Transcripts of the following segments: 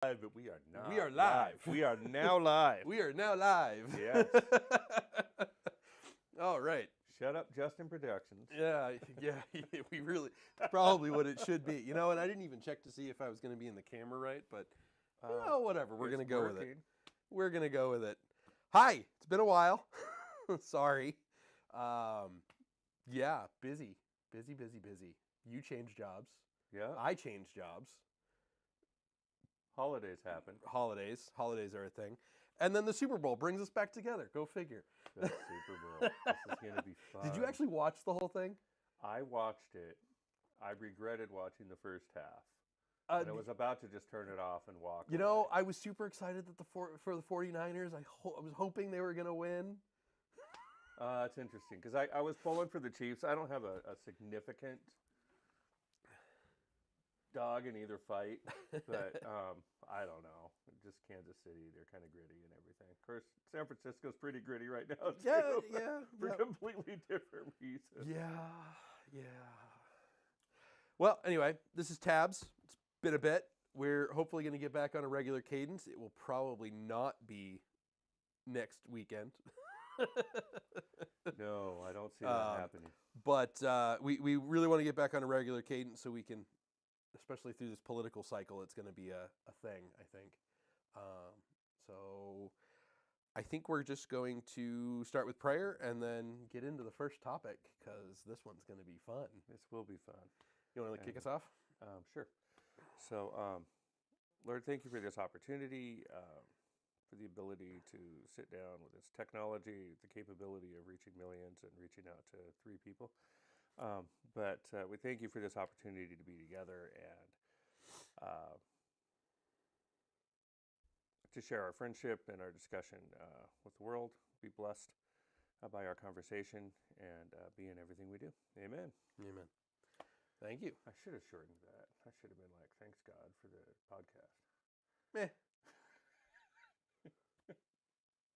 But we are not. We are live. We are now live. We are now live. Yes. All right. Shut up, Justin Productions. Yeah, we really, probably what it should be. You know, and I didn't even check to see if I was going to be in the camera right, but, whatever. We're going to go with it. We're going to go with it. Hi, it's been a while. Sorry. Yeah, busy. You changed jobs. Yeah. I changed jobs. Holidays happen. Holidays are a thing. And then the Super Bowl brings us back together. Go figure. The Super Bowl. This is going to be fun. Did you actually watch the whole thing? I watched it. I regretted watching the first half. And I was about to just turn it off and walk away. You know, I was super excited that for the 49ers. I was hoping they were going to win. It's interesting because I was pulling for the Chiefs. I don't have a significant dog in either fight, but I don't know. Just Kansas City, they're kind of gritty and everything. Of course, San Francisco's pretty gritty right now, too. Yeah. For completely different reasons. Yeah. Well, anyway, this is TAABS. It's been a bit. We're hopefully going to get back on a regular cadence. It will probably not be next weekend. No, I don't see that happening. But we really want to get back on a regular cadence so we can, especially through this political cycle, it's going to be a thing, I think. So I think we're just going to start with prayer and then get into the first topic because this one's going to be fun. This will be fun. You want to kick us off? Sure. So, Lord, thank you for this opportunity, for the ability to sit down with this technology, the capability of reaching millions and reaching out to 3 people. But we thank you for this opportunity to be together and to share our friendship and our discussion with the world. Be blessed by our conversation and be in everything we do. Amen. Amen. Thank you. I should have shortened that. I should have been like, thanks God for the podcast. Meh.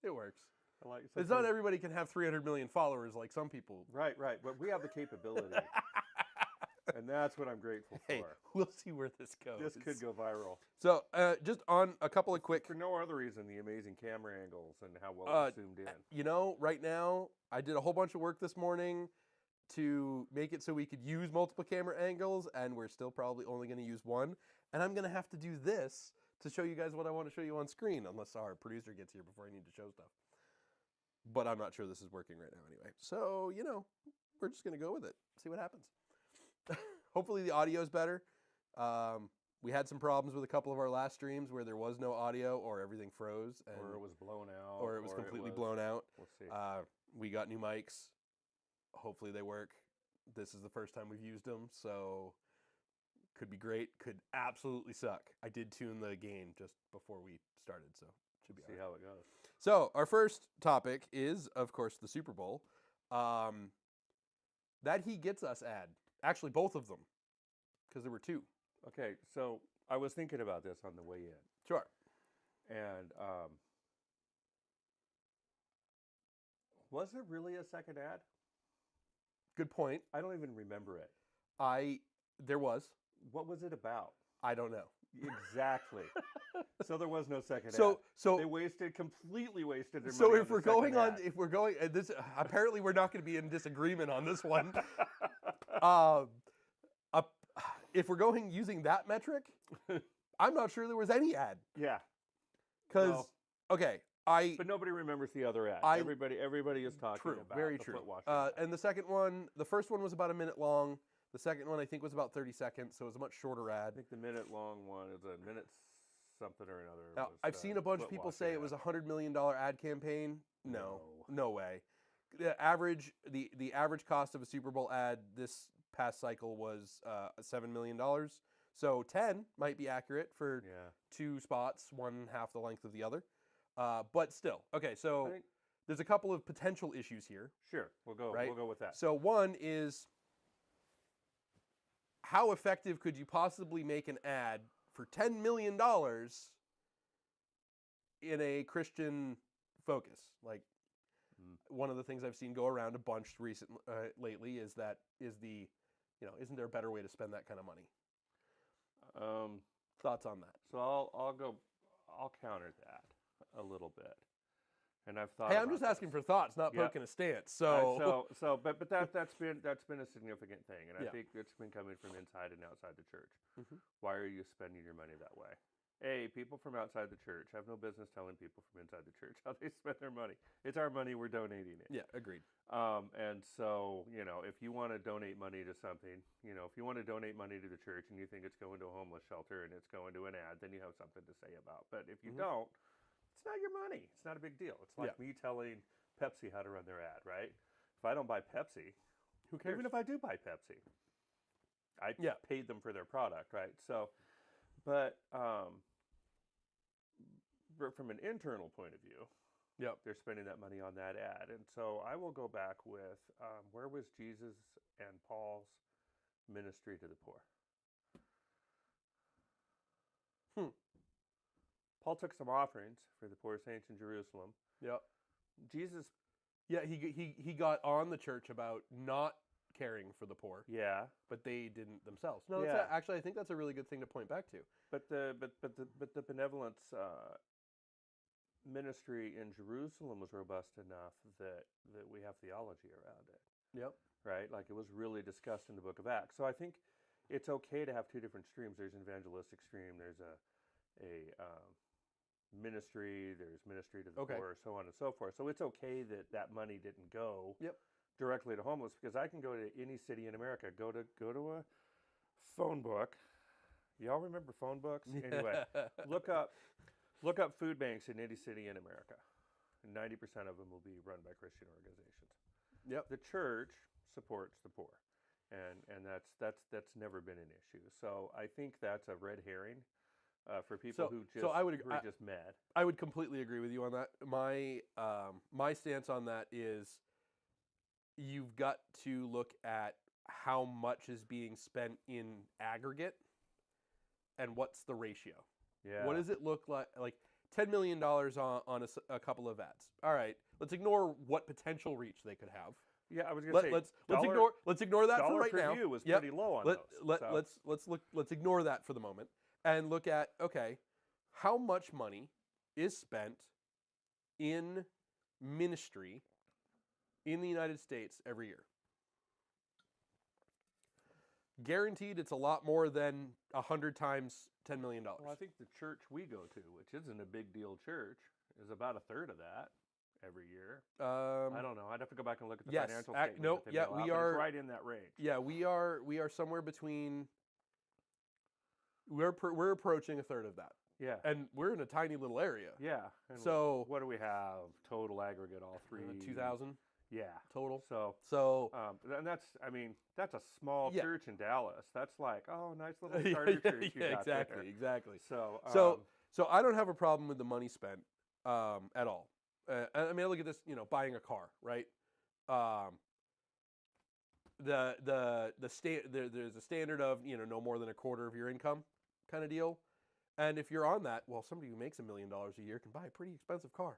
It works. I like it's not everybody can have 300 million followers like some people. Right. But we have the capability. And that's what I'm grateful for. Hey, we'll see where this goes. This could go viral. So, just on a couple of quick... For no other reason, the amazing camera angles and how well it's zoomed in. You know, right now, I did a whole bunch of work this morning to make it so we could use multiple camera angles, and we're still probably only going to use one. And I'm going to have to do this to show you guys what I want to show you on screen, unless our producer gets here before I need to show stuff. But I'm not sure this is working right now anyway. So, you know, we're just going to go with it. See what happens. Hopefully the audio is better. We had some problems with a couple of our last streams where there was no audio or everything froze. Or it was blown out. Or it was completely blown out. We'll see. We got new mics. Hopefully they work. This is the first time we've used them, so could be great. Could absolutely suck. I did tune the gain just before we started, so should be all right. See how it goes. So our first topic is, of course, the Super Bowl. That He Gets Us ad. Actually, both of them, because there were 2. Okay, so I was thinking about this on the way in. Sure. And was there really a second ad? Good point. I don't even remember it. There was. What was it about? I don't know. Exactly. So there was no second ad. So they completely wasted their money. So if we're going, and this apparently we're not going to be in disagreement on this one. If we're going using that metric, I'm not sure there was any ad. Yeah. Because but nobody remembers the other ad. Everybody is talking about very the true. foot washing ad. And the first one was about a minute long. The second one I think was about 30 seconds, so it was a much shorter ad. I think the minute long one is a minute something or another. Now, I've seen a bunch of people say it was a $100 million ad campaign. No way. The average cost of a Super Bowl ad this past cycle was $7 million. So 10 might be accurate for 2 spots, one half the length of the other. But still, okay. So there's a couple of potential issues here. Sure, we'll go. Right? We'll go with that. So one is, how effective could you possibly make an ad for $10 million in a Christian focus? Like, one of the things I've seen go around a bunch lately is isn't there a better way to spend that kind of money? Thoughts on that? So I'll counter that a little bit. And I've thought. Hey, I'm about just asking this. for thoughts, not Yeah. poking a stance. So, But that's been a significant thing, and I Yeah. think it's been coming from inside and outside the church. Mhm. Why are you spending your money that way? A, people from outside the church have no business telling people from inside the church how they spend their money. It's our money, we're donating it. yeah, agreed. And so, if you want to donate money to something, if you want to donate money to the church and you think it's going to a homeless shelter and it's going to an ad, then you have something to say about. But if you Mhm. don't, it's not your money. It's not a big deal. It's like Yeah. me telling Pepsi how to run their ad, right? If I don't buy Pepsi, Who cares? even if I do buy Pepsi, I Yeah. paid them for their product, right? So, but from an internal point of view, Yep. they're spending that money on that ad. And so I will go back with where was Jesus and Paul's ministry to the poor? Paul took some offerings for the poor saints in Jerusalem. Yep. Jesus, Yeah, he got on the church about not caring for the poor, yeah, but they didn't themselves. No, Yeah. actually, I think that's a really good thing to point back to. but the benevolence ministry in Jerusalem was robust enough that we have theology around it. Yep. Right? Like it was really discussed in the book of Acts. So I think it's okay to have two different streams. There's an evangelistic stream. There's a ministry. There's ministry to the Okay. poor, so on and so forth. So it's okay that that money didn't go Yep. directly to homeless, because I can go to any city in America, go to a phone book. Y'all remember phone books? Anyway, look up food banks in any city in America. 90% of them will be run by Christian organizations. Yep. The church supports the poor, and that's never been an issue. So I think that's a red herring for people who so I would who are just mad. I would completely agree with you on that. My stance on that is you've got to look at how much is being spent in aggregate and what's the ratio. Yeah. What does it look like? Like $10 million on a couple of ads. All right, let's ignore what potential reach they could have. Yeah, I was gonna say Let's ignore that for dollar right per now. view was Yep. pretty low on those. Let's ignore that for the moment and look at, okay, how much money is spent in ministry in the United States every year? Guaranteed, it's a lot more than 100 times $10 million. Well, I think the church we go to, which isn't a big deal church, is about a third of that every year. I don't know. I'd have to go back and look at the yes, financial statement. no, that they yeah, mail we out, but are it's right in that range. Yeah, we are somewhere between. We're approaching a third of that, Yeah. and we're in a tiny little area. Yeah. And So what do we have total aggregate all three? 2,000 Yeah. total. So So and that's a small Yeah. church in Dallas. That's like, oh, nice little yeah, starter church you got exactly, there. exactly. So So I don't have a problem with the money spent at all. I mean, look at this. Buying a car, right? There's a standard of no more than a quarter of your income kind of deal, and if you're on that, well, somebody who makes $1 million a year can buy a pretty expensive car.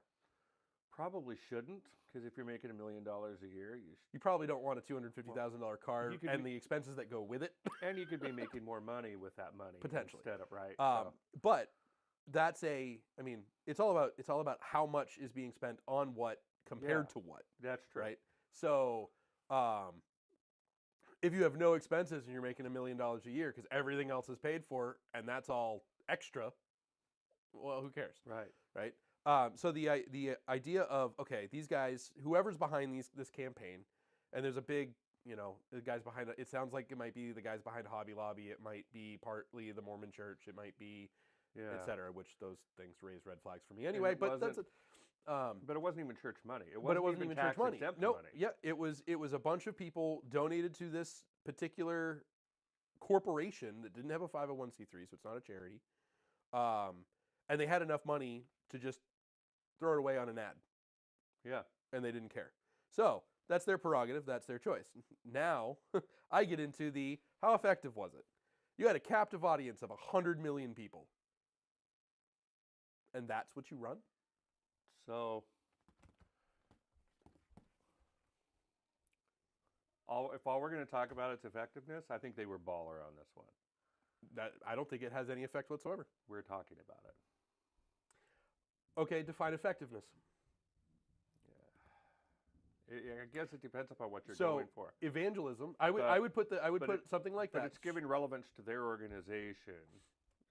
probably shouldn't, because if you're making $1 million a year, You probably don't want a $250,000 car you could and be- the expenses that go with it. and you could be making more money with that money Potentially. instead of right. But that's it's all about how much is being spent on what compared Yeah. to what, That's true. right? So, if you have no expenses and you're making $1 million a year because everything else is paid for and that's all extra, well, who cares, Right. right? So the idea of, okay, these guys, whoever's behind this campaign, and there's a big, the guys behind it sounds like it might be the guys behind Hobby Lobby, it might be partly the Mormon Church, it might be, Yeah. etc., which those things raise red flags for me anyway, but that's it. But it wasn't even church money. But it wasn't even church money. tax-exempt No, money. yeah, it was a bunch of people donated to this particular corporation that didn't have a 501c3, so it's not a charity, and they had enough money to just throw it away on an ad, Yeah. and they didn't care. So that's their prerogative. That's their choice. Now I get into how effective was it? You had a captive audience of 100 million people, and that's what you run? So if all we're going to talk about its effectiveness, I think they were baller on this one. That I don't think it has any effect whatsoever. We're talking about it. Okay, define effectiveness. I guess it depends upon what you're So going for. evangelism, I would put something like that. But it's giving relevance to their organization,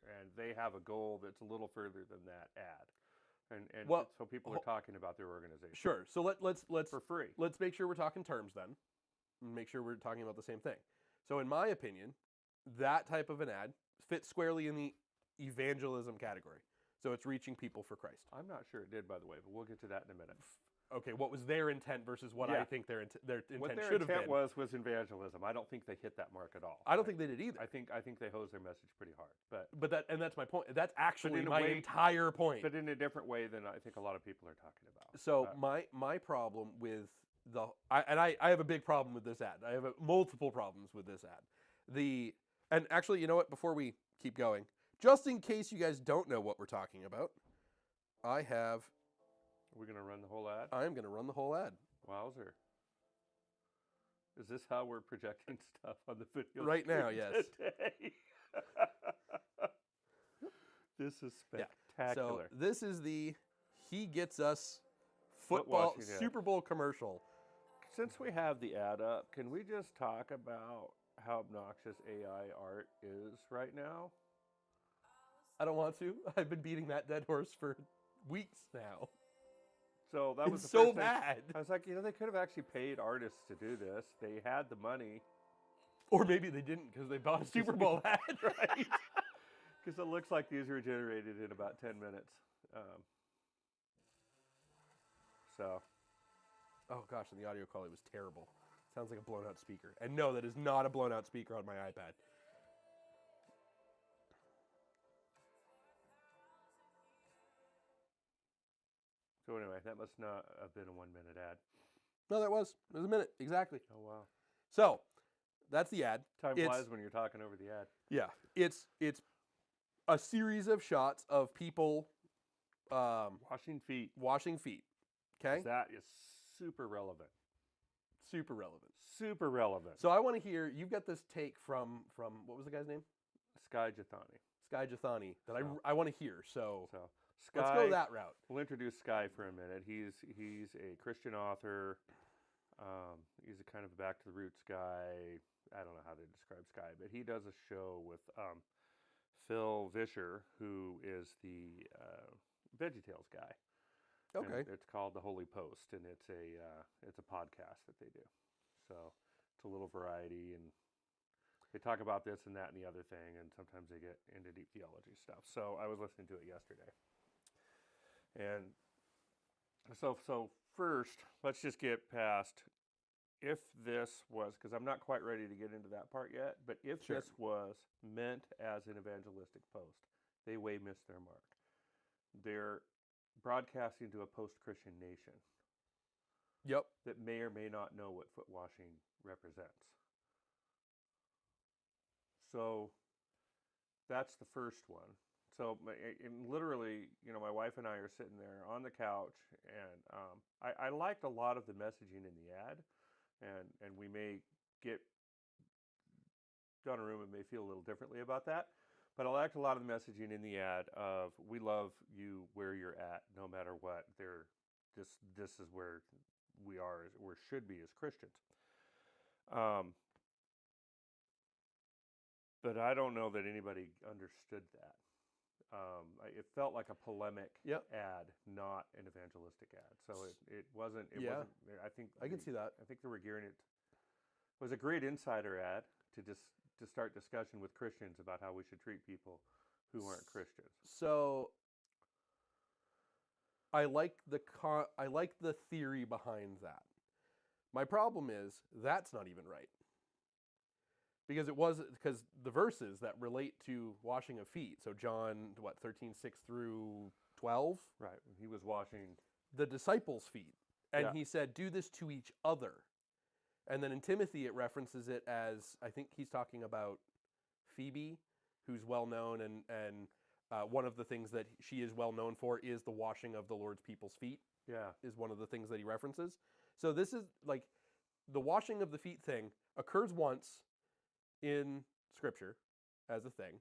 and they have a goal that's a little further than that ad. And Well, so people are talking about their organization. Sure. So let's for free. Let's make sure we're talking terms then, and make sure we're talking about the same thing. So in my opinion, that type of an ad fits squarely in the evangelism category. So it's reaching people for Christ. I'm not sure it did, by the way, but we'll get to that in a minute. Okay, what was their intent versus what I think their intent what their should have been? intent was evangelism. I don't think they hit that mark at all. I don't think they did either. I think they hosed their message pretty hard. But that's my point. That's actually in a my way- entire point. But in a different way than I think a lot of people are talking about. So my problem with I have a big problem with this ad. I have multiple problems with this ad. And actually, you know what? Before we keep going, just in case you guys don't know what we're talking about, I have. Are we going to run the whole ad? I'm going to run the whole ad. Wowzer. Is this how we're projecting stuff on the video Right now, screen yes. today? This is spectacular. So this is the He Gets Us football Foot washing ad. Super Bowl commercial. Since we have the ad up, can we just talk about how obnoxious AI art is right now? I don't want to. I've been beating that dead horse for weeks now. So that was It's the so first thing. bad. I was like, they could have actually paid artists to do this. They had the money. Or maybe they didn't because they bought a Super Bowl ad, right? Because it looks like these were generated in about 10 minutes. Oh gosh, and the audio quality was terrible. Sounds like a blown out speaker. And no, that is not a blown out speaker on my iPad. So anyway, that must not have been a 1 minute ad. No, that was. It was a minute, exactly. Oh, wow. So, that's the ad. Time flies when you're talking over the ad. Yeah. It's a series of shots of people Washing feet. washing feet. Okay? That is super relevant. Super relevant. Super relevant. So I want to hear, you've got this take from what was the guy's name? Sky Jathani. Sky Jathani, that So- I want to hear. So Sky, let's go that route. We'll introduce Sky for a minute. He's a Christian author. He's a kind of back to the roots guy. I don't know how to describe Sky, but he does a show with Phil Vischer, who is the VeggieTales guy. Okay. And it's called The Holy Post, and it's a podcast that they do. So it's a little variety, and they talk about this and that and the other thing, and sometimes they get into deep theology stuff. So I was listening to it yesterday. And so first, let's just get past if this was, because I'm not quite ready to get into that part yet, but if Sure. this was meant as an evangelistic post, they way missed their mark. They're broadcasting to a post-Christian nation Yep. that may or may not know what foot washing represents. So that's the first one. So literally, my wife and I are sitting there on the couch, and I liked a lot of the messaging in the ad, and we may get, Donnarumma may feel a little differently about that, but I liked a lot of the messaging in the ad of, we love you where you're at, no matter what. This is where we are, or should be as Christians. But I don't know that anybody understood that. It felt like a polemic ad, not an evangelistic ad. So it wasn't. Wasn't. I think I can see that. I think they were gearing it. It was a great insider ad to start discussion with Christians about how we should treat people who aren't Christians. So I like the theory behind that. My problem is that's not even right. Because the verses that relate to washing of feet. So John 13:6 through 12. Right. He was washing the disciples' feet. And Yeah. he said, do this to each other. And then in Timothy, it references it as, I think he's talking about Phoebe, who's well known. And one of the things that she is well known for is the washing of the Lord's people's feet. Yeah. Is one of the things that he references. So this is like the washing of the feet thing occurs once in Scripture. as a thing.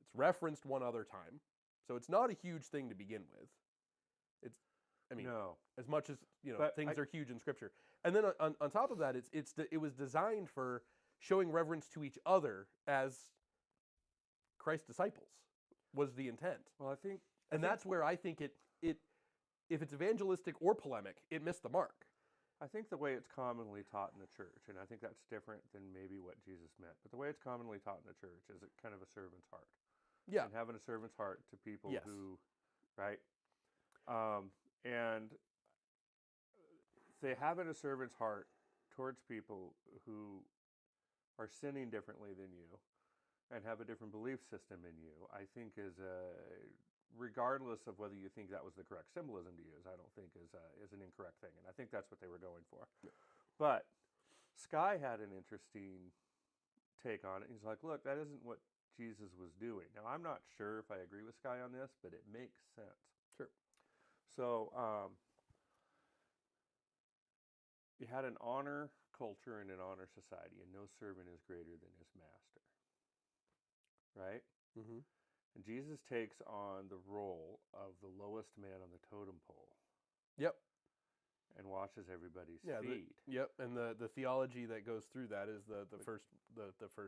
It's referenced one other time. So it's not a huge thing to begin with. No. As much as, But things are huge in Scripture. And then on top of that, it was designed for showing reverence to each other as Christ's disciples was the intent. Well, I think that's where I think it if it's evangelistic or polemic, it missed the mark. I think the way it's commonly taught in the church, and I think that's different than maybe what Jesus meant, but the way it's commonly taught in the church is kind of a servant's heart. Yeah. And having a servant's heart to people Yes. who, right? And they having a servant's heart towards people who are sinning differently than you and have a different belief system in you, I think is regardless of whether you think that was the correct symbolism to use, I don't think is an incorrect thing. And I think that's what they were going for. Yeah. But Sky had an interesting take on it. He's like, look, that isn't what Jesus was doing. Now, I'm not sure if I agree with Sky on this, but it makes sense. Sure. So you had an honor culture and an honor society, and no servant is greater than his master. Right? Mm-hmm. And Jesus takes on the role of the lowest man on the totem pole. Yep. And washes everybody's feet. Yep. And the theology that goes through that is the first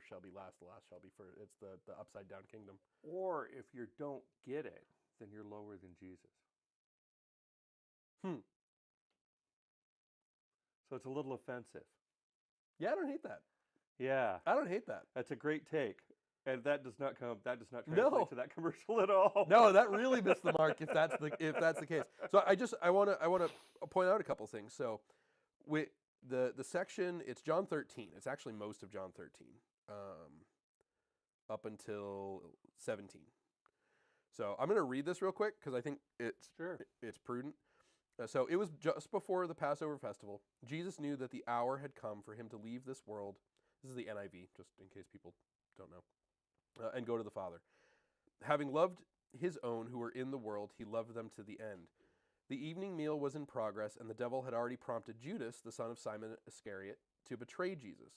shall be last, the last shall be first. It's the upside down kingdom. Or if you don't get it, then you're lower than Jesus. So it's a little offensive. Yeah, I don't hate that. Yeah. I don't hate that. That's a great take. And that does not translate to that commercial at all. No, that really missed the mark if that's the case. So I want to point out a couple things. So with the section, it's John 13. It's actually most of John 13. Up until 17. So I'm going to read this real quick because I think it's prudent. So it was just before the Passover festival. Jesus knew that the hour had come for him to leave this world. This is the NIV, just in case people don't know. And go to the Father. Having loved his own who were in the world, he loved them to the end. The evening meal was in progress, and the devil had already prompted Judas, the son of Simon Iscariot, to betray Jesus.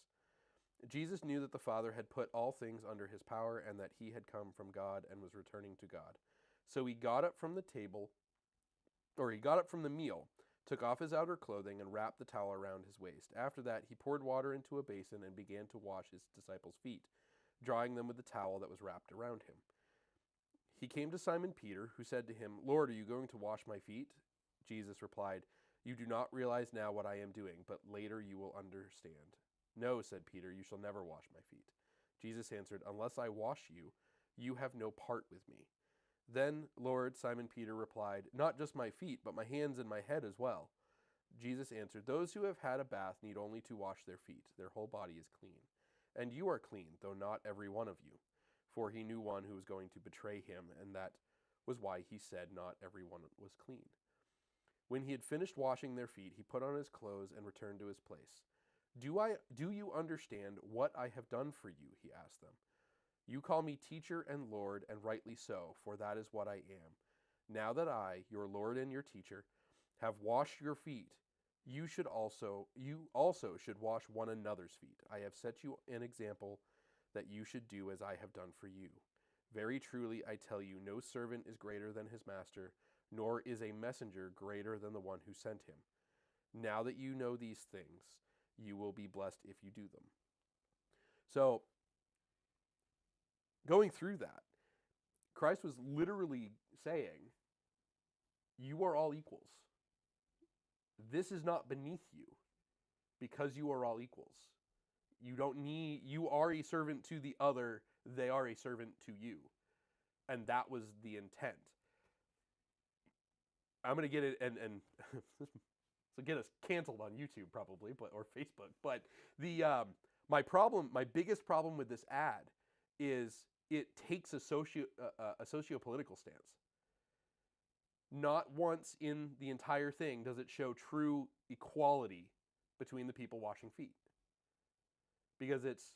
Jesus knew that the Father had put all things under his power, and that he had come from God and was returning to God. So he got up from the meal, took off his outer clothing, and wrapped the towel around his waist. After that, he poured water into a basin and began to wash his disciples' feet, drying them with the towel that was wrapped around him. He came to Simon Peter, who said to him, "Lord, are you going to wash my feet?" Jesus replied, "You do not realize now what I am doing, but later you will understand." "No," said Peter, "you shall never wash my feet." Jesus answered, "Unless I wash you, you have no part with me." "Then, Lord," Simon Peter replied, "not just my feet, but my hands and my head as well." Jesus answered, "Those who have had a bath need only to wash their feet. Their whole body is clean. And you are clean, though not every one of you." For he knew one who was going to betray him, and that was why he said not every one was clean. When he had finished washing their feet, he put on his clothes and returned to his place. Do you understand what I have done for you?" he asked them. "You call me teacher and Lord, and rightly so, for that is what I am. Now that I, your Lord and your teacher, have washed your feet, you also should wash one another's feet. I have set you an example that you should do as I have done for you. Very truly, I tell you, no servant is greater than his master, nor is a messenger greater than the one who sent him. Now that you know these things, you will be blessed if you do them." So, going through that, Christ was literally saying, you are all equals. This is not beneath you because you are all equals. You are a servant to the other, they are a servant to you. And that was the intent. I'm going to get it, and so get us canceled on YouTube probably, or Facebook. But my biggest problem with this ad is it takes a socio-political stance. Not once in the entire thing does it show true equality between the people washing feet. Because it's...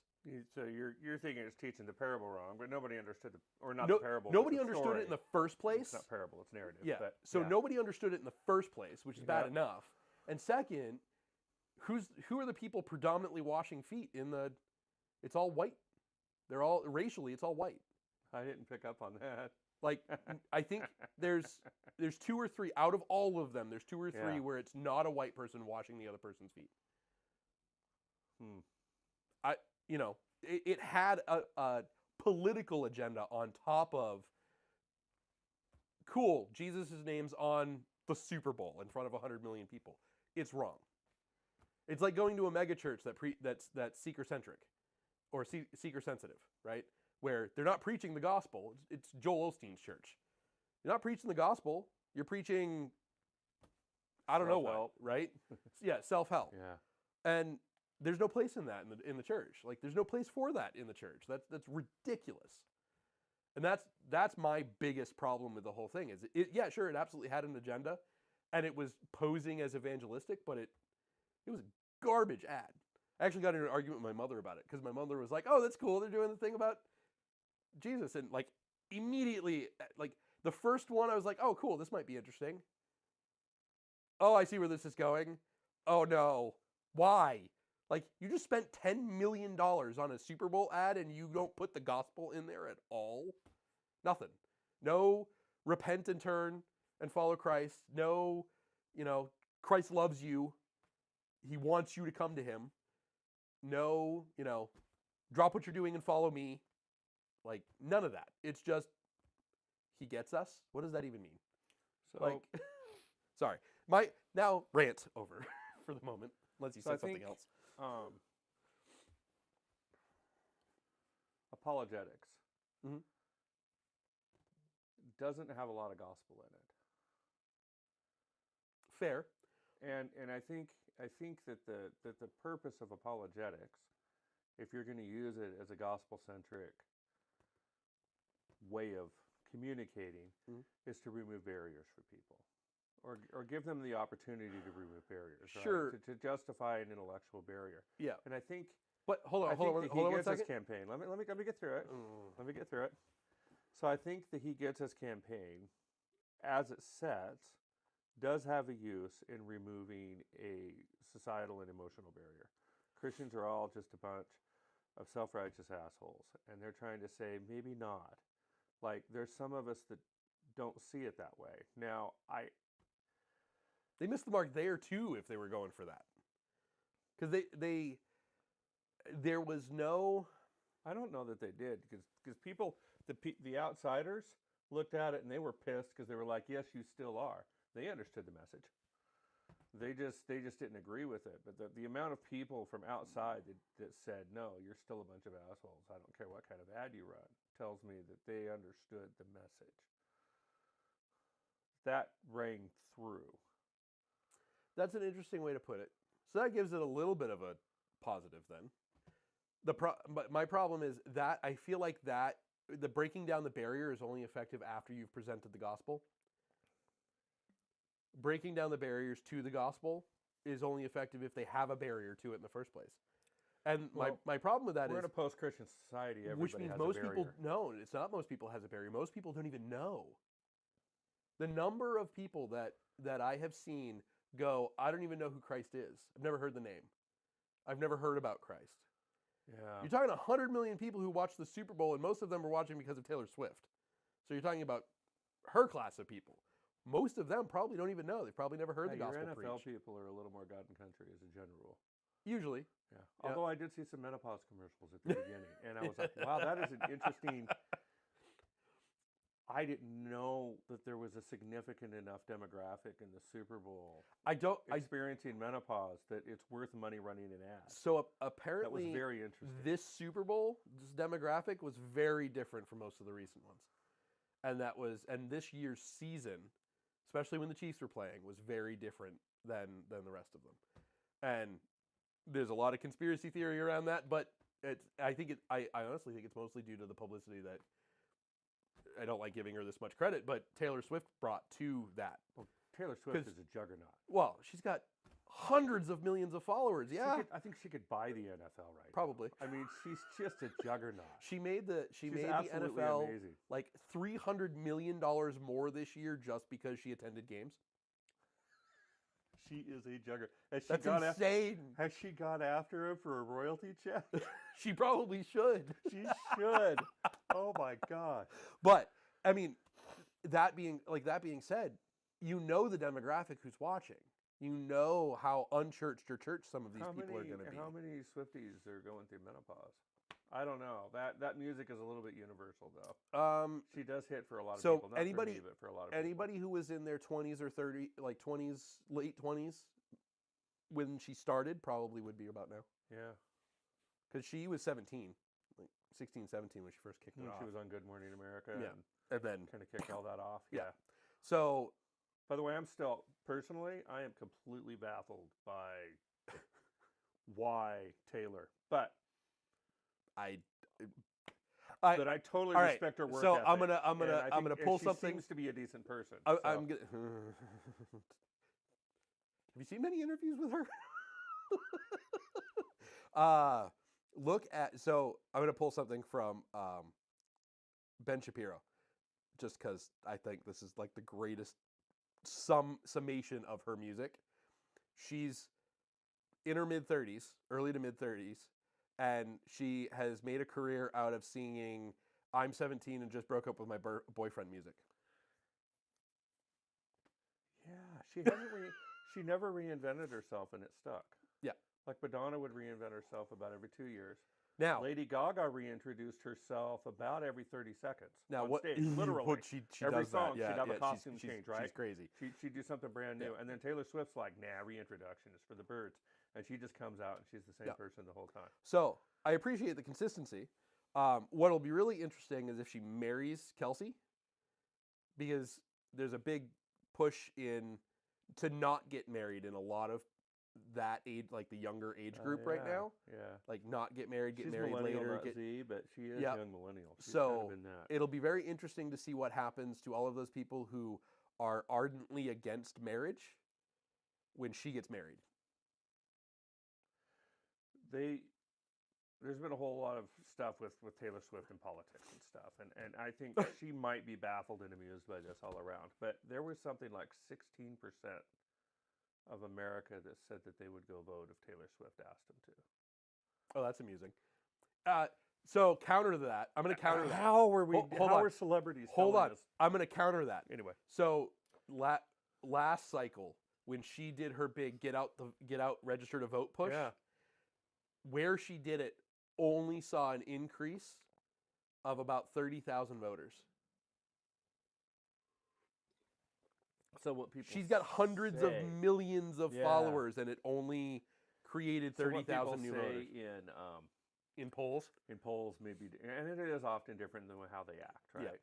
So you're thinking it's teaching the parable wrong, but nobody understood the parable. Nobody understood it in the first place. It's not parable, it's narrative. Yeah. But, so nobody understood it in the first place, which is bad enough. And second, who are the people predominantly washing feet in the... It's all white They're all racially, it's all white. I didn't pick up on that. Like, I think there's 2 or 3 out of all of them. There's 2 or 3 Yeah. where it's not a white person washing the other person's feet. Hmm. It had a political agenda on top of, cool, Jesus' name's on the Super Bowl in front of 100 million people. It's wrong. It's like going to a mega church that's seeker-centric or seeker-sensitive, right? Where they're not preaching the gospel. It's Joel Osteen's church. You're not preaching the gospel. You're preaching, I don't know what, Self-help. right? Yeah, self-help. Yeah. And there's no place in that in the church. Like, there's no place for that in the church. That's ridiculous. And that's my biggest problem with the whole thing. Is yeah, sure, it absolutely had an agenda, and it was posing as evangelistic, but it was a garbage ad. I actually got into an argument with my mother about it because my mother was like, "Oh, that's cool. They're doing the thing about Jesus," and like immediately, like the first one, I was like, "Oh, cool. This might be interesting." Oh, I see where this is going. Oh no, why? Like, you just spent $10 million on a Super Bowl ad and you don't put the gospel in there at all? Nothing. No repent and turn and follow Christ. No, Christ loves you. He wants you to come to him. No, drop what you're doing and follow me. Like, none of that. It's just, he gets us. What does that even mean? So, Like, sorry. Now, rant over for the moment, unless you said something else. Apologetics Mhm. doesn't have a lot of gospel in it, Fair. and I think that the purpose of apologetics, if you're going to use it as a gospel centric way of communicating, Mhm. is to remove barriers for people, or give them the opportunity to remove barriers. Right? Sure. To justify an intellectual barrier. Yeah. And I think. But hold I on think one that he gets second. his campaign. Let me get through it. Let me get through it. So I think that he gets his campaign, as it sets, does have a use in removing a societal and emotional barrier. Christians are all just a bunch of self-righteous assholes, and they're trying to say maybe not. Like, there's some of us that don't see it that way. Now, They missed the mark there too if they were going for that. Because there was no. I don't know that they did, because people, the outsiders, looked at it and they were pissed because they were like, "Yes, you still are." They understood the message. They just didn't agree with it. But the amount of people from outside that said, "No, you're still a bunch of assholes. I don't care what kind of ad you run," tells me that they understood the message. That rang through. That's an interesting way to put it. So that gives it a little bit of a positive then. But my problem is that I feel like that the breaking down the barrier is only effective after you've presented the gospel. Breaking down the barriers to the gospel is only effective if they have a barrier to it in the first place. And Well, my problem with that We're is, in a post-Christian society. Everybody which means has most a people barrier. no, it's not most people has a barrier. Most people don't even know. The number of people that I have seen go, I don't even know who Christ is. I've never heard the name. I've never heard about Christ. Yeah. You're talking 100 million people who watch the Super Bowl, and most of them were watching because of Taylor Swift. So you're talking about her class of people. Most of them probably don't even know. They've probably never heard the Your gospel NFL preached. people are a little more God and country as a general rule. Usually. Yeah. Yeah. Although I did see some menopause commercials at the beginning, and I was like, "Wow, that is an interesting." I didn't know that there was a significant enough demographic in the Super Bowl experiencing menopause that it's worth money running an ad. So That apparently, was very interesting. this Super Bowl, this demographic was very different from most of the recent ones, and this year's season, especially when the Chiefs were playing, was very different than the rest of them. And there's a lot of conspiracy theory around that, but I honestly think it's mostly due to the publicity that I don't like giving her this much credit, but Taylor Swift brought to that. Well, Taylor Swift is a juggernaut. Well, she's got hundreds of millions of followers. Yeah, I think she could buy the NFL right probably. now. I mean, she's just a juggernaut. She made the absolutely NFL amazing. like $300 million more this year just because she attended games. She is a jugger. Has she That's got insane. Has she got after him for a royalty check? She probably should. She should. Oh my God. But I mean, that being said, you know the demographic who's watching. You know how unchurched or churched some of these people are going to be. How many Swifties are going through menopause? I don't know. That music is a little bit universal, though. She does hit for a lot of people. Not for me, but for a lot of people. Anybody who was in their 20s or 30, like 20s, late 20s, when she started, probably would be about now. Yeah. Because she was 17, like 16, 17 when she first kicked it off. She was on Good Morning America. Yeah. And then kind of kicked all that off. Yeah. So, by the way, personally, I am completely baffled by why Taylor. But I totally respect her work ethic. So I'm gonna pull something. She seems to be a decent person. I'm gonna. Have you seen many interviews with her? Look at. So I'm gonna pull something from Ben Shapiro, just because I think this is like the greatest summation of her music. She's in her mid-30s, early to mid-30s. And she has made a career out of singing "I'm 17 and just broke up with my boyfriend" music. Yeah, she never reinvented herself, and it stuck. Yeah, like Madonna would reinvent herself about every 2 years. Now, Lady Gaga reintroduced herself about every 30 seconds. Now, on what stage, literally? What she every does song, that. Yeah, she'd have yeah, a costume change, right? She's crazy. She'd do something brand new, and then Taylor Swift's like, "Nah, reintroduction is for the birds," and she just comes out and she's the same person the whole time. So I appreciate the consistency. What'll be really interesting is if she marries Kelsey, because there's a big push to not get married in a lot of that age, like the younger age group right now. Yeah, like not get married, she's married later. Not Z, but she is young millennial. She's so kind of in that. It'll be very interesting to see what happens to all of those people who are ardently against marriage when she gets married. There's been a whole lot of stuff with Taylor Swift and politics and stuff, and I think she might be baffled and amused by this all around. But there was something like 16% of America that said that they would go vote if Taylor Swift asked them to. Oh, that's amusing. So counter to that. I'm going to counter that. How are celebrities? Hold on. This? I'm going to counter that. Anyway. So last cycle, when she did her big get out register to vote push, where she did it, only saw an increase of about 30,000 voters. So what people She's got hundreds of millions of followers, and it only created 30,000 new voters. In polls? In polls, maybe, and it is often different than how they act, right? Yeah.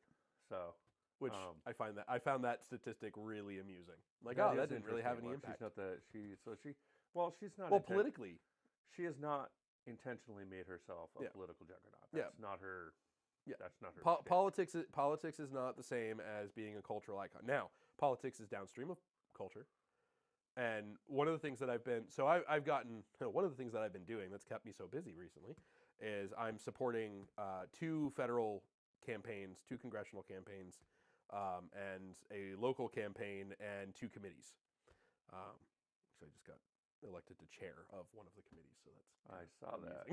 So, which I found that statistic really amusing. Like, that didn't really have any impact. She's not. Well, politically, she has not intentionally made herself a political juggernaut. That's not her. Yeah. That's not her. Politics is not the same as being a cultural icon. Now, politics is downstream of culture. And one of the things that one of the things that I've been doing that's kept me so busy recently is I'm supporting 2 federal campaigns, 2 congressional campaigns, and a local campaign and 2 committees. So I just got elected to chair of one of the committees. So that's I saw that.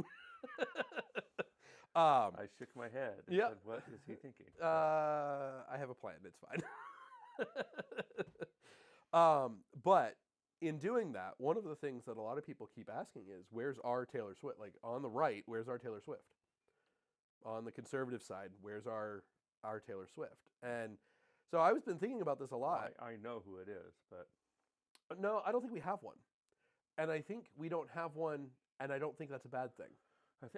I shook my head. And said, what is he thinking? I have a plan. It's fine. But in doing that, one of the things that a lot of people keep asking is, where's our Taylor Swift? Like on the right, where's our Taylor Swift? On the conservative side, where's our Taylor Swift? And so I've been thinking about this a lot. I know who it is, but no, I don't think we have one. And I think we don't have one, and I don't think that's a bad thing.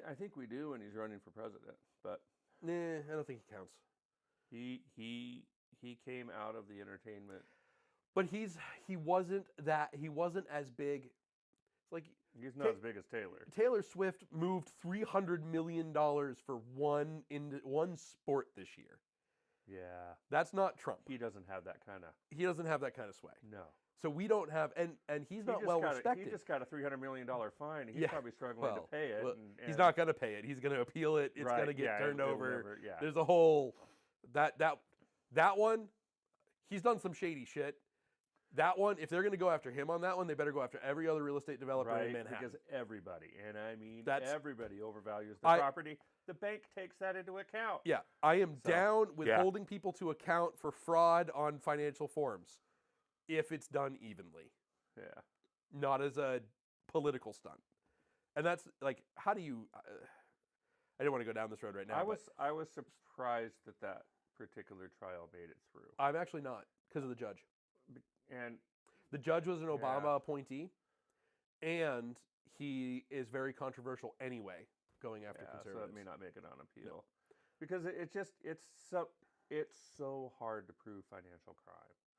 I think we do when he's running for president, but I don't think he counts. He came out of the entertainment. But he wasn't as big. Like he's not as big as Taylor. Taylor Swift moved $300 million for one sport this year. Yeah, that's not Trump. He doesn't have that kind of. He doesn't have that kind of sway. No. So we don't have, and he's not well respected. He just got a $300 million fine. He's probably struggling to pay it. Well, he's not going to pay it. He's going to appeal it. It's going to get turned over. There's a whole that one. He's done some shady shit. that one, if they're going to go after him on that one, they better go after every other real estate developer in Manhattan. Because everybody, and I mean That's- everybody, overvalues the property. The bank takes that into account. Yeah, I am down with yeah. holding people to account for fraud on financial forms if it's done evenly, Yeah. not as a political stunt. And that's like, how do you? I didn't want to go down this road right now. I was surprised that particular trial made it through. I'm actually not, because of the judge. And the judge was an Obama appointee, and he is very controversial anyway, going after conservatives. So it may not make it on appeal, because it's so hard to prove financial crime.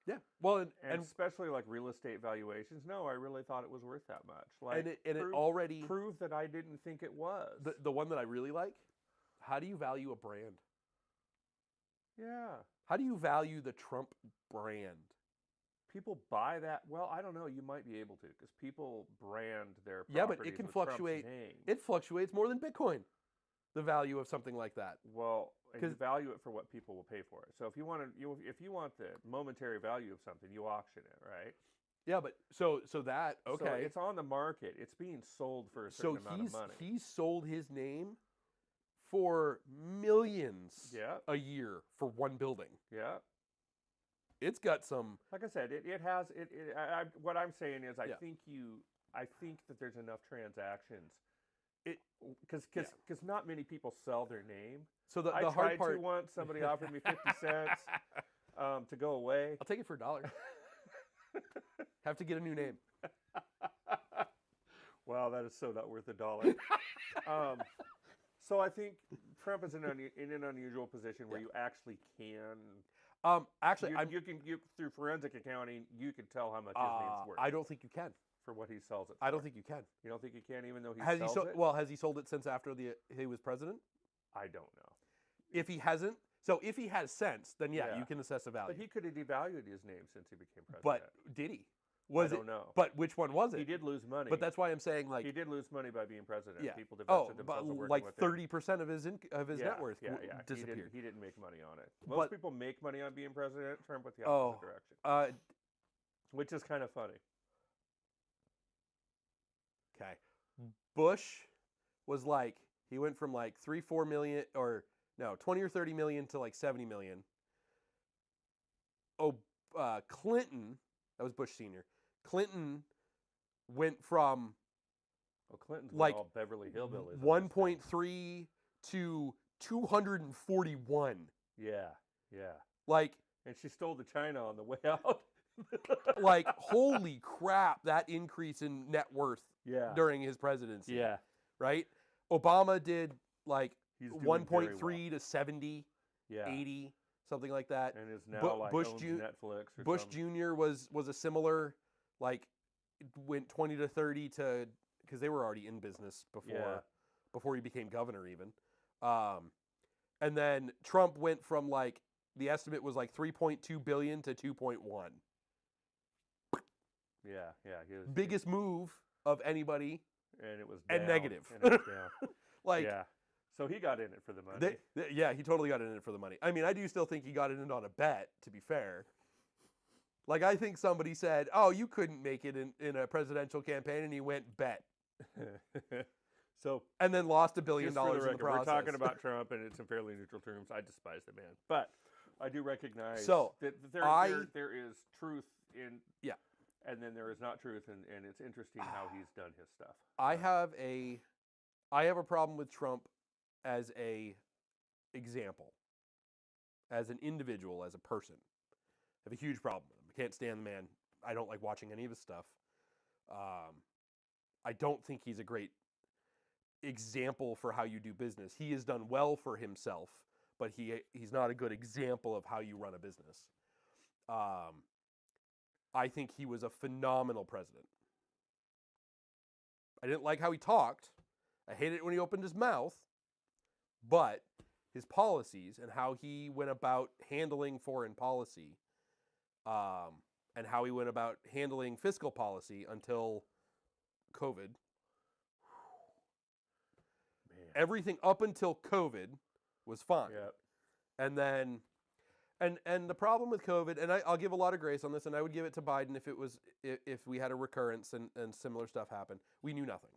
Yeah, well, and especially like real estate valuations. No, I really thought it was worth that much. Like, and it already proved that I didn't think it was. The one that I really like. How do you value a brand? Yeah. How do you value the Trump brand? People buy that. Well, I don't know. You might be able to, because people brand their properties. Yeah, but it can with fluctuate. Trump's name. It fluctuates more than Bitcoin. The value of something like that. Well, and you value it for what people will pay for it. So if you want the momentary value of something, you auction it, right? Yeah, but so that okay. So it's on the market. It's being sold for a certain amount of money. He's sold his name for millions a year for one building. Yeah. It's got some. Like I said, it has. What I'm saying is, I think that there's enough transactions. Because not many people sell their name. So the hard part. I tried to once. Somebody offered me 50 cents to go away. I'll take it for $1. Have to get a new name. Wow, that is so not worth $1. So I think Trump is in an unusual position where you actually can. You can through forensic accounting, you can tell how much his name's worth. I don't think you can. For what he sells it for. I don't think you can. You don't think you can, even though he sells it? Well, has he sold it since after he was president? I don't know. If he hasn't, so if he has sense, then you can assess a value. But he could have devalued his name since he became president. But did he? I don't know. But which one was it? He did lose money. But that's why I'm saying, like, he did lose money by being president. Yeah. People divested themselves of working like with him. 30% of his net worth disappeared. He didn't make money on it. Most people make money on being president. Trump went the opposite direction, which is kind of funny. Okay, Bush was like, he went from like 3-4 million, or no, 20 or 30 million to like 70 million. Clinton, that was Bush Sr. Clinton went from Clinton's like all Beverly Hillbillies. 1.3 to 241. Yeah. Like, and she stole to China on the way out. Like, holy crap, that increase in net worth during his presidency. Yeah. Right? Obama did like 1.3 to 70, 80, something like that. And is now owns Netflix or Bush something. Jr. was a similar, like, went 20 to 30 to, because they were already in business before he became governor even. And then Trump went from like, the estimate was like 3.2 billion to 2.1. Yeah. Biggest move of anybody. And it was and negative. And it was down. Like, so he got in it for the money. He totally got in it for the money. I mean, I do still think he got in it on a bet, to be fair. Like, I think somebody said, oh, you couldn't make it in a presidential campaign, and he went bet. And then lost $1 billion in the process. We're talking about Trump, and it's in fairly neutral terms. I despise the man. But I do recognize that there is truth in... Yeah. And then there is not truth, and it's interesting how he's done his stuff. I have a problem with Trump as a example, as an individual, as a person. I have a huge problem with him. I can't stand the man. I don't like watching any of his stuff. I don't think he's a great example for how you do business. He has done well for himself, but he's not a good example of how you run a business. I think he was a phenomenal president. I didn't like how he talked. I hated it when he opened his mouth. But his policies and how he went about handling foreign policy, and how he went about handling fiscal policy until COVID. Man. Everything up until COVID was fine. Yep. And then And the problem with COVID, and I'll give a lot of grace on this, and I would give it to Biden if we had a recurrence and similar stuff happened. We knew nothing.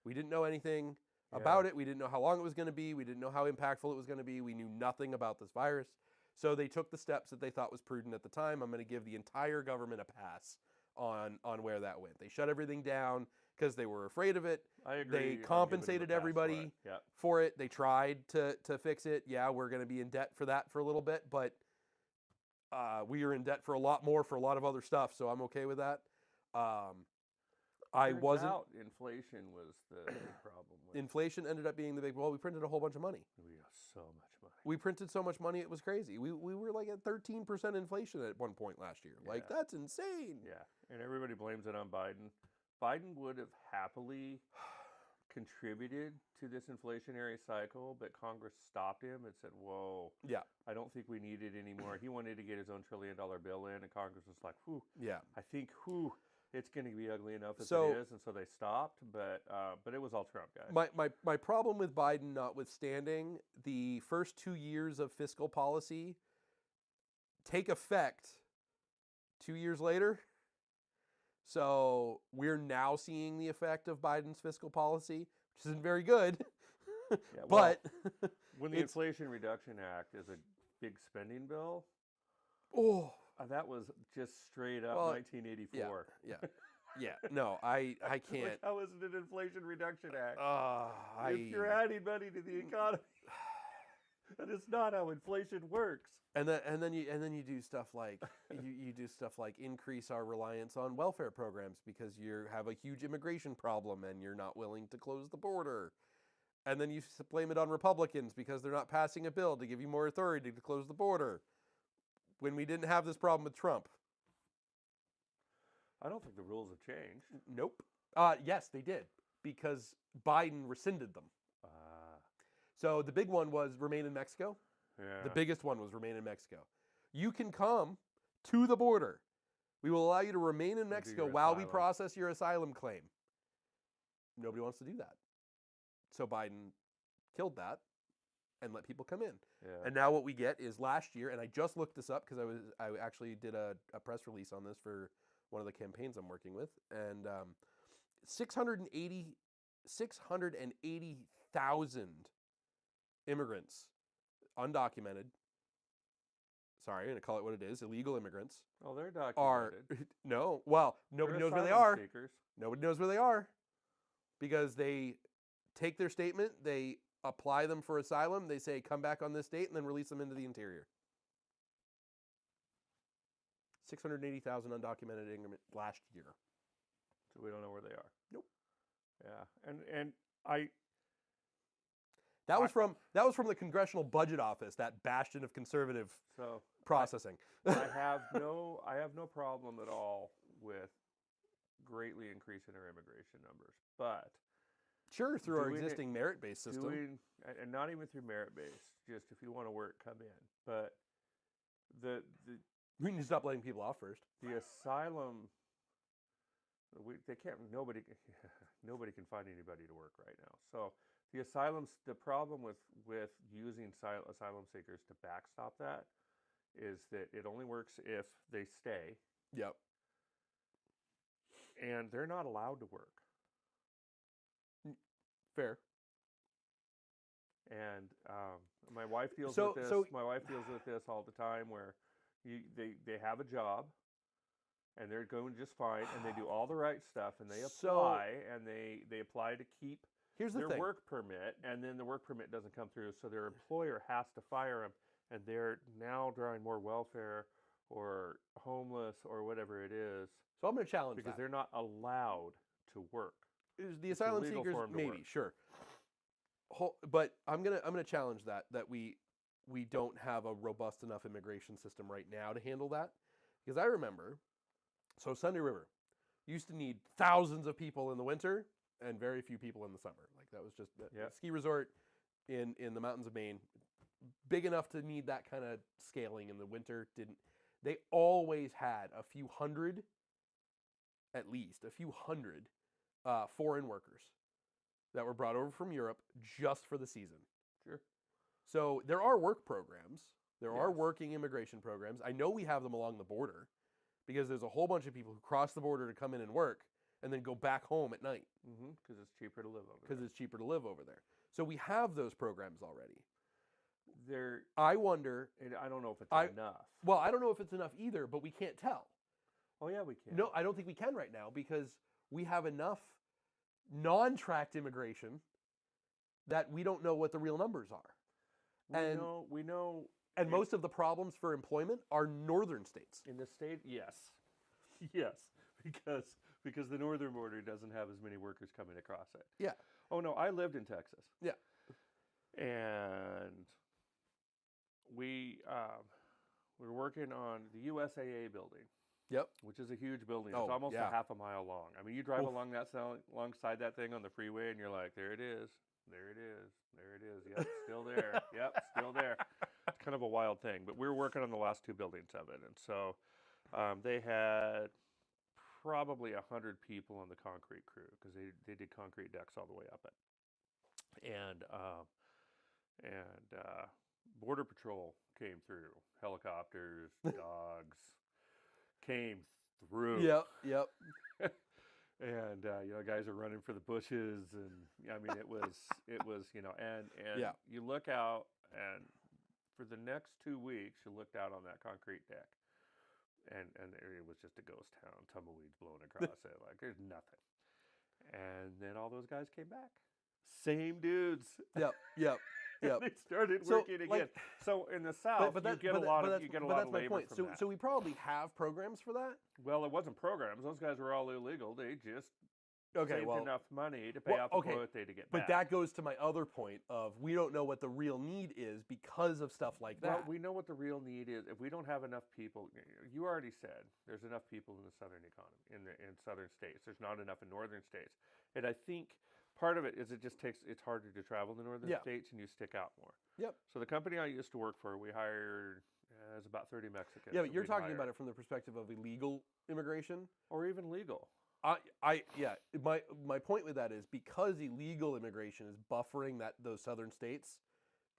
We didn't know anything about it. We didn't know how long it was going to be. We didn't know how impactful it was going to be. We knew nothing about this virus. So they took the steps that they thought was prudent at the time. I'm going to give the entire government a pass on where that went. They shut everything down because they were afraid of it. I agree. They compensated everybody for it. They tried to fix it. Yeah, we're going to be in debt for that for a little bit, but we are in debt for a lot more for a lot of other stuff, so I'm okay with that. Turns out inflation was the big problem. Inflation ended up being the big. Well, we printed a whole bunch of money. We got so much money. We printed so much money, it was crazy. We were like at 13% inflation at one point last year. Like, that's insane. Yeah, and everybody blames it on Biden. Biden would have happily contributed to this inflationary cycle, but Congress stopped him and said, whoa, I don't think we need it anymore. He wanted to get his own $1 trillion bill in, and Congress was like, I think, it's going to be ugly enough as it is, and so they stopped, but it was all Trump, guys. My problem with Biden notwithstanding, the first 2 years of fiscal policy take effect 2 years later. So we're now seeing the effect of Biden's fiscal policy, which isn't very good. But when the Inflation Reduction Act is a big spending bill, that was just straight up 1984. Yeah. No, I can't. Like, how is it an Inflation Reduction Act? If you're adding money to the economy, that is not how inflation works. And then you do stuff like increase our reliance on welfare programs because you have a huge immigration problem and you're not willing to close the border. And then you blame it on Republicans because they're not passing a bill to give you more authority to close the border, when we didn't have this problem with Trump. I don't think the rules have changed. Nope. Yes, they did, because Biden rescinded them. So the big one was remain in Mexico. Yeah. The biggest one was remain in Mexico. You can come to the border. We will allow you to remain in Mexico while we process your asylum claim. Nobody wants to do that. So Biden killed that and let people come in. Yeah. And now what we get is last year, and I just looked this up because I actually did a press release on this for one of the campaigns I'm working with, and 680,000 immigrants, undocumented, sorry, I'm going to call it what it is, illegal immigrants. Oh, they're documented. Nobody knows where they are. Nobody knows where they are because they take their statement, they apply them for asylum, they say come back on this date, and then release them into the interior. 680,000 undocumented immigrants last year. So we don't know where they are. Nope. Yeah, and I. That was from the Congressional Budget Office, that bastion of conservative processing. I have no problem at all with greatly increasing our immigration numbers, but sure, through our existing merit-based system, and not even through merit-based. Just if you want to work, come in. But we need to stop letting people off first. The asylum, nobody can find anybody to work right now. So the problem with using asylum seekers to backstop that is that it only works if they stay. Yep. And they're not allowed to work. Fair. And my wife deals with this. My wife deals with this all the time, where they have a job, and they're going just fine, and they do all the right stuff, and they apply, and they apply to keep their work permit, and then the work permit doesn't come through, so their employer has to fire them, and they're now drawing more welfare or homeless or whatever it is. So I'm going to challenge because they're not allowed to work. The asylum seekers, maybe, sure. But I'm gonna challenge that we don't have a robust enough immigration system right now to handle that. Because I remember, Sunday River used to need thousands of people in the winter and very few people in the summer. Like that was just a ski resort in the mountains of Maine, big enough to need that kind of scaling in the winter. They always had a few hundred foreign workers that were brought over from Europe just for the season. Sure. So there are work programs. There are Yes. working immigration programs. I know we have them along the border because there's a whole bunch of people who cross the border to come in and work and then go back home at night Because it's cheaper to live over because there. it's cheaper to live over there. So we have those programs already. There, I wonder, and I don't know if it's I- enough. well, I don't know if it's enough either, but we can't tell. Oh yeah, we can. No, I don't think we can right now because we have enough non-tracked immigration that we don't know what the real numbers are. and- we know And It- most of the problems for employment are northern states. in the state. Yes, yes, because the northern border doesn't have as many workers coming across it. Yeah. Oh no, I lived in Texas. Yeah. And we were working on the USAA building. Yep. Which is a huge building. Oh, It's almost yeah. a half a mile long. I mean, you drive Oof. alongside that thing on the freeway, and you're like, there it is, there it is, there it is. Yep, still there. Yep, still there. It's kind of a wild thing. But we were working on the last two buildings of it, and so they had probably 100 people on the concrete crew because they did concrete decks all the way up it, and Border Patrol came through, helicopters, dogs came through. Yep. And guys are running for the bushes, and I mean, it was, and Yeah. you look out, and for the next 2 weeks, you looked out on that concrete deck, and it was just a ghost town, tumbleweeds blowing across it, like there's nothing. And then all those guys came back, same dudes. Yep. And they started So, working again. like- So in the South, you get a lot of labor from So, that. so we probably have programs for that. Well, it wasn't programs. Those guys were all illegal. They just Okay, saved well, enough money to pay well, off the okay, quota to get but back. that goes to my other point of we don't know what the real need is because of stuff like Well, that. we know what the real need is. If we don't have enough people, you already said there's enough people in the southern economy, in southern states. There's not enough in northern states. And I think part of it is it's harder to travel in the northern Yeah. states and you stick out more. Yep. So the company I used to work for, we hired, it was about 30 Mexicans. Yeah, but that you're we'd talking hire. about it from the perspective of illegal immigration. Or even legal. My point with that is because illegal immigration is buffering those southern states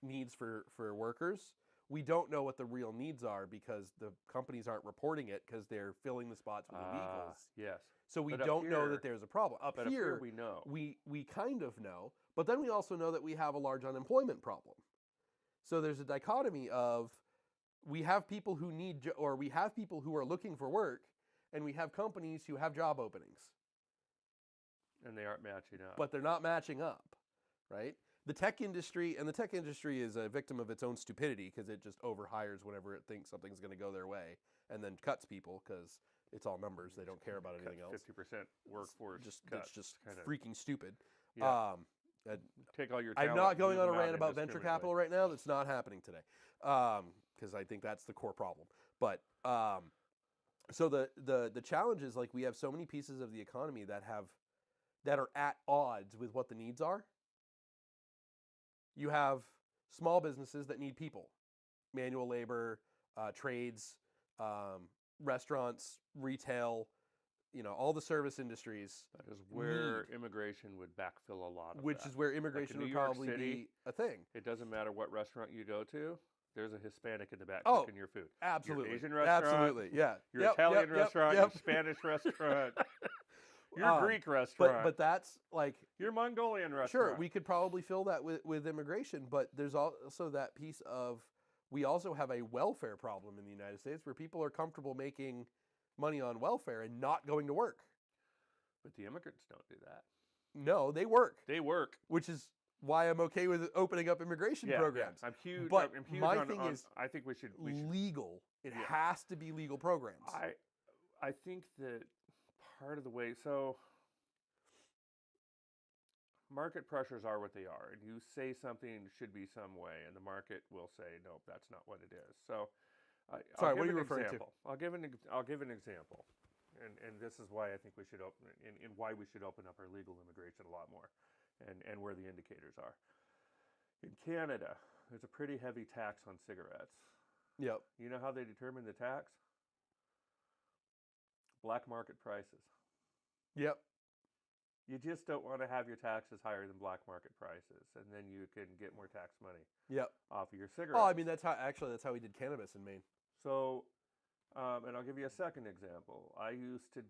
needs for workers. We don't know what the real needs are because the companies aren't reporting it because they're filling the spots with illegals. Yes. So we But up don't know here- that there's a problem. Up But here, up here we know. we kind of know, but then we also know that we have a large unemployment problem. So there's a dichotomy of we have people who need or we have people who are looking for work, and we have companies who have job openings, And they aren't matching up. but they're not matching up, right? The tech industry is a victim of its own stupidity because it just overhires whenever it thinks something's going to go their way, and then cuts people because it's all numbers. They don't care about anything else. 50% workforce Just cuts. it's just kinda- freaking stupid. Yeah. Uh, Take all your I'm talent, not going move on a them out rant about venture indiscriminately. capital right now. That's not happening today, because I think that's the core problem. But so the challenge is like we have so many pieces of the economy that are at odds with what the needs are. You have small businesses that need people, manual labor, trades, restaurants, retail, all the service industries. That is where immigration would backfill a lot of Which that. is where immigration New would York probably City, be a thing. It doesn't matter what restaurant you go to. There's a Hispanic in the back Oh, cooking your food. Absolutely. Asian restaurant, Absolutely. Yeah. Your Yep, Italian yep, restaurant, yep. your Spanish restaurant, your Greek But restaurant, that's like your Mongolian restaurant. sure, we could probably fill that with immigration, but there's also that piece of we also have a welfare problem in the United States where people are comfortable making money on welfare and not going to work. But the immigrants don't do that. No, they work, They work. which is why I'm okay with opening up immigration programs. I'm huge. But I'm huge my on, thing on- is I think we should. Legal. It Yeah. has to be legal programs. I think that part of the way, so market pressures are what they are, and you say something should be some way, and the market will say, nope, that's not what it is. So, Sorry, I'll what are give you an referring to? example. I'll give an example, and this is why I think we should open, and why we should open up our legal immigration a lot more, and where the indicators are. In Canada, there's a pretty heavy tax on cigarettes. Yep. You know how they determine the tax? Black market prices. Yep. You just don't want to have your taxes higher than black market prices, and then you can get more tax money Yep. off of your cigarettes. Oh, I mean, that's how we did cannabis in Maine. So, and I'll give you a second example. I used to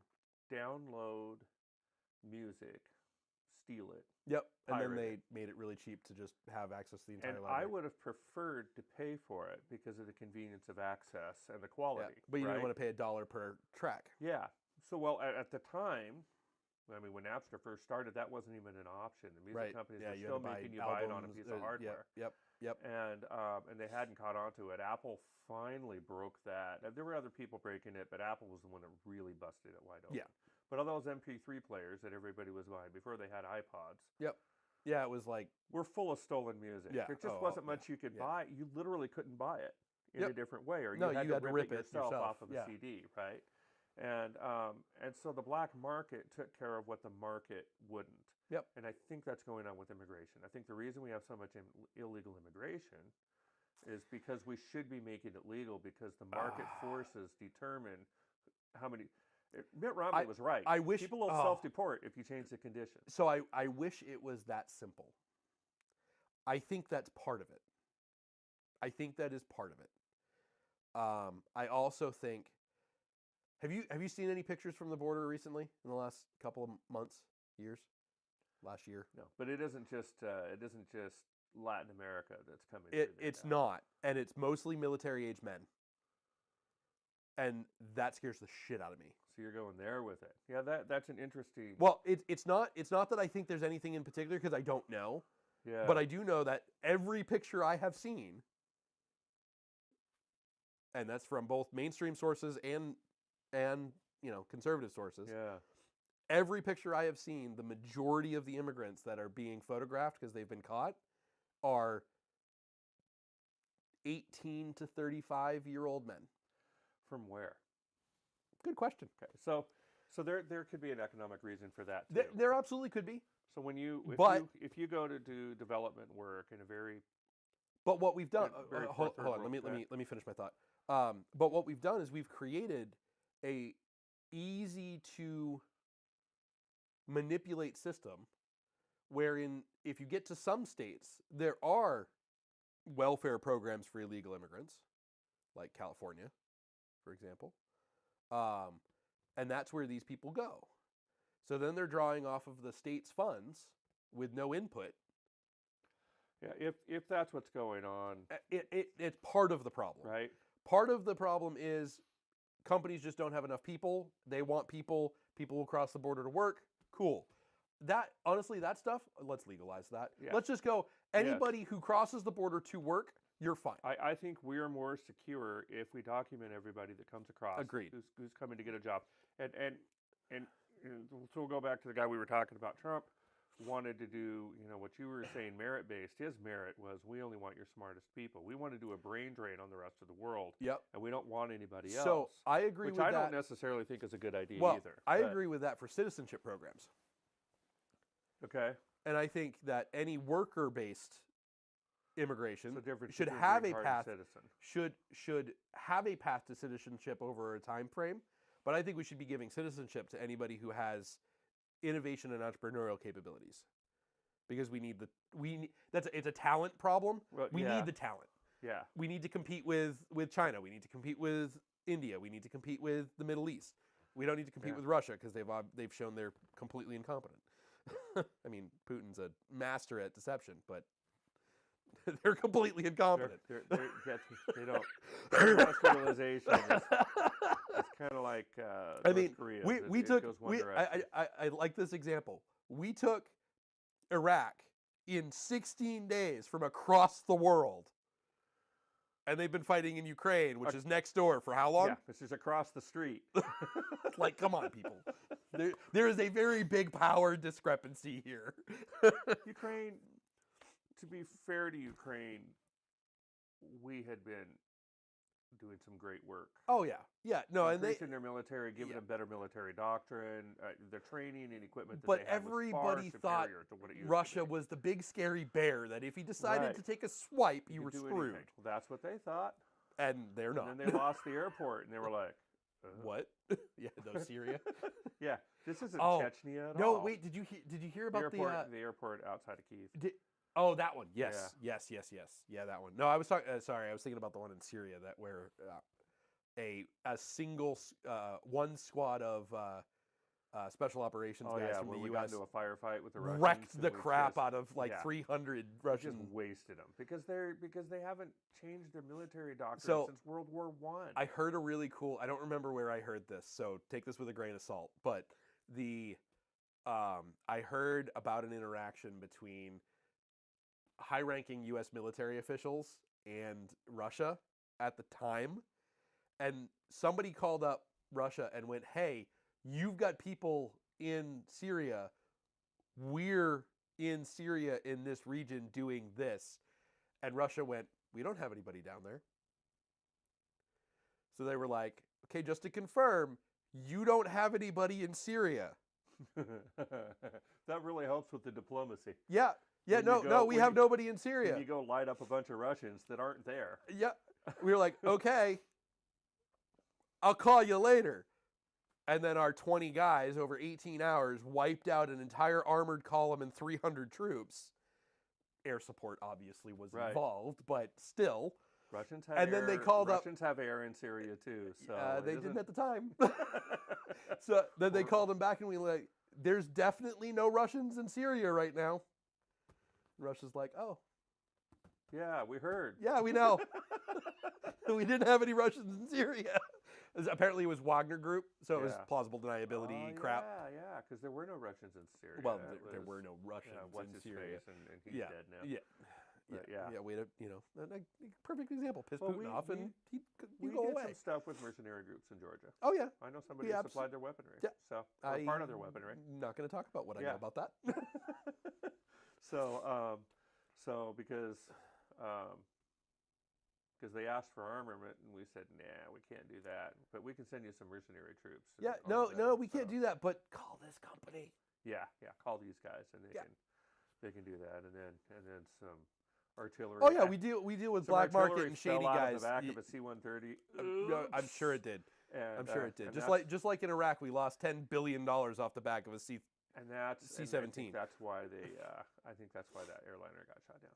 download music, steal it. Yep. And then pirate they it. made it really cheap to just have access to the entire And library. I would have preferred to pay for it because of the convenience of access and the Yeah. quality. But you right? didn't want to pay $1 per track. Yeah. So, well, at the time, I mean, when Napster first started, that wasn't even an option. The music Right. companies Yeah, were you had still to buy making you buy it on a albums, piece of hardware. Yep. And they hadn't caught on to it. Apple finally broke that. There were other people breaking it, but Apple was the one that really busted it wide open. Yeah. But all those MP3 players that everybody was buying before they had iPods Yep. Yeah, it was like, were full of stolen music. Yeah. There just Oh, wasn't yeah. much you could Yeah. buy. You literally couldn't buy it in Yep. a different way, or No, you had to rip it yourself off of a yeah. CD, right? And so the black market took care of what the market wouldn't. Yep. And I think that's going on with immigration. I think the reason we have so much illegal immigration is because we should be making it legal because the market forces determine how many. Mitt Romney was right. I wish people will self-deport if you change the conditions. So I wish it was that simple. I think that's part of it. I think that is part of it. I also think. Have you seen any pictures from the border recently in the last couple of months, years, last year? No, but it isn't just Latin America that's coming. It's not, and it's mostly military-age men, and that scares the shit out of me. So you're going there with it. Yeah, that's an interesting. Well, it's not that I think there's anything in particular because I don't know. Yeah. But I do know that every picture I have seen, and that's from both mainstream sources and conservative sources. Yeah. Every picture I have seen, the majority of the immigrants that are being photographed because they've been caught are 18 to 35-year-old men. From where? Good question. Okay. So there could be an economic reason for that too. There absolutely could be. So if you go to do development work in a very But what we've done, very hold third on, world let me finish my thought. But what we've done is we've created a easy to manipulate system wherein if you get to some states, there are welfare programs for illegal immigrants, like California, for example. And that's where these people go. So then they're drawing off of the state's funds with no input. Yeah, if that's what's going on, It's part of the problem. right? Part of the problem is companies just don't have enough people. They want people. People will cross the border to work. Cool. Honestly, that stuff, let's legalize that. Yeah. Let's just go, anybody who crosses the border to work, you're fine. I think we're more secure if we document everybody that comes across. Agreed. Who's coming to get a job. And so we'll go back to the guy we were talking about. Trump wanted to do, what you were saying, merit-based. His merit was, we only want your smartest people. We want to do a brain drain on the rest of the world. Yep. And we don't want anybody else. So I agree which with I that. don't necessarily think is a good idea Well, either. I but- agree with that for citizenship programs. Okay. And I think that any worker-based immigration So difference should between have green a card and path citizen. should have a path to citizenship over a time frame. But I think we should be giving citizenship to anybody who has innovation and entrepreneurial capabilities, because it's a talent problem. Well, We yeah. need the talent. Yeah. We need to compete with China. We need to compete with India. We need to compete with the Middle East. We don't need to compete Yeah. with Russia because they've shown they're completely incompetent. I mean, Putin's a master at deception, but they're completely incompetent. They don't. Their industrialization is kind of like I North mean, Korea. we It took. goes one direction. I like this example. We took Iraq in 16 days from across the world, and they've been fighting in Ukraine, which is next door, for how long? Yeah, this is across the street. Like, come on, people. There is a very big power discrepancy here. Ukraine, to be fair to Ukraine, we had been doing some great work. Oh yeah, no, and increasing their military, giving them better military doctrine, their training and equipment. That but they had was far everybody thought superior to what it used Russia to be. was the big scary bear that if he decided Right. to take a swipe, you could were do screwed. anything. Well, that's what they thought. And they're not. And then they lost the airport, and they were like, What? Yeah, no, Syria. Yeah, this isn't Oh, Chechnya at No, all. wait. Did you hear The about airport, the airport outside of Kyiv. Oh, that one. Yes, Yeah. yes. Yeah, that one. No, I was talking. Sorry, I was thinking about the one in Syria that where a single one squad of special operations Oh guys yeah, from where the we got U.S. into a firefight with the Russians. wrecked and the we crap just- out of like yeah, 300 we Russian. just wasted them because they haven't changed their military doctrine So, since World War One. I heard a really cool. I don't remember where I heard this, so take this with a grain of salt. But the I heard about an interaction between high-ranking U.S. military officials and Russia at the time, and somebody called up Russia and went, "Hey, you've got people in Syria. We're in Syria in this region doing this," and Russia went, "We don't have anybody down there." So they were like, "Okay, just to confirm, you don't have anybody in Syria." That really helps with the diplomacy. Yeah, When you no, go- we when have you- nobody in When Syria. you go light up a bunch of Russians that aren't there. Yeah, we were like, "Okay, I'll call you later." And then our 20 guys over 18 hours wiped out an entire armored column and 300 troops. Air support obviously was Right. involved, but still. Russians have And air, then they called up- Russians have air in Syria too. So They it didn't isn't- at the time. So then they called them back and we were like, "There's definitely no Russians in Syria right now." Russia's like, "Oh, Yeah, we heard. yeah, we know." We didn't have any Russians in Syria. Apparently it was Wagner Group, so it was Yeah. plausible deniability Oh, crap. Yeah, because there were no Russians in Syria. Well, It there was- were no Russians yeah, what's in his Syria. face, and he's Yeah, dead now. yeah. But yeah. Way to, a perfect example. Piss Well, Putin off and you We go did away. some stuff with mercenary groups in Georgia. Oh, yeah. I know somebody We who abs- supplied their weaponry. Yeah. So, or part of their weaponry. Not going to talk about what I Yeah. know about that. So because they asked for armament, and we said, nah, we can't do that. But we can send you some mercenary troops. and Yeah, arm no, them." we can't do that, but call this company. Yeah, call these guys, and Yeah. they can do that, and then some artillery. Oh, yeah, we deal with some black market artillery and shady fell out guys. of the back Y- of a C-130. no, I'm sure it did. And, I'm sure it did. and Just like in Iraq, we lost $10 billion off the back of a C. and that's and I C-17. think that's why they. I think that's why that airliner got shot down,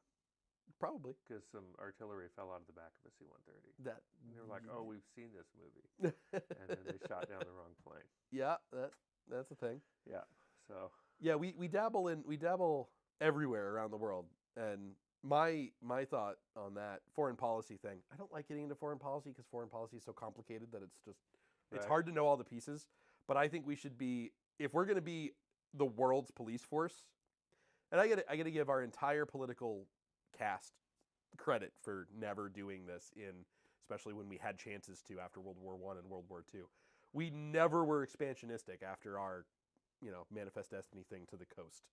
Probably. because some artillery fell out of the back of a C-130. That. And they were like, "Oh, we've seen this movie," and then they shot down the wrong plane. Yeah, that's a thing. Yeah. So Yeah, we dabble everywhere around the world, and my thought on that foreign policy thing, I don't like getting into foreign policy because foreign policy is so complicated that it's Right. hard to know all the pieces. But I think we should be, if we're going to be the world's police force, and I got to give our entire political cast credit for never doing this especially when we had chances to after World War I and World War II. We never were expansionistic after our Manifest Destiny thing to the coast.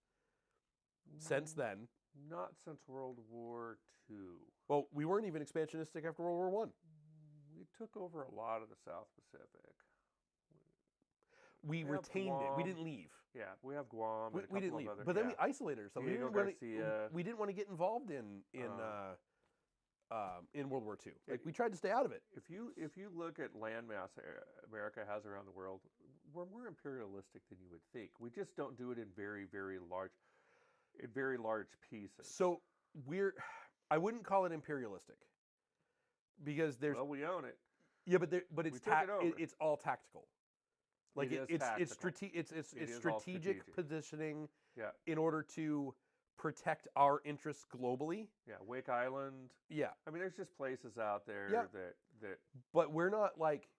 Since then, not since World War II. well, we weren't even expansionistic after World War One. We took over a lot of the South Pacific. We have retained it. We Guam. didn't leave. Yeah, we have Guam. We and a didn't couple leave. of other, But then yeah. we isolated ourselves. Diego We didn't want to get involved in World War II. Like we tried to stay out of it. If you look at landmass America has around the world, we're more imperialistic than you would think. We just don't do it in very very large pieces. So I wouldn't call it imperialistic because there's well, we own it. yeah, but it's took it over. it's all tactical. Like It is it's tactical. it's It is all strategic strategic. positioning Yeah, in order to protect our interests globally. yeah. Wake Island. Yeah, I mean, there's just places out there Yeah. that but we're not like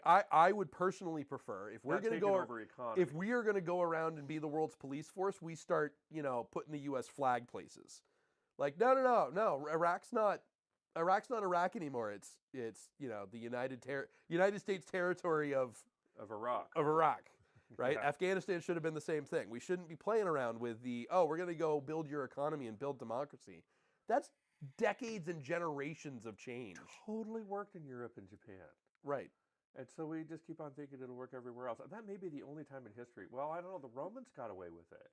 I would personally prefer if we're not going to taking go over economy. if we are going to go around and be the world's police force, we start, putting the U.S. flag places. Like, no. Iraq's not Iraq anymore. It's the United States territory of Iraq. Iraq, right? Yeah. Afghanistan should have been the same thing. We shouldn't be playing around with we're going to go build your economy and build democracy. That's decades and generations of change. Totally worked in Europe and Japan. Right. And so we just keep on thinking it'll work everywhere else. And that may be the only time in history. Well, I don't know. The Romans got away with it.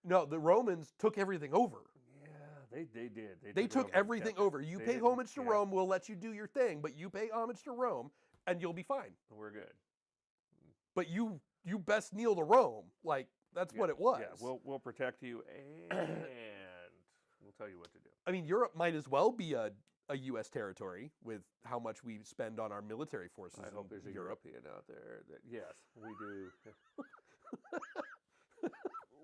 No, the Romans took everything over. Yeah, they did. They it took over and everything kept it. over. You They pay didn't- homage to yeah, Rome, we'll let you do your thing, but you pay homage to Rome, and you'll be fine. We're good. but you best kneel to Rome. Like, that's what it was. Yeah, we'll protect you and we'll tell you what to do. I mean, Europe might as well be a U.S. territory with how much we spend on our military forces. I hope there's a Europe. European out there that, yes, we do.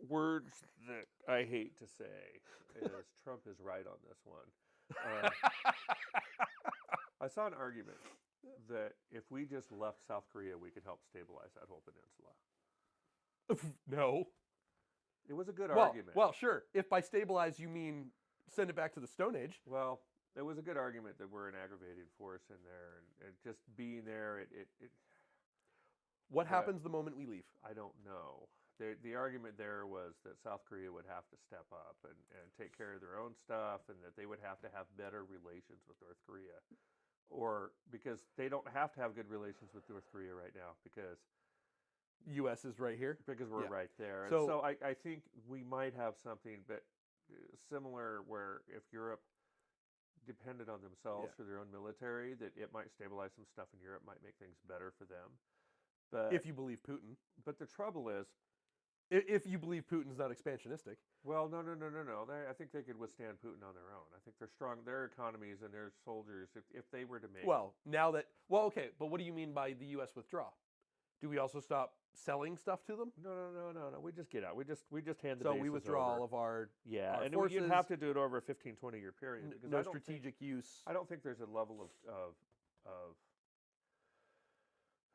Words that I hate to say is Trump is right on this one. I saw an argument that if we just left South Korea, we could help stabilize that whole peninsula. No. It was a good argument. Well, sure. If by stabilize you mean send it back to the Stone Age. Well, it was a good argument that we're an aggravating force in there, and just being there, What happens the moment we leave? I don't know. The argument there was that South Korea would have to step up and take care of their own stuff, and that they would have to have better relations with North Korea. Or because they don't have to have good relations with North Korea right now because U.S. is right here. Because we're right there. So, and so I think we might have something but similar where if Europe depended on themselves for their own military, that it might stabilize some stuff in Europe, might make things better for them. But if you believe Putin. But the trouble is, if you believe Putin's not expansionistic. Well, no. I think they could withstand Putin on their own. I think they're strong. Their economies and their soldiers, if they were to make... Well, okay, but what do you mean by the U.S. withdraw? Do we also stop selling stuff to them? No. We just get out. We just hand the So bases we withdraw over. all of our our and forces. you'd have to do it over a 15, 20-year period. Because No strategic use. I don't think there's a level of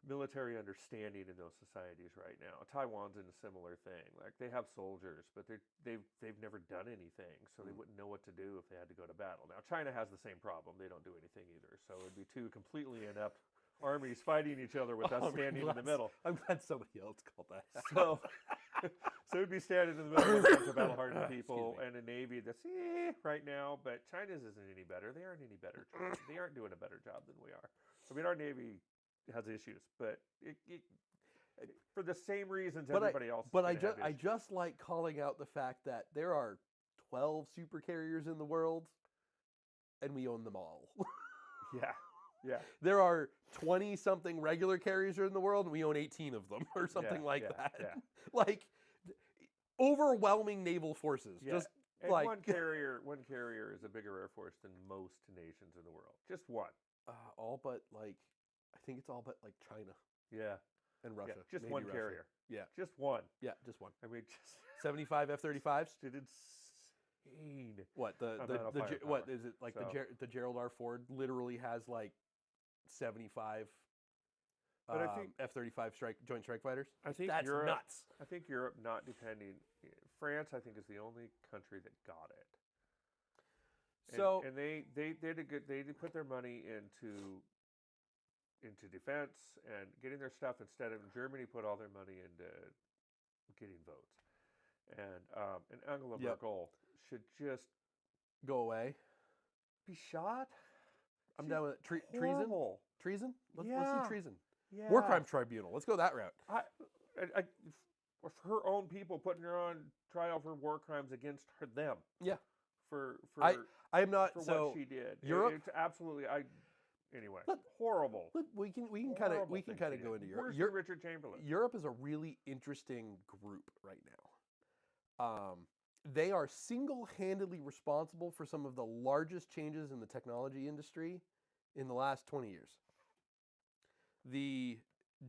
military understanding in those societies right now. Taiwan's in a similar thing. Like they have soldiers, but they've never done anything, so they wouldn't know what to do if they had to go to battle. Now China has the same problem. They don't do anything either. So it'd be two completely inept armies fighting each other with us standing in the middle. I'm glad somebody else called that. So we'd be standing in the middle of a bunch of battle-hardened people and a navy that's right now, but China's isn't any better. They aren't any better. They aren't doing a better job than we are. I mean, our navy has issues, but for the same reasons everybody else. But I just like calling out the fact that there are 12 super carriers in the world, and we own them all. Yeah. There are 20-something regular carriers in the world, and we own 18 of them, or something like that. Yeah. Like overwhelming naval forces. Yeah. Just and like one carrier is a bigger air force than most nations in the world. Just one. All but like. I think it's all but like China. Yeah. And Russia. Yeah, just maybe one Russia. carrier. Yeah. Just one. Yeah, just one. I mean, just 75 F-35s? It's insane. What what is it like? The Gerald R. Ford literally has like 75 but I think F-35 Joint Strike Fighters. I think that's Europe, nuts. I think Europe not depending. France, I think, is the only country that got it. And they did good. They did put their money into defense and getting their stuff instead of Germany put all their money into getting votes. And Angela Merkel should just go away. Be shot. I'm down with it. Treason? Let's see treason. Yeah. War Crimes Tribunal. Let's go that route. For her own people putting her on trial for war crimes against them. Yeah. For I'm not for so what she did. Europe. It's absolutely anyway. Horrible. Look, we can kind of go into Europe. Where's Richard Chamberlain? Europe is a really interesting group right now. They are single-handedly responsible for some of the largest changes in the technology industry in the last 20 years. The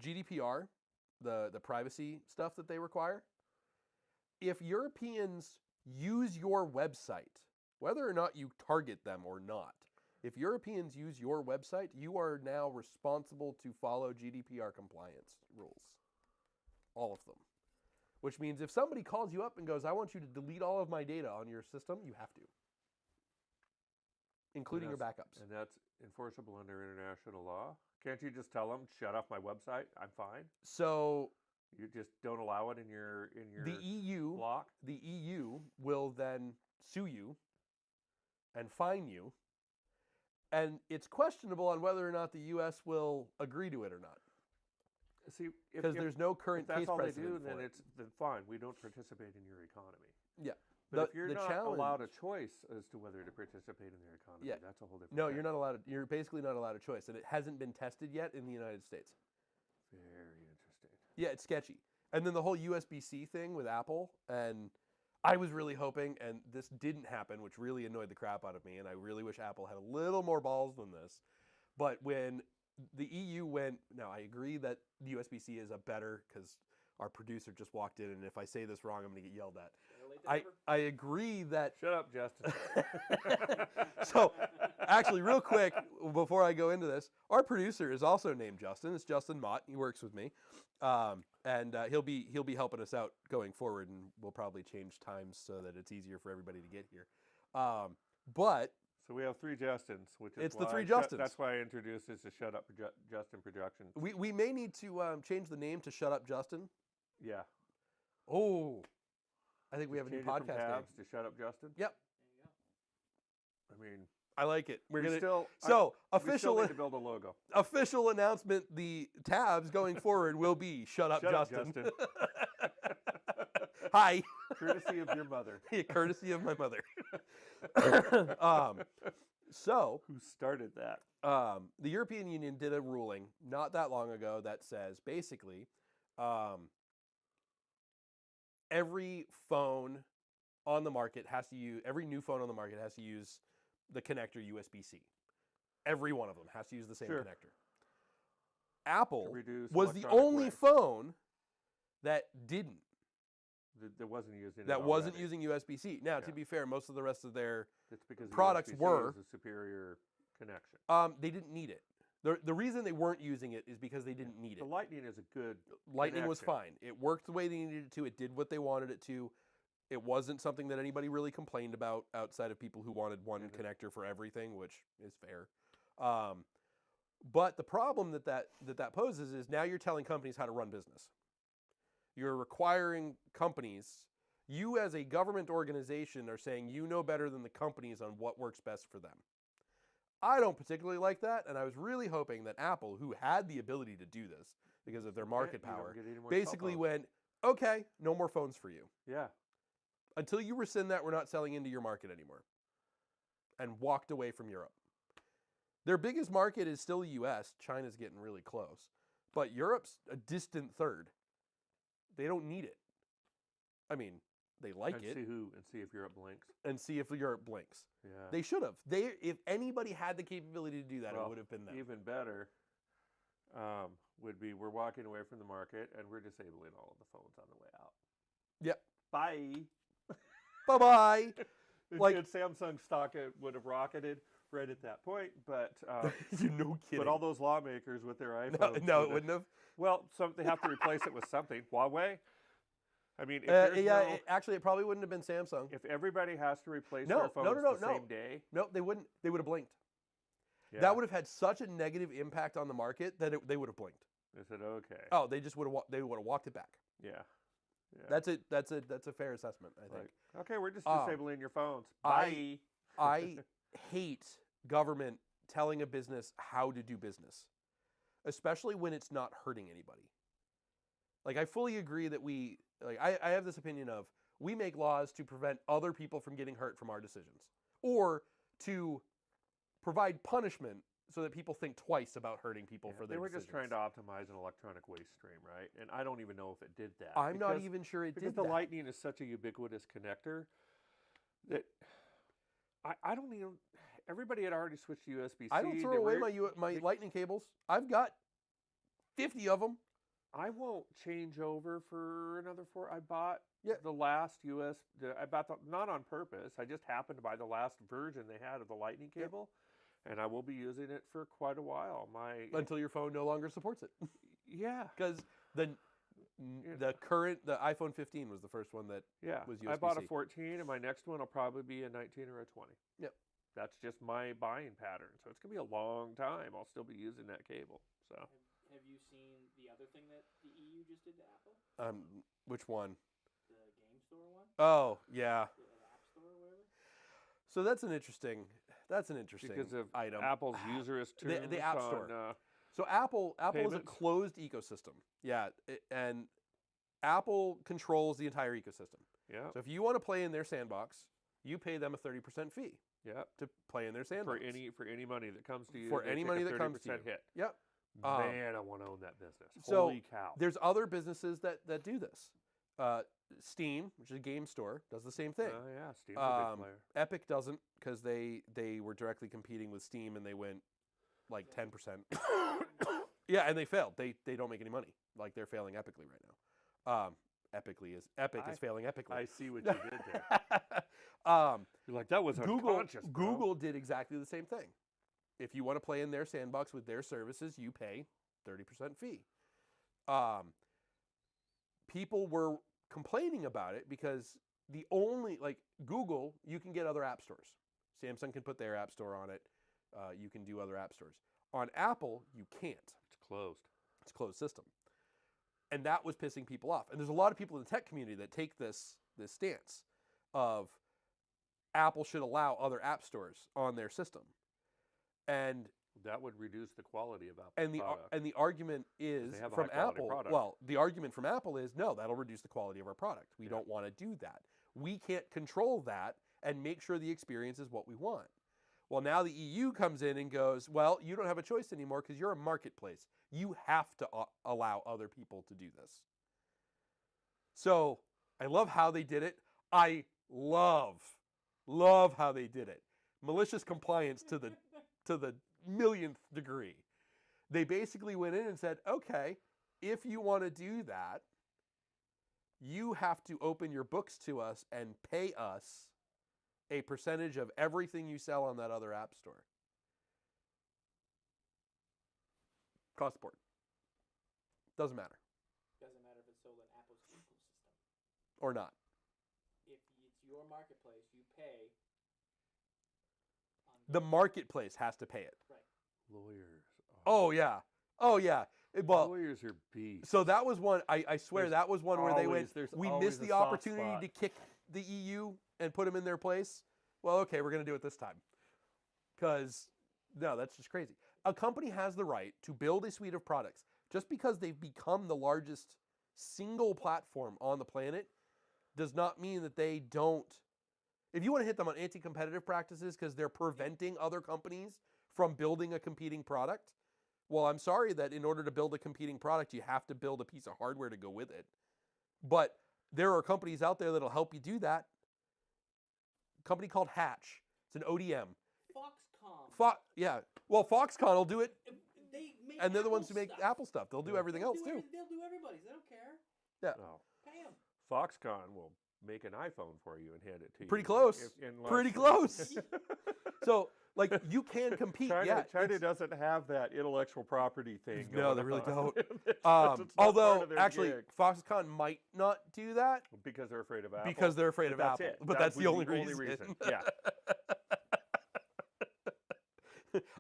GDPR, the privacy stuff that they require, if Europeans use your website, whether or not you target them or not, if Europeans use your website, you are now responsible to follow GDPR compliance rules. All of them. Which means if somebody calls you up and goes, I want you to delete all of my data on your system, you have to. Including your backups. And that's enforceable under international law? Can't you just tell them, shut off my website, I'm fine? So you just don't allow it in your the EU block? The EU will then sue you and fine you. And it's questionable on whether or not the U.S. will agree to it or not. See, because there's no current case precedent. That's all they do, then fine. We don't participate in your economy. Yeah, but if you're not allowed a choice as to whether to participate in their economy, that's a whole different. No, you're not allowed. You're basically not allowed a choice, and it hasn't been tested yet in the United States. Very interesting. Yeah, it's sketchy. And then the whole USB-C thing with Apple, and I was really hoping, and this didn't happen, which really annoyed the crap out of me, and I really wish Apple had a little more balls than this. But when the EU went, now I agree that the USB-C is a better, because our producer just walked in, and if I say this wrong, I'm going to get yelled at. I agree that... Shut up, Justin. So, actually, real quick, before I go into this, our producer is also named Justin. It's Justin Mott. He works with me. And he'll be helping us out going forward, and we'll probably change times so that it's easier for everybody to get here. But... So we have 3 Justins, which is it's the 3 Justins. That's why I introduced this as Shut Up Justin Productions. We may need to change the name to Shut Up Justin. Yeah. Oh, I think we have a new Change it from podcast name. TAABS to Shut Up Justin. Yep. I mean, I like it. we We still official need to build a logo. official announcement: the tabs going forward will be Shut Up Shut up, Justin. Justin. Hi. Courtesy of your mother. Yeah, courtesy of my mother. So Who started that? the European Union did a ruling not that long ago that says basically every phone on the market has to use, every new phone on the market has to use the connector USB-C. Every one of them has to use the same Sure. connector. Apple reduce was the electronic only waste. phone that didn't. That wasn't using That it wasn't already. using USB-C. Now, to Yeah. be fair, most of the rest of their It's because the products USB-C were- is a superior connection. they didn't need it. The reason they weren't using it is because they didn't need The it. Lightning is a good Lightning was connection. fine. It worked the way they needed it to. It did what they wanted it to. It wasn't something that anybody really complained about outside of people who wanted one Mhm. connector for everything, which is fair. But the problem that poses is now you're telling companies how to run business. You're requiring companies, you as a government organization are saying you know better than the companies on what works best for them. I don't particularly like that, and I was really hoping that Apple, who had the ability to do this because of their market You don't power, get any more basically cell phones. went, okay, no more phones for you. Yeah. Until you rescind that, we're not selling into your market anymore. And walked away from Europe. Their biggest market is still the US. China's getting really close. But Europe's a distant third. They don't need it. I mean, they like and it. see if Europe blinks. And see if Europe blinks. Yeah. They should have. If anybody had the capability to do that, Well, it would have been them. Even better would be we're walking away from the market and we're disabling all of the phones on the way out. Yep. Bye. Bye-bye. Like- And Samsung stock would have rocketed right at that point, but You're no kidding. but all those lawmakers with their iPhones. no, it wouldn't have. Well, they have to replace it with something. Huawei. I mean, if Actually, it probably wouldn't have been Samsung. if everybody has to replace No, their phones no, the same day, No, they wouldn't. They would have blinked. yeah, That would have had such a negative impact on the market that they would have blinked. they said okay. Oh, they just would have. They would have walked it back. Yeah. Yeah. That's it. That's a fair assessment, I think. Like, okay, we're just Um, disabling your phones. I- Bye. I hate government telling a business how to do business, especially when it's not hurting anybody. Like, I fully agree that I have this opinion of we make laws to prevent other people from getting hurt from our decisions, or to provide punishment so that people think twice about hurting people for They their were decisions. just trying to optimize an electronic waste stream, right? And I don't even know if it did that. I'm not because- even sure it because did the that. Lightning is such a ubiquitous connector that I don't even. Everybody had already switched to USB-C. I don't throw away my Lightning cables. I've got 50 of them. I won't change over for another 4. I bought Yeah. the last I bought not on purpose. I just happened to buy the last version they had of the Lightning Yeah. cable, and I will be using it for quite a while. Until your phone no longer supports it. Yeah, Because the iPhone 15 was the first one that yeah. was I bought a USB-C. 14, and my next one will probably be a 19 or a 20. Yep. That's just my buying pattern. So it's gonna be a long time. I'll still be using that cable. So Have you seen the other thing that the EU just did to Apple? Which one? The Game Store one? Oh, yeah. The App Store or whatever? So that's an interesting because of item. Apple's users The App Store. on, So Apple is a Payments? closed ecosystem. Yeah, and Apple controls the entire ecosystem. yeah, So if you want to play in their sandbox, you pay them a 30% fee yeah. to play in their For sandbox. any money that comes to you, For they any take money a that comes to 30% you. hit. Yep. Man, I want to own that business. So Holy cow! there's other businesses that do this. Steam, which is a game store, does the same thing. Oh yeah, Steve's a big player. Epic doesn't, because they were directly competing with Steam and they went like 10%. Yeah, and they failed. They don't make any money. Like, they're failing epically right now. Epic is failing epically. I see what you did there. You're like, that was unconscious, bro. Google did exactly the same thing. If you want to play in their sandbox with their services, you pay 30% fee. People were complaining about it because Google, you can get other app stores. Samsung can put their app store on it. You can do other app stores. On Apple, you can't. It's closed. It's a closed system. And that was pissing people off. And there's a lot of people in the tech community that take this stance of Apple should allow other app stores on their system. And that would reduce the quality of Apple product. And the argument is they have a from high-quality Apple. product. Well, the argument from Apple is no, that'll reduce the quality of our product. We don't want to do that. We can't control that and make sure the experience is what we want. Well, now the EU comes in and goes, well, you don't have a choice anymore because you're a marketplace. You have to allow other people to do this. So I love how they did it. I love how they did it. Malicious compliance to the millionth degree. They basically went in and said, okay, if you want to do that, you have to open your books to us and pay us a percentage of everything you sell on that other app store. Across the board. Doesn't matter. Doesn't matter if it's sold in Apple's ecosystem. Or not. If it's your marketplace, you pay. The marketplace has to pay it. Right. Lawyers. Oh, yeah. Oh, yeah. Well, lawyers are beasts. so that was one, I swear that was one where they went, we missed the opportunity spot. to kick the EU and put them in their place. Well, okay, we're going to do it this time. Because, no, that's just crazy. A company has the right to build a suite of products. Just because they've become the largest single platform on the planet does not mean that they don't. If you want to hit them on anti-competitive practices because they're preventing other companies from building a competing product, well, I'm sorry that in order to build a competing product, you have to build a piece of hardware to go with it. But there are companies out there that'll help you do that. A company called Hatch. It's an ODM. Foxconn. Yeah. Well, Foxconn will do it, They make and they're the ones Apple who make stuff. Apple stuff. They'll do everything else, too. They'll do everybody's. They don't care. Yeah. Oh. Pay them. Foxconn will make an iPhone for you and hand it to you. Pretty close. in Pretty less- close. So, like, you can compete. China it's- doesn't have that intellectual property thing. No, going they really on. don't. It's not Although, part of their actually, gig. Foxconn might not do that because they're afraid of Apple. because they're afraid of That's Apple. it. But That that's would the be only reason. Yeah.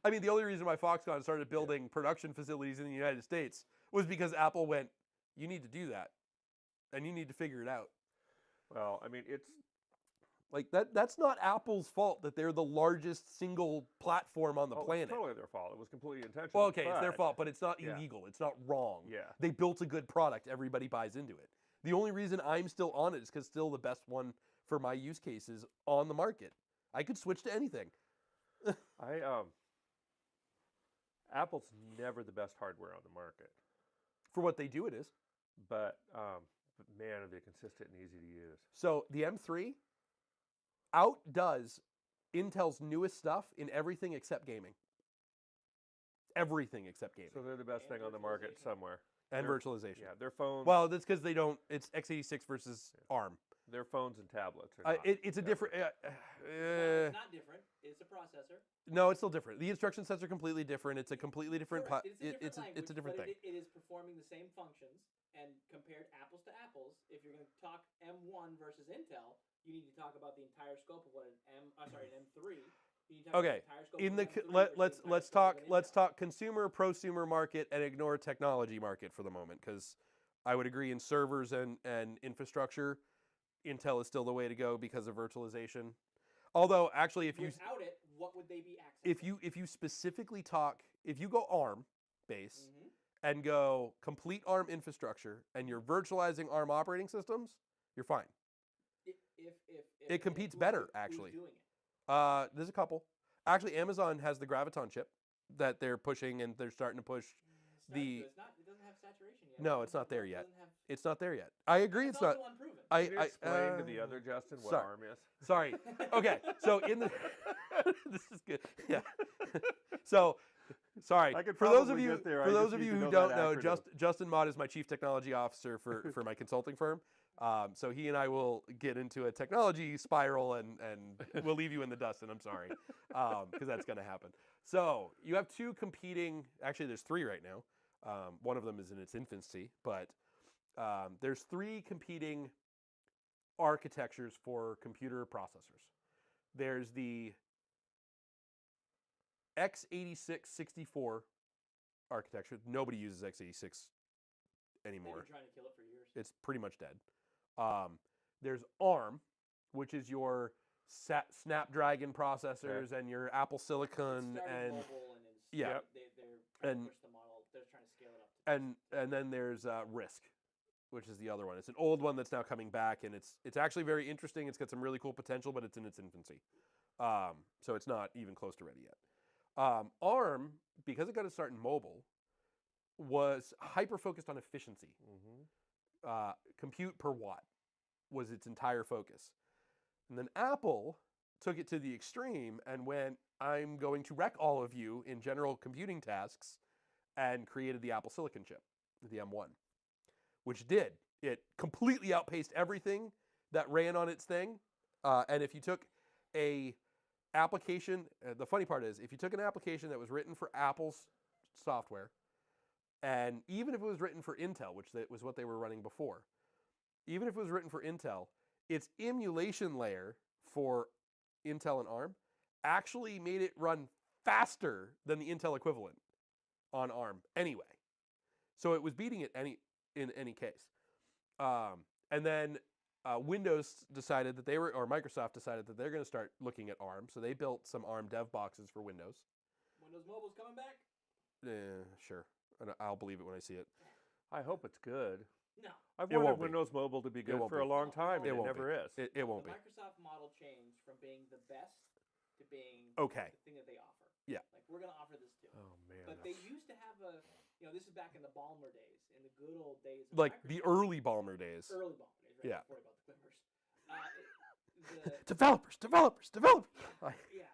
I mean, the only reason why Foxconn started building production facilities in the United States was because Apple went, you need to do that, and you need to figure it out. Well, I mean, it's Like, that's not Apple's fault that they're the largest single platform on the planet. It's totally their fault. It was completely intentional. Well, okay, it's their but- fault, but it's not Yeah. illegal. It's not wrong. Yeah. They built a good product. Everybody buys into it. The only reason I'm still on it is because it's still the best one for my use cases on the market. I could switch to anything. Apple's never the best hardware on the market, For what they do, it is. but man, are they consistent and easy to use. So the M3 outdoes Intel's newest stuff in everything except gaming. Everything except gaming. So they're the best And thing on the market virtualization. somewhere. And Their- virtualization. Yeah, their phones. Well, that's because they don't. It's x86 versus ARM. Their phones and tablets are not It's a ever. different. It's not different. It's a processor. No, it's still different. The instruction sets are completely different. It's a completely different. Correct. It's a different it's a different language, thing. but it is performing the same functions. And compared apples to apples, if you're going to talk M1 versus Intel, you need to talk about the entire scope of what an M3. You need to talk Okay. about the entire scope In of the an M3 let's versus let's the entire let's scope talk of an let's Intel. talk consumer prosumer market and ignore technology market for the moment, because I would agree in servers and infrastructure, Intel is still the way to go because of virtualization. Although actually, if you Without it, what would they be accessing? if you specifically talk, if you go ARM base Mhm. and go complete ARM infrastructure and you're virtualizing ARM operating systems, you're fine. If It competes better, who's actually. doing it? There's a couple. Actually, Amazon has the Graviton chip that they're pushing, and they're starting to push the It's not. It doesn't have saturation yet. No, It it's not doesn't there have- yet. doesn't have- It's not there yet. I agree. It's not. also unproven. I Can you explain to the other Justin what sorry. ARM is? Sorry. Okay. So in the this is good. Yeah. So sorry. I could For those of probably you get there, I for just those of need you to who know don't that know, acronym. Justin Mott is my chief technology officer for my consulting firm. So he and I will get into a technology spiral and we'll leave you in the dust. And I'm sorry, because that's going to happen. So you have two competing. Actually, there's three right now. One of them is in its infancy, but there's three competing architectures for computer processors. There's the x86-64 architecture. Nobody uses x86 They've anymore. been trying to kill it for years. It's pretty much dead. There's ARM, which is your Snapdragon processors and your Apple Silicon It started and mobile and it's, yeah. they're trying And- to push the model. They're trying to scale it up. To and then there's RISC, which is the other one. It's an old one that's now coming back, and it's actually very interesting. It's got some really cool potential, but it's in its infancy, so it's not even close to ready yet. ARM, because it got to start in mobile, was hyper focused on efficiency. Mm-hmm. Compute per watt was its entire focus. And then Apple took it to the extreme and went, I'm going to wreck all of you in general computing tasks, and created the Apple Silicon chip, the M1, which did. It completely outpaced everything that ran on its thing. And if you took a application, the funny part is, if you took an application that was written for Apple's software, and even if it was written for Intel, which was what they were running before, even if it was written for Intel, its emulation layer for Intel and ARM actually made it run faster than the Intel equivalent on ARM anyway. So it was beating it in any case. And then Windows decided that or Microsoft decided that they're going to start looking at ARM. So they built some ARM dev boxes for Windows. Windows Mobile's coming back? Sure. I'll believe it when I see it. I hope it's good. No. I've It wanted won't be. Windows Mobile to be good won't for a be. long time, It and it won't never is. It won't The be. Microsoft model changed from being the best to being Okay. the thing that they offer. Yeah. Like, we're going to offer this too. Oh man. But they used to have this is back in the Ballmer days, in the good old days of Like the Microsoft. early Balmer days. Early Ballmer days, right? Yeah. Before about the Clippers. The, Developers. Yeah,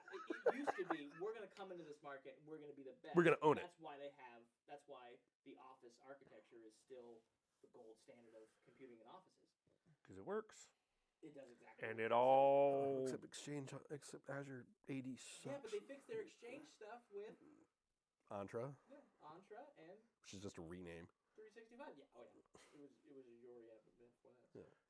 it used to be, we're going to come into this market and we're going to be the best. We're gonna own it. That's why the Office architecture is still the gold standard of computing in offices. Because it works, It does exactly. and what it says. all. Except Azure AD sucks. Yeah, but they fixed their Exchange stuff with Entra, Entra and which is just a rename. 365. Yeah, oh yeah. It was Azure, yeah, but before that.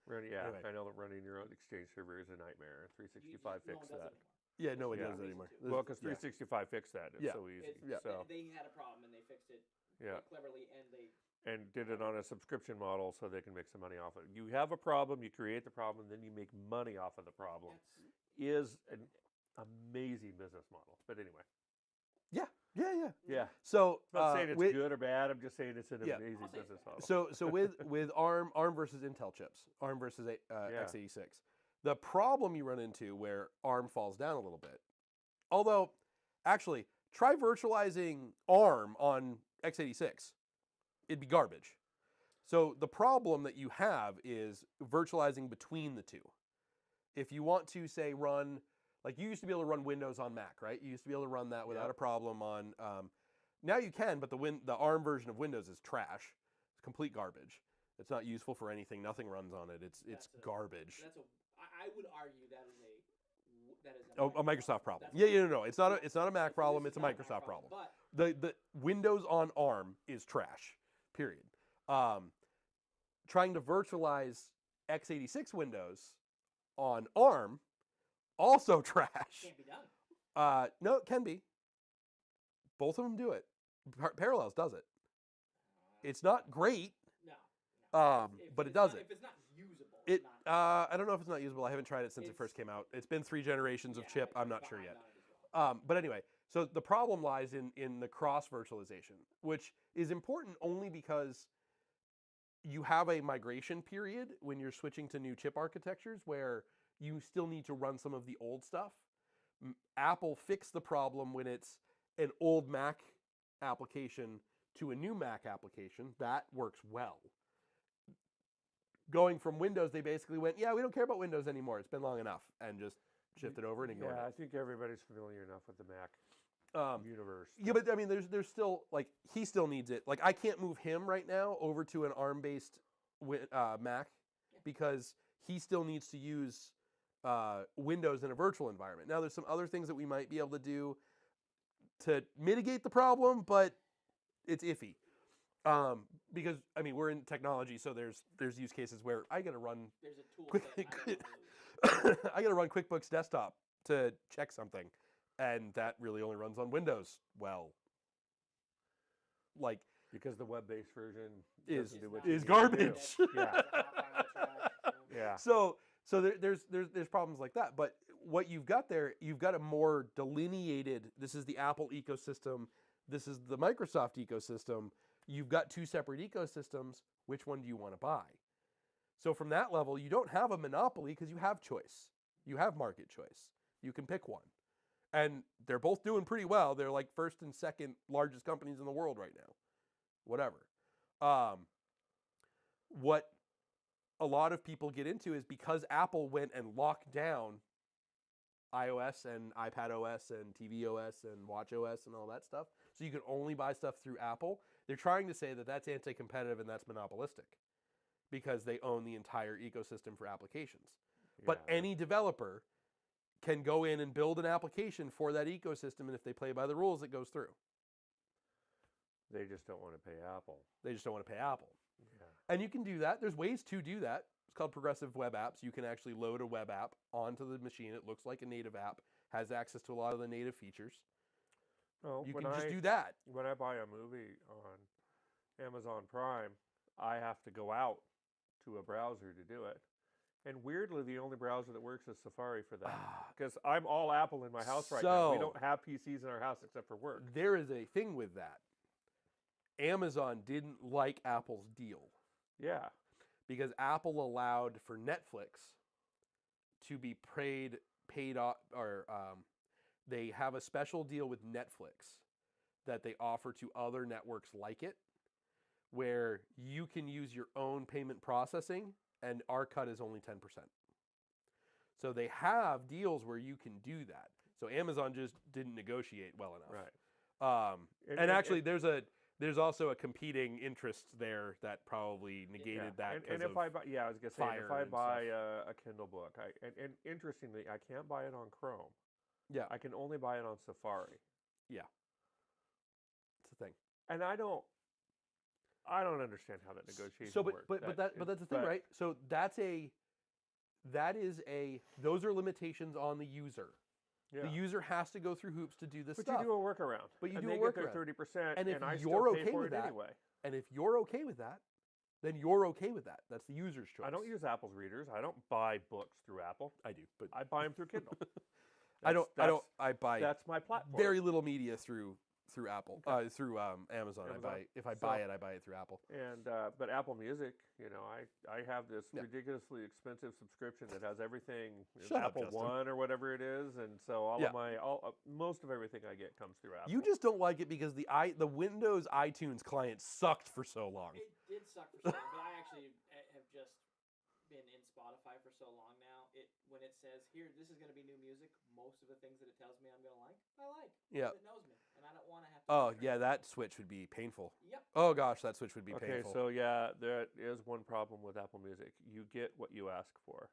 Anyway. I know that running your own Exchange server is a nightmare. 365 No one fixed does that. it anymore. Yeah, no one Yeah. does it anymore. Well, because Yeah. 365 fixed that. It's Yeah. so easy. It's- So They had a problem and they fixed it yeah, cleverly, and they and did it on a subscription model so they can make some money off it. You have a problem, you create the problem, then you make money off of the problem. Is an amazing business model. But anyway, Yeah. yeah. So I'm not saying it's with, good or bad. I'm just saying it's an Yeah. amazing I'll say it's business bad. model. So with ARM versus Intel chips, ARM versus Yeah. x86, the problem you run into where ARM falls down a little bit, although actually try virtualizing ARM on x86, it'd be garbage. So the problem that you have is virtualizing between the two. If you want to say run, like you used to be able to run Windows on Mac, right? You used to be able to run that without Yep. a problem on. Now you can, but the ARM version of Windows is trash. It's complete garbage. It's not useful for anything. Nothing runs on it. It's garbage. I would argue that is A Microsoft problem. That's No. It's not a Mac problem. It's a Microsoft problem. But The Windows on ARM is trash. Period. Trying to virtualize x86 Windows on ARM, also trash. can't be done. No, it can be. Both of them do it. Parallels does it. It's not great, No. but it does it. If it's not usable, it's It. not. I don't know if it's not usable. I haven't tried it since it first came out. It's been 3 generations of Yeah, chip. I'm it's not sure behind yet. on it as well. But anyway, so the problem lies in the cross virtualization, which is important only because you have a migration period when you're switching to new chip architectures where you still need to run some of the old stuff. Apple fixed the problem when it's an old Mac application to a new Mac application, that works well. Going from Windows, they basically went, yeah, we don't care about Windows anymore. It's been long enough, and just shifted over and ignored Yeah, I it. think everybody's familiar enough with the Mac universe. Yeah, but I mean, there's still, like, he still needs it. Like, I can't move him right now over to an ARM-based Mac because he still needs to use Windows in a virtual environment. Now, there's some other things that we might be able to do to mitigate the problem, but it's iffy. Because I mean, we're in technology, so there's use cases where I got to run There's a tool quick, set I don't know. I got to run QuickBooks Desktop to check something, and that really only runs on Windows. Well, like Because the web-based version is doesn't do what not you is need to do. garbage. Yeah. Yeah. So there's problems like that. But what you've got there, you've got a more delineated. This is the Apple ecosystem. This is the Microsoft ecosystem. You've got two separate ecosystems. Which one do you want to buy? So from that level, you don't have a monopoly because you have choice. You have market choice. You can pick one. And they're both doing pretty well. They're like first and second largest companies in the world right now. Whatever. What a lot of people get into is because Apple went and locked down iOS and iPadOS and tvOS and watchOS and all that stuff, so you can only buy stuff through Apple. They're trying to say that that's anti-competitive and that's monopolistic because they own the entire ecosystem for applications. But Yeah. any developer can go in and build an application for that ecosystem, and if they play by the rules, it goes through. They just don't want to pay Apple. They just don't want to pay Apple. Yeah. And you can do that. There's ways to do that. It's called progressive web apps. You can actually load a web app onto the machine. It looks like a native app, has access to a lot of the native features. Oh, You when can just I do that. when I buy a movie on Amazon Prime, I have to go out to a browser to do it. And weirdly, the only browser that works is Safari for that. Because I'm all Apple in my house right now. We So- don't have PCs in our house except for work. There is a thing with that. Amazon didn't like Apple's deal Yeah. because Apple allowed for Netflix to be paid off, or they have a special deal with Netflix that they offer to other networks like it, where you can use your own payment processing, and our cut is only 10%. So they have deals where you can do that. So Amazon just didn't negotiate well enough. Right. And actually, there's also a competing interest there that probably negated that. And if I buy, I was gonna say, Fire if I and buy a Kindle book, and interestingly, I can't buy it on Chrome. Yeah. I can only buy it on Safari. It's a thing. And I don't understand how that negotiation So, works. but that's the thing, right? So those are limitations on the user. Yeah. The user has to go through hoops to do this But stuff. you do a workaround. But you and do they a get their workaround. 30%, And if I you're still pay okay for with it that, anyway. And if you're okay with that, then you're okay with that. That's the user's choice. I don't use Apple's readers. I don't buy books through Apple. I do, but I buy them through Kindle. I buy That's my platform. very little media through Apple, through Amazon. Amazon. If I So- buy it, I buy it through Apple. And but Apple Music, I have this ridiculously expensive subscriction that has everything Shut up, Apple Justin. One or whatever it is, and so Yeah. most of everything I get comes through Apple. You just don't like it because the Windows iTunes client sucked for so long. It did suck for so long, but I actually have just been in Spotify for so long now. When it says here, this is going to be new music, most of the things that it tells me I'm going to like, I like. Yeah. It knows me, and I don't want to have to. Oh go yeah, that switch would be painful. Yep. Oh gosh, that switch would be Okay, painful. so there is one problem with Apple Music. You get what you ask for.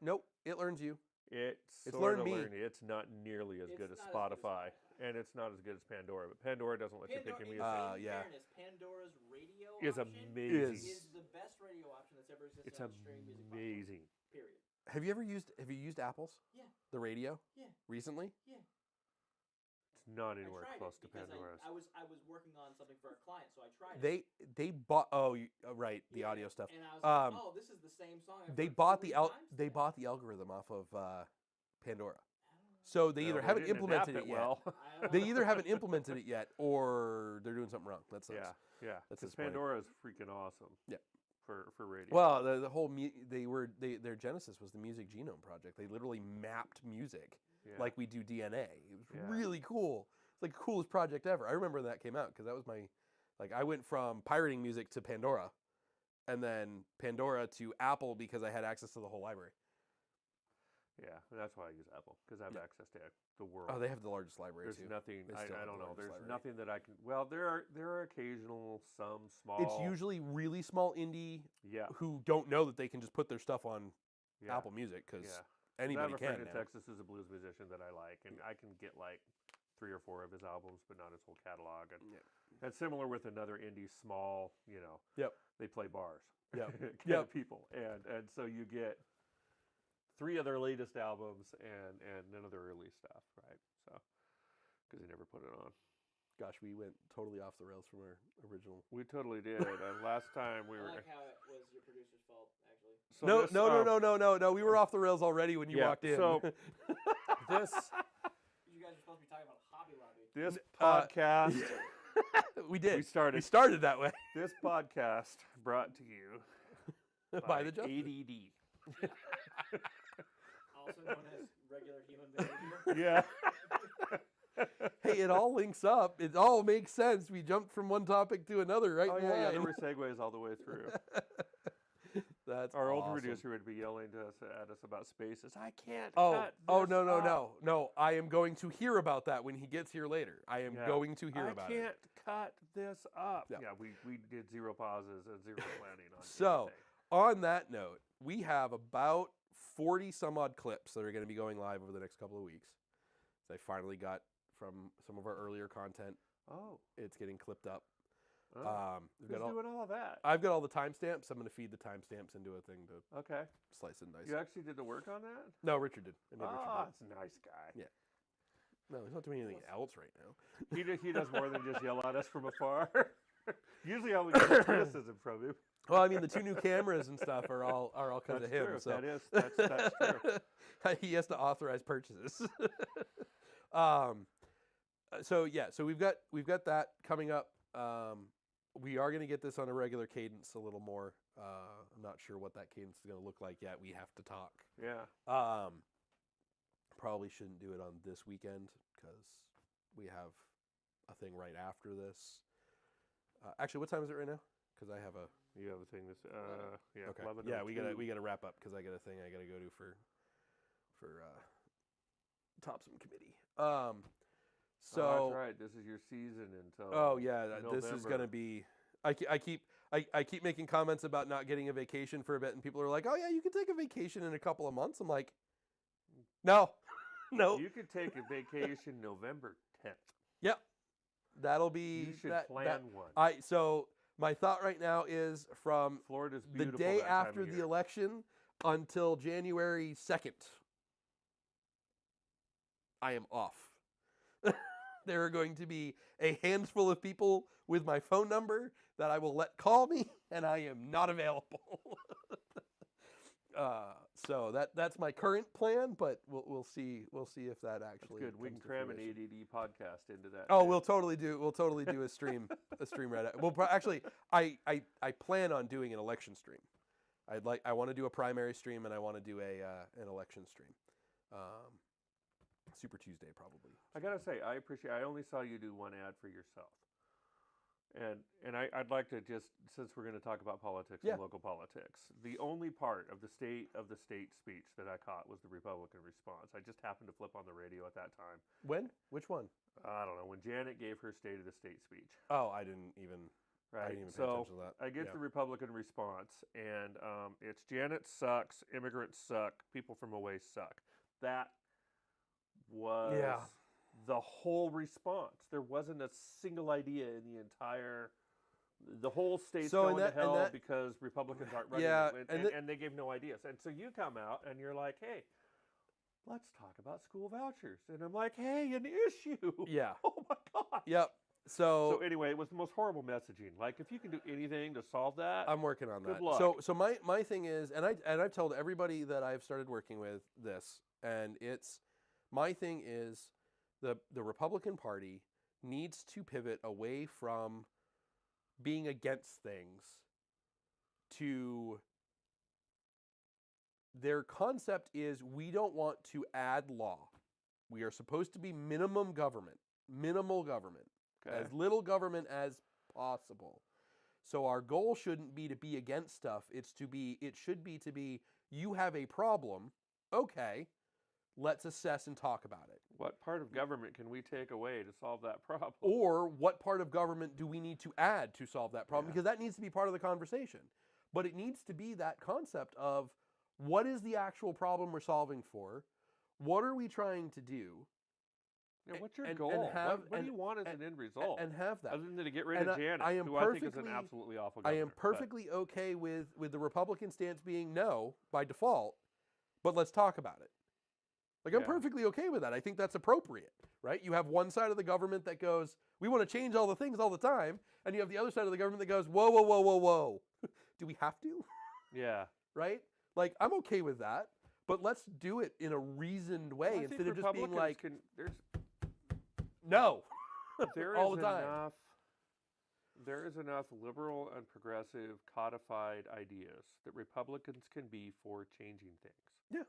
Nope, it learns you. It's It's sort learned of me. learning. It's not nearly as It's good as not as good as Spotify, and it's not as good as Pandora. But Pandora doesn't let you pick your music. In yeah. fairness, Pandora's radio Is option amazing. is the best radio option that's ever existed It's on the streaming music platform. amazing. Period. Have you used Apple's? Yeah. The radio? Yeah. Recently? Yeah. It's not I anywhere tried close it to because Pandora's. I was working on something for a client, so I tried it. They bought right, the Yeah, audio stuff. And I was like, Um, oh, this is the same song. I've They heard bought 40 the times? they Yeah. bought the algorithm off of Pandora. I don't know. So they either No, haven't didn't adapt implemented it yet. well. I don't They know. either haven't implemented it yet or they're doing something wrong. That's yeah. That's Because disappointing. Pandora is freaking awesome. Yeah. For radio. Well, the whole their genesis was the Music Genome Project. They literally mapped music yeah. like we do DNA. It was Yeah. really cool. It's like the coolest project ever. I remember when that came out because that was Like I went from pirating music to Pandora, and then Pandora to Apple because I had access to the whole library. Yeah, that's why I use Apple, because I have access to the world. Oh, they have the largest library There's too. nothing. They still I have don't the know. largest There's library. nothing that I can. Well, there are occasional some small. It's usually really small indie Yeah. who don't know that they can just put their stuff on Yeah. Apple Music because Yeah. 'Cause I have anybody a friend can in now. Texas who's a blues musician that I like, and I can get like 3 or 4 of his albums, but not his whole catalog. And Yep. that's similar with another indie small. Yep. They play bars. Yep. kind Yep. of people, and so you get 3 of their latest albums and none of their early stuff, right? So because they never put it on. Gosh, we went totally off the rails from our original. We totally did. And last time we I were. like how it was your producer's fault, actually. So No, this, no. We were off the rails already when you Yeah, walked in. so this You guys are supposed to be talking about Hobby Lobby. this podcast we did. we started We started that way. this podcast brought to you By the Justice. ADD. Also known as regular human behavior. Yeah. Hey, it all links up. It all makes sense. We jumped from one topic to another right Oh in yeah, line. there were segues all the way through. That's Our old awesome. producer would be yelling at us about spaces. I can't. Oh, cut oh this no. up. No, I am going to hear about that when he gets here later. I am Yeah. going to hear about I it. can't cut this up. Yeah. Yeah, we did 0 pauses and 0 planning on So, anything. on that note, we have about 40 some odd clips that are going to be going live over the next couple of weeks. I finally got from some of our earlier content. Oh. It's getting clipped up. We've Who's got all, doing all of that? I've got all the timestamps. I'm going to feed the timestamps into a thing to Okay. slice and dice. You actually did the work on that? No, Richard did. I made Richard do Ah, it. it's a nice guy. Yeah. No, he's not doing anything else right now. He does more than just yell at us from afar. Usually I would get criticism from him. Well, I mean, the 2 new cameras and stuff are all because of That's him. true. So That's true. he has to authorize purchases. So we've got that coming up. We are going to get this on a regular cadence a little more. I'm not sure what that cadence is going to look like yet. We have to talk. Yeah. Probably shouldn't do it on this weekend because we have a thing right after this. Actually, what time is it right now? Because I have a You have a thing this yeah, okay. 11:02. Yeah, we gotta wrap up because I got a thing I gotta go to for TAABS committee. So oh, that's right. This is your season until oh yeah, this is November. gonna be. I keep making comments about not getting a vacation for a bit, and people are like, "Oh yeah, you can take a vacation in a couple of months." I'm like, "No, no." You could take a vacation November 10th. Yep, that'll be. You should that, plan that- one. So my thought right now is from Florida's the beautiful day that time after of the year. election until January 2nd. I am off. There are going to be a handful of people with my phone number that I will let call me, and I am not available. So that's my current plan, but we'll see if that That's actually good. We can comes to cram an fruition. ADD podcast into that. Oh, too. we'll totally do a stream right. Actually, I plan on doing an election stream. I want to do a primary stream and I want to do an election stream. Super Tuesday probably. I gotta say, I only saw you do one ad for yourself, and I'd like to just, since we're going to talk about politics Yeah. and local politics, the only part of the state speech that I caught was the Republican response. I just happened to flip on the radio at that time. When? Which one? I don't know when Janet gave her State of the State speech. Oh, I didn't even. Right. I didn't even pay So attention to that. I get Yeah. the Republican response, and it's Janet sucks, immigrants suck, people from away suck. That was the whole response. There wasn't a single idea in the entire. The whole state's So, going and to hell that- because Republicans aren't running Yeah, it, and and they gave no ideas. And so you come out and you're like, hey, let's talk about school vouchers. And I'm like, hey, an issue. Yeah. Oh my God. Yep. So anyway, it was the most horrible messaging. Like, if you can do anything to solve that, I'm working on Good that. luck. So my thing is, and I've told everybody that I've started working with this, and it's my thing is the Republican Party needs to pivot away from being against things to their concept is we don't want to add law. We are supposed to be minimal government, okay. as little government as possible. So our goal shouldn't be to be against stuff. It should be to be, you have a problem. Okay, let's assess and talk about it. What part of government can we take away to solve that problem? Or what part of government do we need to add to solve that problem? Yeah. Because that needs to be part of the conversation. But it needs to be that concept of, what is the actual problem we're solving for? What are we trying to do? Yeah, what's your and goal? have- what do you want as an end result? And have that. Other than to get rid And of Janet, I am who I think is an perfectly- absolutely awful I governor. am perfectly okay with the Republican stance being no by default, but let's talk about it. Like, I'm Yeah. perfectly okay with that. I think that's appropriate, right? You have one side of the government that goes, we want to change all the things all the time, and you have the other side of the government that goes, whoa, whoa, whoa, whoa, whoa. Do we have to? Yeah. Right? Like, I'm okay with that, but let's do it in a reasoned way Well, I think instead of just being Republicans like, can, no, there all is the time. there is enough liberal and progressive codified ideas that Republicans can be for changing things. Yeah.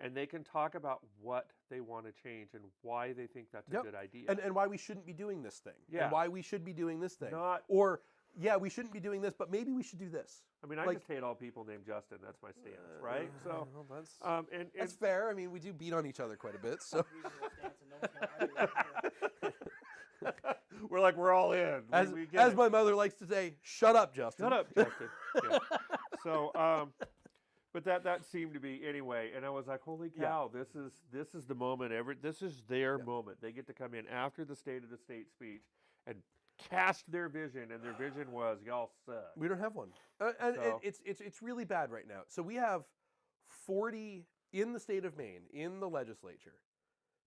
And they can talk about what they want to change and why they think that's a Yep. good idea. And why we shouldn't be doing this thing. Yeah. And why we should be doing this thing. Not, Or, yeah, we shouldn't be doing this, but maybe we should do this. I mean, I like- just hate all people named Justin. That's my stance, right? So, well, that's, and that's fair. I mean, we do beat on each other quite a bit, so. Reasonable stance, and no one's gonna argue with it. we're like, we're all in. We get As it. my mother likes to say, shut up, Justin. Shut up, Justin. Yeah. So, but that seemed to be anyway, and I was like, holy cow, this is the moment. This is their moment. They get to come in after the State of the State speech and cast their vision, and their vision was, y'all suck. We don't have one. And So- it's really bad right now. So we have 40 in the state of Maine, in the legislature.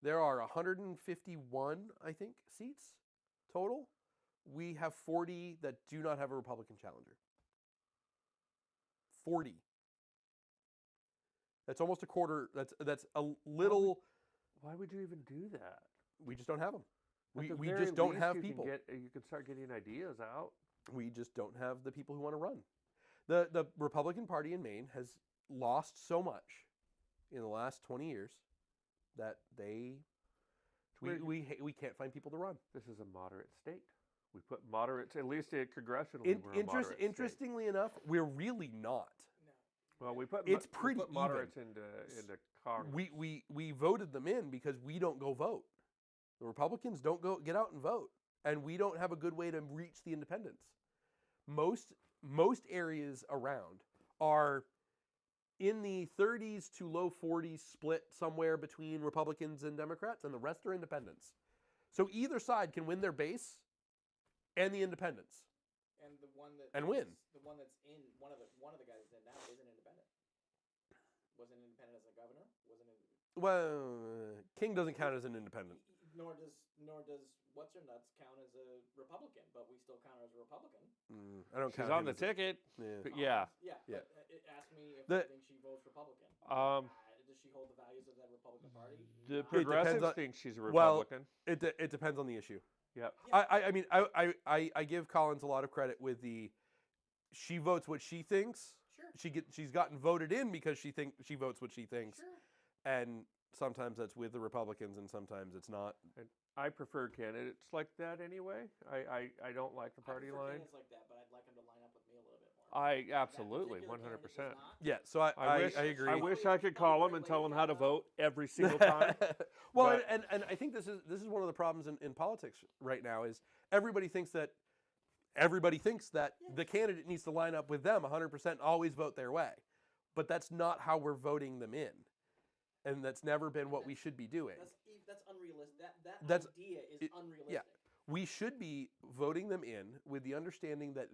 There are 151, I think, seats total. We have 40 that do not have a Republican challenger. 40. That's almost a quarter. That's a little. Why would you even do that? We just don't have them. At We the we very just don't least, have you can people. you can start getting ideas out. We just don't have the people who want to run. The Republican Party in Maine has lost so much in the last 20 years that we can't find people to run. This is a moderate state. We put moderates, at least congressionally, we're a moderate state. Interestingly enough, we're really not. No. Well, we put It's we pretty put moderates into Congress. We voted them in because we don't go vote. The Republicans don't get out and vote, and we don't have a good way to reach the independents. Most areas around are in the 30s to low 40s split somewhere between Republicans and Democrats, and the rest are independents. So either side can win their base and the independents. And the one that And win. The one that's in one of the guys that's in now is an independent. Wasn't independent as a governor. Wasn't in, Well, King doesn't count as an independent. nor does what's her nuts count as a Republican, but we still count her as a Republican. I don't She's count on him the as a- ticket. Yeah. But yeah. Yeah. Yeah. But, ask me if The- I think she votes Republican. Does she hold the values of that Republican Party? The Nah. progressives on- think she's a well, Republican. It depends on the issue. Yep. I mean, I give Collins a lot of credit with she votes what she thinks. Sure. She's gotten voted in because she votes what she thinks, Sure. and sometimes that's with the Republicans and sometimes it's not. And I prefer candidates like that anyway. I don't like the party I prefer line. candidates like that, but I'd like them to line up with me a little bit more. I That absolutely, particular candidate 100%. does not. Yeah, so I agree. I wish I could call them and tell them how to vote every single time. Well, But- and I think this is one of the problems in politics right now is everybody thinks that the candidate needs to line up with them 100%, always vote their way. But that's not how we're voting them in. And that's never been what we should be doing. That's unrealistic. That That's- idea is it- unrealistic. yeah. We should be voting them in with the understanding that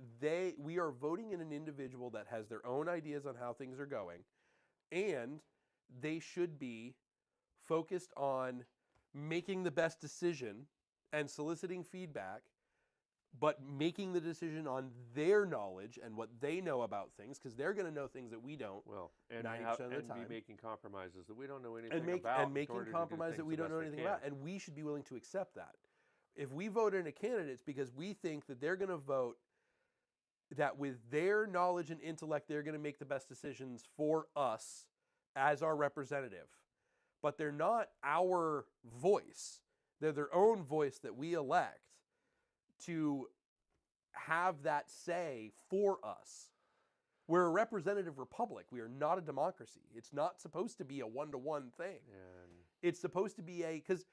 we are voting in an individual that has their own ideas on how things are going, and they should be focused on making the best decision and soliciting feedback, but making the decision on their knowledge and what they know about things, because they're going to know things that we don't. Well, and 90% of the be time. making compromises that we don't know anything And about. in making order to do compromise that things we the don't know best we anything can. about, and we should be willing to accept that. If we vote in a candidate, it's because we think that they're going to vote that with their knowledge and intellect, they're going to make the best decisions for us as our representative. But they're not our voice. They're their own voice that we elect to have that say for us. We're a representative republic. We are not a democracy. It's not supposed to be a one-to-one thing. And It's supposed to be because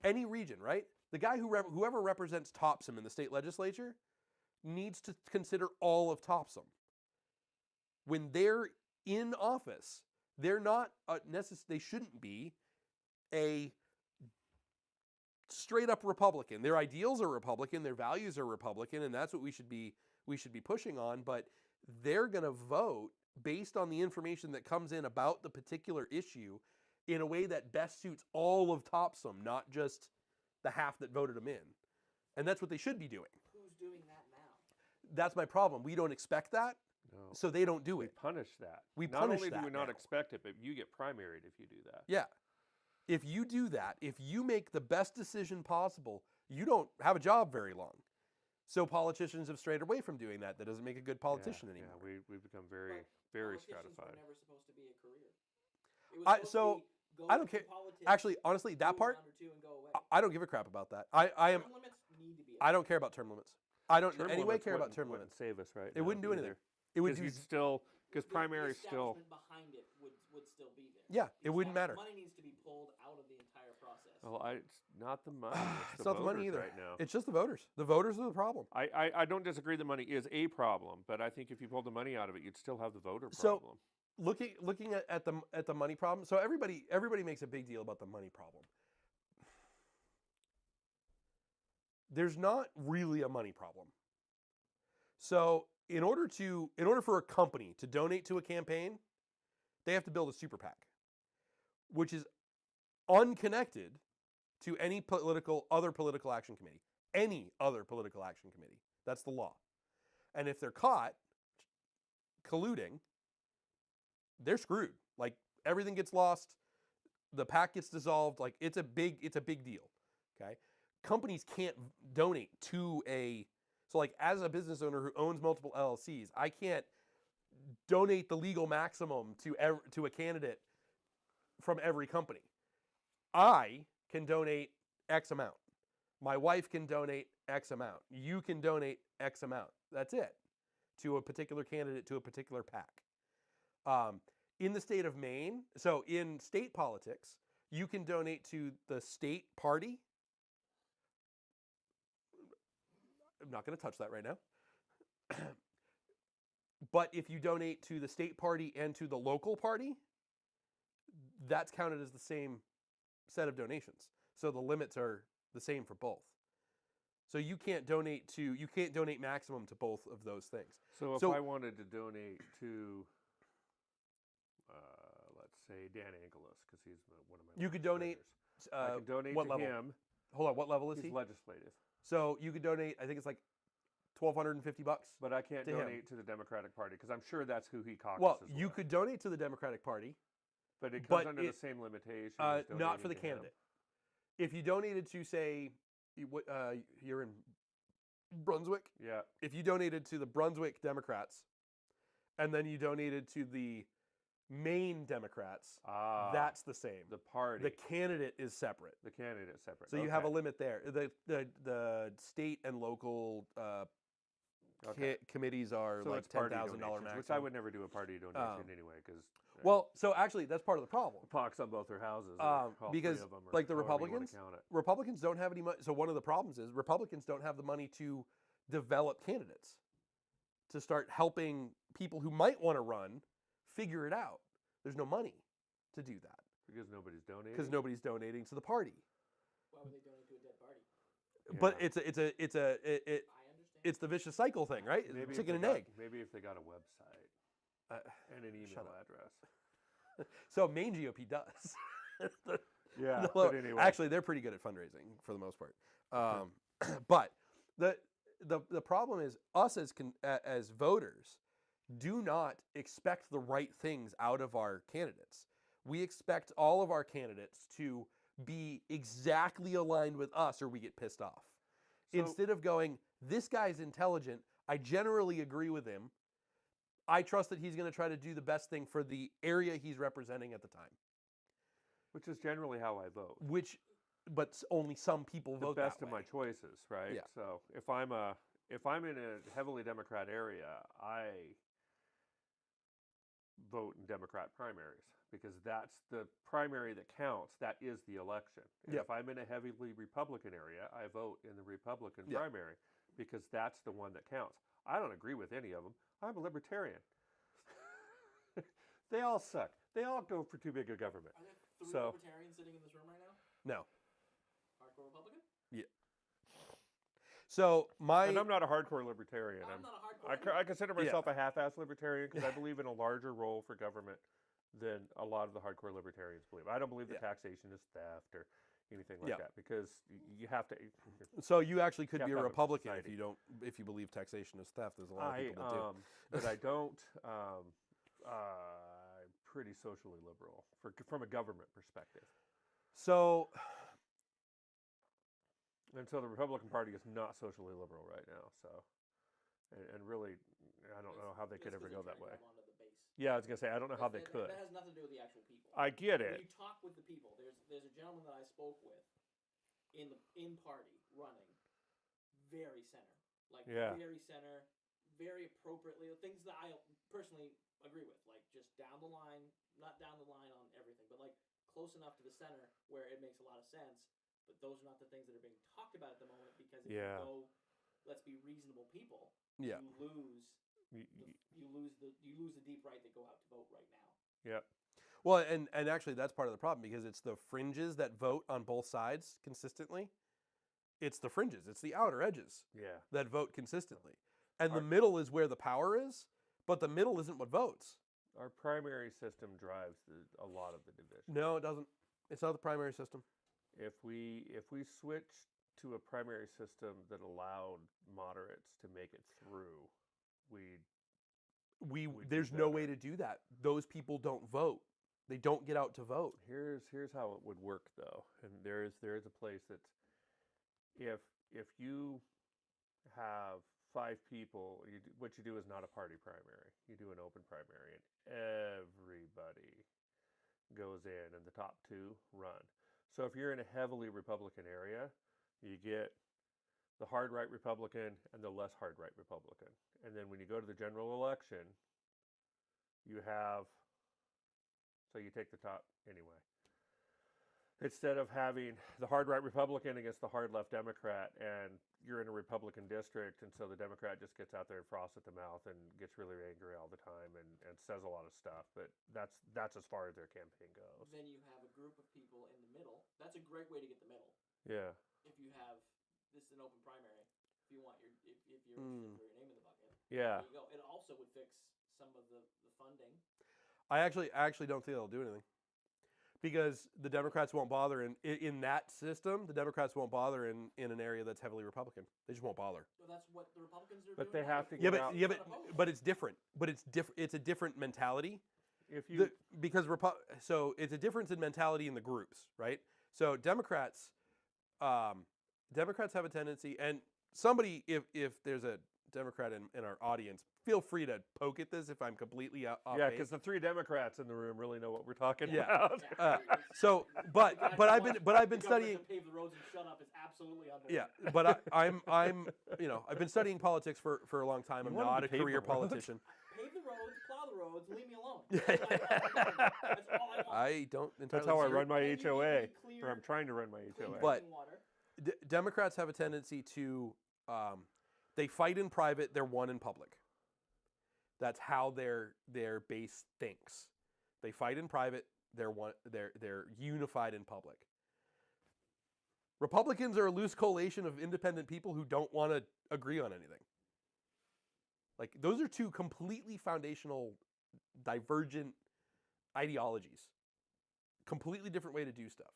any region, right? The guy whoever represents Topsom in the state legislature needs to consider all of Topsom. When they're in office, they're not they shouldn't be a straight up Republican. Their ideals are Republican, their values are Republican, and that's what we should be pushing on, but they're going to vote based on the information that comes in about the particular issue in a way that best suits all of Topsom, not just the half that voted them in. And that's what they should be doing. Who's doing that now? That's my problem. We don't expect that, no. so they don't do We it. punish that. We not punish only do that we not now. expect it, but you get primaried if you do that. Yeah. If you do that, if you make the best decision possible, you don't have a job very long. So politicians have strayed away from doing that. That doesn't make a good politician Yeah, anymore. yeah, we've become very, But very politicians stratified. were never supposed to be a career. It was supposed so, to be, go I don't into care. politics, Actually, honestly, do that a part, round or two and go away. I don't give a crap about that. I am. Term limits need to be. I don't care about term limits. I don't Term in any way limits care about wouldn't- term wouldn't limits. save us right It now wouldn't do anything. It would Because do. because primary still. The establishment behind it would still be there. Yeah, The it wouldn't matter. Money needs to be pulled out of the entire process. Well, it's not the money. It's the not the money voters either. right now. It's just the voters. The voters are the problem. I don't disagree. The money is a problem, but I think if you pulled the money out of it, you'd still have the voter So- problem. Looking at the money problem. So everybody makes a big deal about the money problem. There's not really a money problem. So in order for a company to donate to a campaign, they have to build a super PAC, which is unconnected to any other political action committee. Any other political action committee. That's the law. And if they're caught colluding, they're screwed. Like everything gets lost, the PAC gets dissolved. Like it's a big deal. Okay, companies can't donate to so like as a business owner who owns multiple LLCs, I can't donate the legal maximum to a candidate from every company. I can donate X amount. My wife can donate X amount. You can donate X amount. That's it. To a particular candidate, to a particular PAC. In the state of Maine, so in state politics, you can donate to the state party. I'm not going to touch that right now. But if you donate to the state party and to the local party, that's counted as the same set of donations. So the limits are the same for both. So you can't donate maximum to both of those things. So if So- I wanted to donate to, let's say Dan Angelos, because he's one of my You could donate, I can donate what to level? him. Hold on, what level is He's he? legislative, So you could donate, I think it's like $1,250. but I can't To him. donate to the Democratic Party because I'm sure that's who he caucuses Well, you with. could donate to the Democratic Party, but it comes but under the same limitation. not for the candidate. If you donated to, say, you're in Brunswick, Yeah, if you donated to the Brunswick Democrats, and then you donated to the Maine Democrats, that's the same. the party. The candidate is separate. The candidate separate. So you have a Okay. limit there. The state and local Okay. committees are So like it's party $10,000 donations, maximum. which I would never do a party donation anyway, because Well, so actually, that's part of the problem. pox on both their houses. or all three Because of them, or like the however you wanna Republicans, count it. Republicans don't have any money. So one of the problems is Republicans don't have the money to develop candidates, to start helping people who might want to run figure it out. There's no money to do that Because nobody's donating. because nobody's donating to the party. Why would they donate to a dead party? But Yeah. I understand. it's the vicious cycle thing, right? It's Maybe if chicken they and got- egg. Maybe if they got a website and an email shut up. address. So Maine GOP does. Yeah, No, but anyway. Actually, they're pretty good at fundraising for the most part. But the problem is us as voters do not expect the right things out of our candidates. We expect all of our candidates to be exactly aligned with us, or we get pissed off. So- Instead of going, this guy's intelligent, I generally agree with him. I trust that he's going to try to do the best thing for the area he's representing at the time. Which is generally how I vote. But only some people The vote best that of way. my choices, right? Yeah. So if I'm a if I'm in a heavily Democrat area, I vote in Democrat primaries because that's the primary that counts. That is the election. And Yep. if I'm in a heavily Republican area, I vote in the Republican Yep. primary because that's the one that counts. I don't agree with any of them. I'm a libertarian. They all suck. They all go for too big a government. Are there three So- libertarians sitting in this room right now? No. Hardcore Republican? So And I'm not a hardcore libertarian. I'm not a hardcore. I consider myself a half-ass libertarian because I believe in a larger role for government than a lot of the hardcore libertarians believe. I don't believe that taxation is theft or anything like that because you have to. So you actually could You have be to a have a Republican society. if you believe taxation is theft. There's a lot of people that do. But I don't. I'm pretty socially liberal from a government perspective. So And so the Republican Party is not socially liberal right now. So, and really, I don't know how they could ever go that way. Yeah, I was gonna say I don't know how they could. That has nothing to do with the actual people. I get When it. you talk with the people, there's a gentleman that I spoke with in party running, very center, like Yeah. very center, very appropriately things that I personally agree with, like just down the line, not down the line on everything, but like close enough to the center where it makes a lot of sense. But those are not the things that are being talked about at the moment because if Yeah. you go, let's be reasonable people, Yeah. you lose you lose the deep right that go out to vote right now. Yep. well, and actually that's part of the problem because it's the fringes that vote on both sides consistently. It's the fringes. It's the outer edges Yeah. that vote consistently, and the Our- middle is where the power is. But the middle isn't what votes. Our primary system drives a lot of the division. No, it doesn't. It's not the primary system. If we switched to a primary system that allowed moderates to make it through, we'd do There's no better. way to do that. Those people don't vote. They don't get out to vote. Here's how it would work though, and there is a place that's if you have 5 people, what you do is not a party primary. You do an open primary, and everybody goes in, and the top 2 run. So if you're in a heavily Republican area, you get the hard right Republican and the less hard right Republican. And then when you go to the general election, you take the top anyway. Instead of having the hard right Republican against the hard left Democrat, and you're in a Republican district, and so the Democrat just gets out there and froths at the mouth and gets really angry all the time and says a lot of stuff, but that's as far as their campaign goes. Then you have a group of people in the middle. That's a great way to get the middle. Yeah. If you have this is an open primary, if you want your if you're interested for your name in the bucket, Yeah. there you go. It also would fix some of the funding. I actually don't think it'll do anything because the Democrats won't bother in that system. The Democrats won't bother in an area that's heavily Republican. They just won't bother. So that's what the Republicans are But doing. they now. have to Yeah, get but out. yeah, but it's different. But it's a different mentality. If you Because so it's a difference in mentality in the groups, right? So Democrats have a tendency, and somebody, if there's a Democrat in our audience, feel free to poke at this if I'm completely off yeah, base. because the 3 Democrats in the room really know what we're talking Yeah. about. So, The but guy but who I've wants been the government studying. to pave the roads and shut up is absolutely unbelievable. Yeah, but I'm I've been studying politics for a long time. I'm You want not them a to pave career the roads? politician. Pave the roads, plow the roads, leave me alone. Yeah. That's all I want. I don't entirely. That's how I disagree. run my And you need HOA, clear- or I'm trying to run my Clean HOA. But- drinking water. Democrats have a tendency to they fight in private, they're won in public. That's how their base thinks. They fight in private, they're unified in public. Republicans are a loose collation of independent people who don't want to agree on anything. Like those are 2 completely foundational divergent ideologies. Completely different way to do stuff.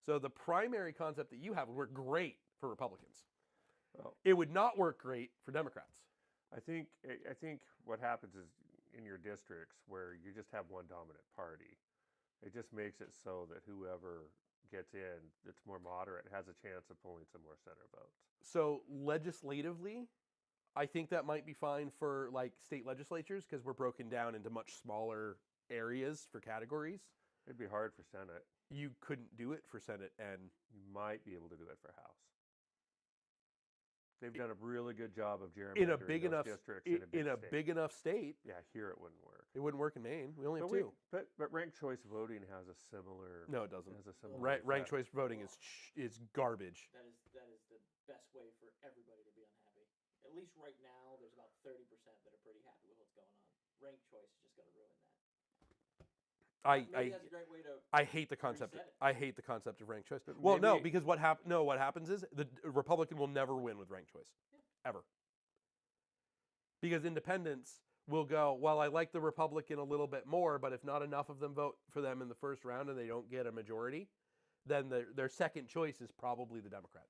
So the primary concept that you have would work great for Republicans. Well, It would not work great for Democrats. I think what happens is in your districts where you just have one dominant party, it just makes it so that whoever gets in that's more moderate has a chance of pulling some more center votes. So legislatively, I think that might be fine for like state legislatures because we're broken down into much smaller areas for categories. It'd be hard for Senate. You couldn't do it for Senate, and You might be able to do it for House. They've done a really good job of gerrymandering in a big those enough districts in a big state. big enough state. Yeah, here it wouldn't work. It wouldn't work in Maine. We only have But two. But ranked choice voting has a similar. No, it doesn't. Has a similar Ranked effect. choice voting is garbage. That is the best way for everybody to be unhappy. At least right now, there's about 30% that are pretty happy with what's going on. Ranked choice is just going to ruin that. Maybe that's a great way to. I hate the concept. reset it. I hate the concept of ranked choice. But Well, no, maybe- because what happens is the Republican will never win with ranked choice, ever. Because independents will go, well, I like the Republican a little bit more, but if not enough of them vote for them in the first round and they don't get a majority, then their second choice is probably the Democrat.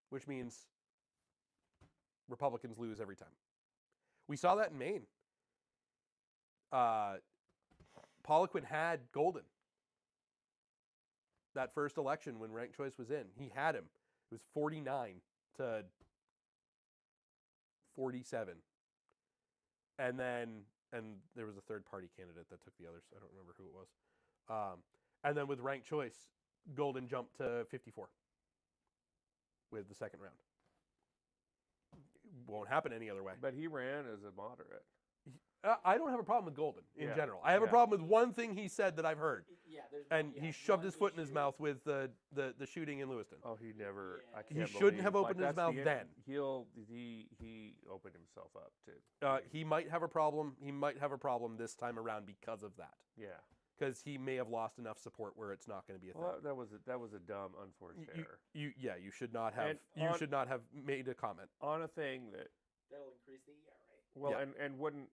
Which means Republicans lose every time. We saw that in Maine. Poliquin had Golden. That first election when ranked choice was in, he had him. It was 49 to 47. And there was a third party candidate that took the others. I don't remember who it was. And then with ranked choice, Golden jumped to 54 with the second round. Won't happen any other way. But he ran as a moderate. I don't have a problem with Golden in Yeah, general. I have a yeah. problem with one thing he said that I've heard. Yeah, there's And yeah, he shoved one his foot in his issue- mouth with the shooting in Lewiston. Oh, he never. Yeah. I He can't shouldn't believe, have opened his that's mouth the then. He opened himself up to. He might have a problem. He might have a problem this time around because of that. Yeah. Because he may have lost enough support where it's not going to be a thing. Well, that was a dumb, unforced error You should not have. And You should not have made a comment. on a thing that. That'll increase the ERA. Well, Yeah. and wouldn't.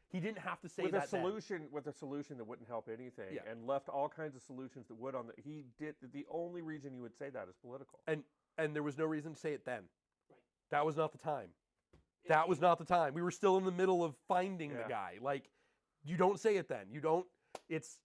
He didn't have to say With that. a solution, with a solution that wouldn't help anything, Yeah. and left all kinds of solutions that would on the. He did the only reason you would say that is political. And there was no reason to say it then. Right. That was not the time. That was not the time. We were still in the middle of finding the Yeah. guy. Like, you don't say it then. You don't. It's.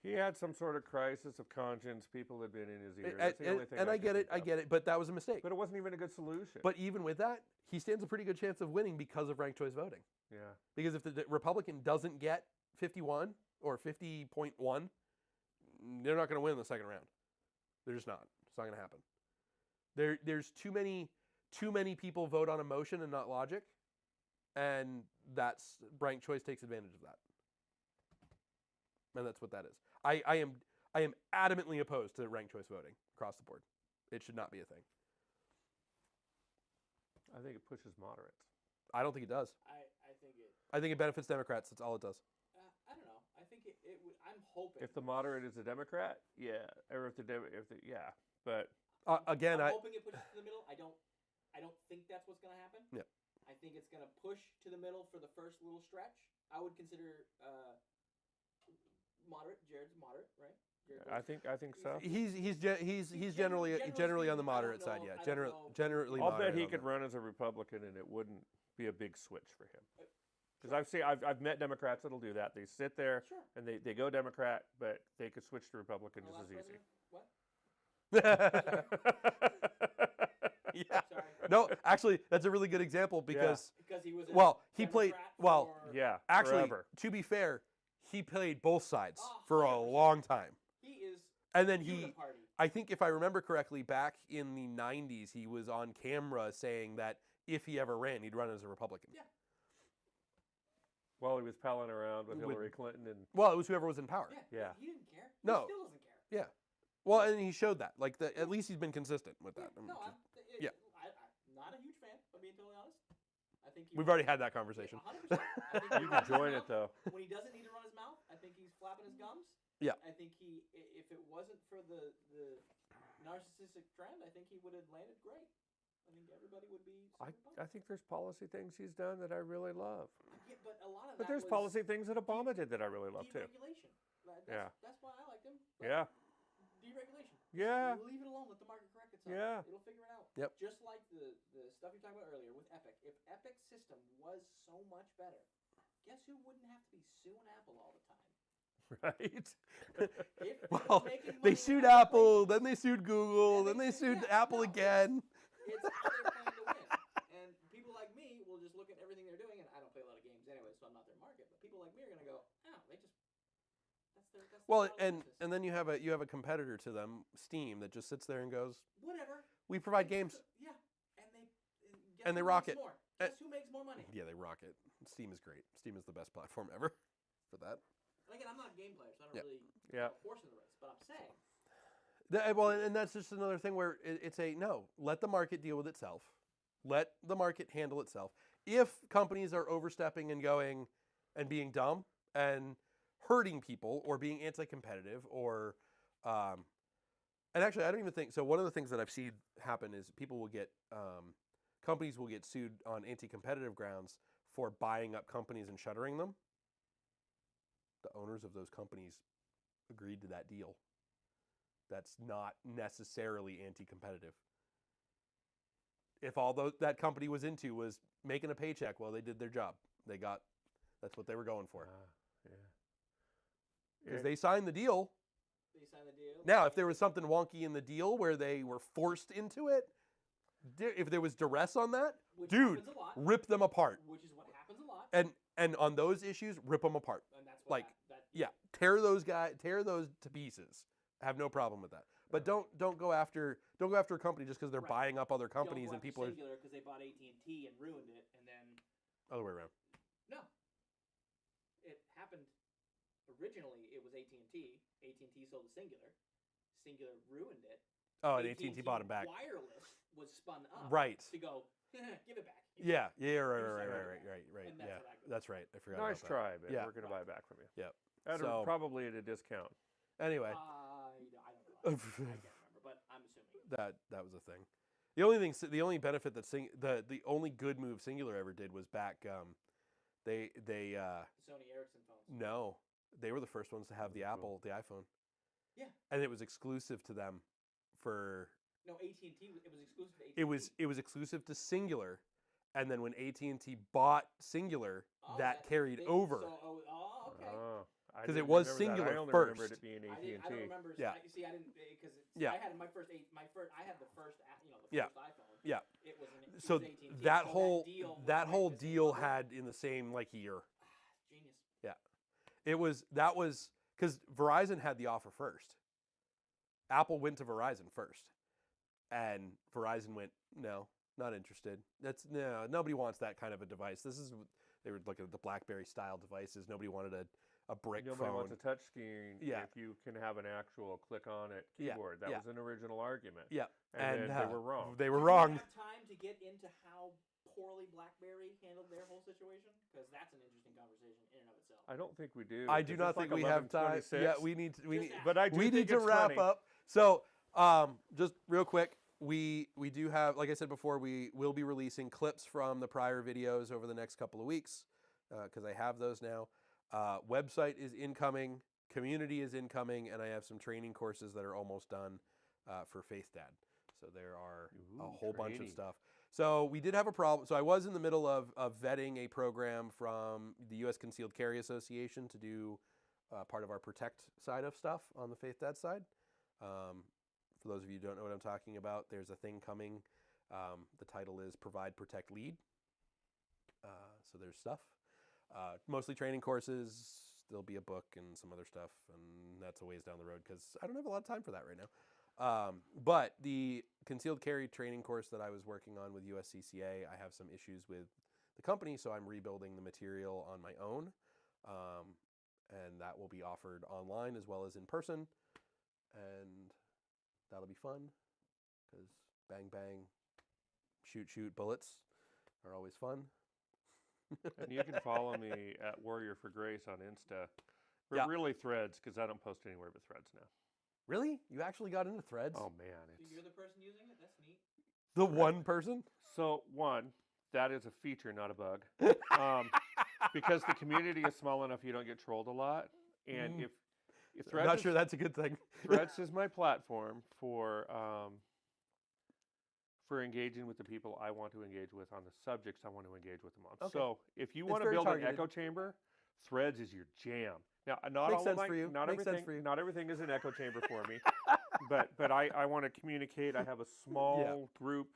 He had some sort of crisis of conscience. People had been in his ear. And, That's the only thing. and I can get it. think I of. get it. But that was a mistake. But it wasn't even a good solution. But even with that, he stands a pretty good chance of winning because of ranked choice voting. yeah. Because if the Republican doesn't get 51 or 50.1, they're not going to win in the second round. They're just not. It's not going to happen. There's too many people vote on emotion and not logic, and that's ranked choice takes advantage of that. And that's what that is. I am adamantly opposed to ranked choice voting across the board. It should not be a thing. I think it pushes moderates. I don't think it does. I think it. I think it benefits Democrats. That's all it does. I don't know. I think it would. I'm hoping. If the moderate is a Democrat, yeah, or yeah, but Again, I'm hoping it pushes to the middle. I don't think that's what's going to happen. Yeah. I think it's going to push to the middle for the first little stretch. I would consider moderate. Jared's moderate, right? Jared I think so. he's generally on the moderate side. Yeah, generally. I'll bet moderate he on could that. run as a Republican, and it wouldn't be a big switch for him. Because I've met Democrats that'll do that. They sit there Sure. and they go Democrat, but they could switch to Republican Our just last as easy. president? What? Yeah. Sorry. No, actually, that's a really good example because Because he was. he played For, Yeah, actually, forever. to be fair, he played both sides 100%. for a long time. He is. And then Uniparty. I think if I remember correctly, back in the 90s, he was on camera saying that if he ever ran, he'd run as a Republican. Yeah. While he was palling around with With- Hillary Clinton and Well, it was whoever was in power. Yeah. Yeah. He didn't care. No. He still doesn't care. Yeah. Well, and he showed that. Like, at least he's been consistent with that. No, yeah. I'm not a huge fan, if I'm being totally honest. I think We've already had that conversation. 100%. I think you can join it though. When he doesn't need to run his mouth, I think he's flapping his gums. Yeah. I think if it wasn't for the narcissistic trend, I think he would have landed great. I think everybody would be. I think there's policy things he's done that I really love. Yeah, but a lot of But that there's was policy things that Obama did that I really love too. deregulation. That's why I liked him. But Yeah. Deregulation. Yeah. Leave it alone. Let the market correct itself. Yeah. It'll figure it out. Yep. Just like the stuff you talked about earlier with Epic. If Epic's system was so much better, guess who wouldn't have to be suing Apple all the time? Right. If Well, making they money sued out of Apple, places, then they sued Google, then they sued Apple again. It's how they're playing to win. And people like me will just look at everything they're doing, and I don't play a lot of games anyway, so I'm not their market. But people like me are going to go, oh, that's That's Well, all the business. and then you have a competitor to them, Steam, that just sits there and goes, Whatever. "We provide games." Yeah, and they guess And they who rock makes it. More? Guess who makes more money? Yeah, they rock it. Steam is great. Steam is the best platform ever for that. And again, I'm not a game player, so I don't Yeah. really Yeah. horse in the race. But I'm saying, Well, and that's just another thing where it's no. Let the market deal with itself. Let the market handle itself. If companies are overstepping and going and being dumb and hurting people or being anti-competitive or and actually I don't even think so. One of the things that I've seen happen is people will get companies will get sued on anti-competitive grounds for buying up companies and shuttering them. The owners of those companies agreed to that deal. That's not necessarily anti-competitive. If all that company was into was making a paycheck, well, they did their job. That's what they were going for. Yeah. Because they signed the deal. they sign the deal. Now, if there was something wonky in the deal where they were forced into it, if there was duress on that, Which dude, happens a lot, rip them apart. which is what happens a lot, And on those issues, rip them apart. and that's what like, that Yeah, tear those to pieces. I have no problem with that. But don't go after a company just because they're Right. buying up other Don't companies go and after people are Singular because they bought AT&T and ruined it, and then other way around. no, it happened. Originally, it was AT&T. AT&T sold to Singular. Singular ruined it. Oh, and AT&T bought them back. Wireless was spun up Right. to go give it back. Yeah. Right. You're Right. saying And that's Yeah, what I go that's right. I forgot. Nice about that. try, but Yeah. we're going to buy it back from you. Yep. At So- probably at a discount. Anyway, I don't know. I can't remember, but I'm assuming. that was a thing. The only benefit that the only good move Singular ever did was back. They Sony Ericsson phones. no, they were the first ones to have the Cool. the iPhone. Yeah. And it was exclusive to them for. No, AT&T. It was exclusive to AT&T. It was exclusive to Singular, and then when AT&T bought Singular, Oh, that carried over. So, okay. Oh, I 'Cause it didn't was remember that. Singular I only first. remembered it being AT&T. I don't remember. Yeah. I didn't because Yeah. I had my first. I had the first. Yeah. iPhone. Yeah. It was an. So it was AT&T. that So whole deal was that like whole the same deal level. had in the same year. Genius. That was because Verizon had the offer first. Apple went to Verizon first, and Verizon went, no, not interested. Nobody wants that kind of a device. They were looking at the BlackBerry style devices. Nobody wanted a brick Nobody phone. wants a touch screen Yeah. if you can have an actual click on it Yeah. keyboard. That Yeah. was an original argument. Yeah, And then they were wrong. They were Do wrong. we have time to get into how poorly BlackBerry handled their whole situation? Because that's an interesting conversation in and of itself. I don't think we do. I do Is not this think like we have time. 11:26? Yeah, we need. But I do We think need to it's wrap funny. up. So, just real quick, we do have, like I said before, we will be releasing clips from the prior videos over the next couple of weeks because I have those now. Website is incoming, community is incoming, and I have some training courses that are almost done for Faith Dad. So there are a whole bunch of training. stuff. So we did have a problem. So I was in the middle of vetting a program from the U.S. Concealed Carry Association to do part of our Protect side of stuff on the Faith Dad side. For those of you who don't know what I'm talking about, there's a thing coming. The title is Provide, Protect, Lead. So there's stuff. Mostly training courses. There'll be a book and some other stuff, and that's a ways down the road because I don't have a lot of time for that right now. But the concealed carry training course that I was working on with USCCA, I have some issues with the company, so I'm rebuilding the material on my own. And that will be offered online as well as in person. And that'll be fun because bang, bang, shoot, shoot, bullets are always fun. And you can follow me at Warrior for Grace on Insta. But Yeah. really Threads, because I don't post anywhere but Threads now. Really? You actually got into Threads? Oh, man. So It's... you're the person using it? That's neat. The one person? So, one, that is a feature, not a bug. Because the community is small enough you don't get trolled a lot. And if I'm Threads not is, sure that's a good thing. Threads is my platform for engaging with the people I want to engage with on the subjects I want to engage with them on. Okay. So if you It's want to very build targeted. an echo chamber, Threads is your jam. Now, not Makes all sense of my, for you. not Makes sense everything, for you. not everything is an echo chamber for me. but I want to communicate. I have a small group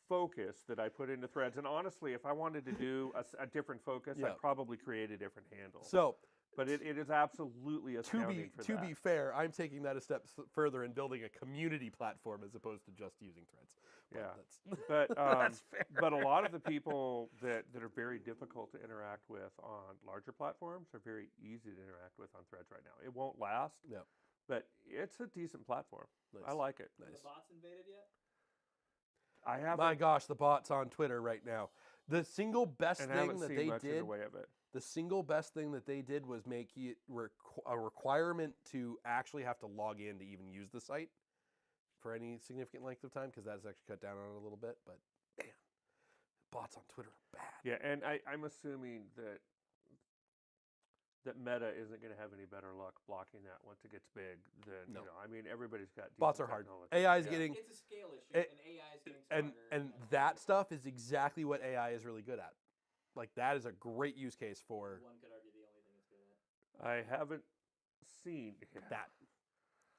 focus that I put into Threads. And honestly, if I wanted to do a different focus, Yeah. I'd probably create a different handle. So But it is absolutely astounding for To that. be fair, I'm taking that a step further and building a community platform as opposed to just using threads. Yeah. But But that's fair. but a lot of the people that are very difficult to interact with on larger platforms are very easy to interact with on Threads right now. It won't last, No. but it's a decent platform. Nice. I like it. Have Nice. the bots invaded yet? I haven't, My gosh, the bots on Twitter right now. The single best and I thing haven't that seen they much in did, the way of it. the single best thing that they did was make it a requirement to actually have to log in to even use the site for any significant length of time, because that's actually cut down on it a little bit. But man, bots on Twitter are bad. Yeah, and I'm assuming that Meta isn't going to have any better luck blocking that once it gets big than, No. I mean, everybody's got Bots decent are hard. technology. AI is Yeah. getting It's a scale issue, it- and AI is getting smarter. and that stuff is exactly what AI is really good at. Like that is a great use case for One could argue the only thing it's good at. I haven't seen that.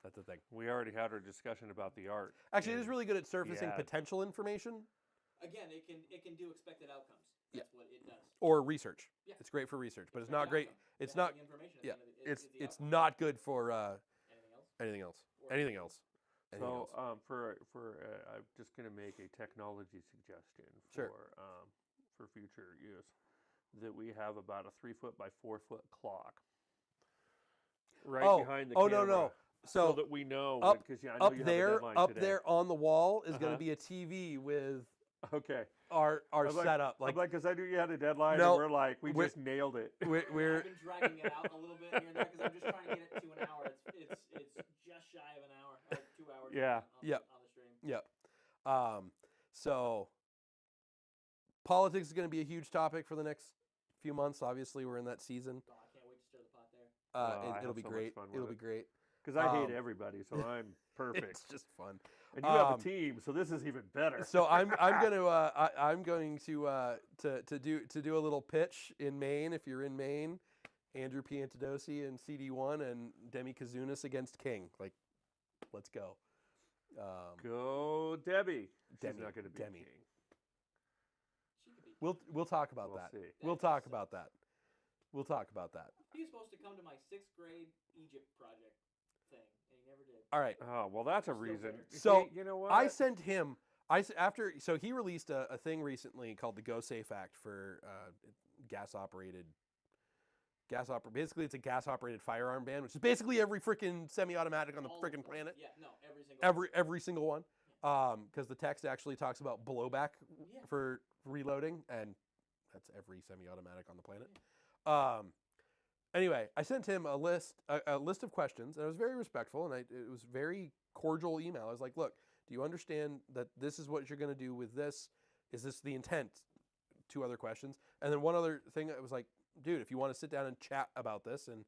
That's the thing. We already had our discussion about the art. Actually, it is and really good at surfacing Yeah. potential information Again, it can do expected outcomes. That's what it does. or research. Yeah. It's great for research, but it's Expected not great. outcome. It's It not. has the information at Yeah, the end of it. it's the it's outcome. not good for Anything else? anything else. Or Anything else. Anything So else. I'm just going to make a technology suggestion Sure. for future use, that we have about a 3-foot by 4-foot clock right behind the oh camera. no. So So that we know, up- because I know up you have a there, deadline up today. there on the wall is going Uh-huh. to be a TV with Okay. our I'm like- setup. I'm like, because I knew you had a deadline, No, and we're like, we we're- just nailed it. we're I've been dragging it out a little bit here and there because I'm just trying to get it to an hour. It's just shy of an hour, or 2 hours. Yeah. Yep. On the stream. Yep. So politics is going to be a huge topic for the next few months. Obviously, we're in that season. Oh, I can't wait to stir the pot there. I It'll have be so much great. fun with It'll it. be great. Because I hate Um, everybody, so I'm perfect. It's just fun. And you have a team, so this is even better. So I'm going to do a little pitch in Maine. If you're in Maine, Andrew Piantadosi and CD1 and Demi Kazunas against King. Like, let's go. Go Debbie. She's Demi, not going to be Demi. king. She could be. We'll talk about We'll that. see. We'll talk about that. We'll talk about that. He was supposed to come to my 6th grade Egypt project thing, and he never did. All right. Oh, well, that's a Still reason. better. So, Hey, you know what? I sent him. So he released a thing recently called the Go Safe Act for gas operated. Basically, it's a gas operated firearm ban, which is basically every freaking semi-automatic on the All of freaking them. planet. Yeah, no, every single. Every single one. Because the text actually talks about blowback Yeah. for reloading, and that's every semi-automatic on the planet. Anyway, I sent him a list of questions, and I was very respectful, and it was very cordial email. I was like, "Look, do you understand that this is what you're going to do with this? Is this the intent?" 2 other questions, and then one other thing. I was like, "Dude, if you want to sit down and chat about this and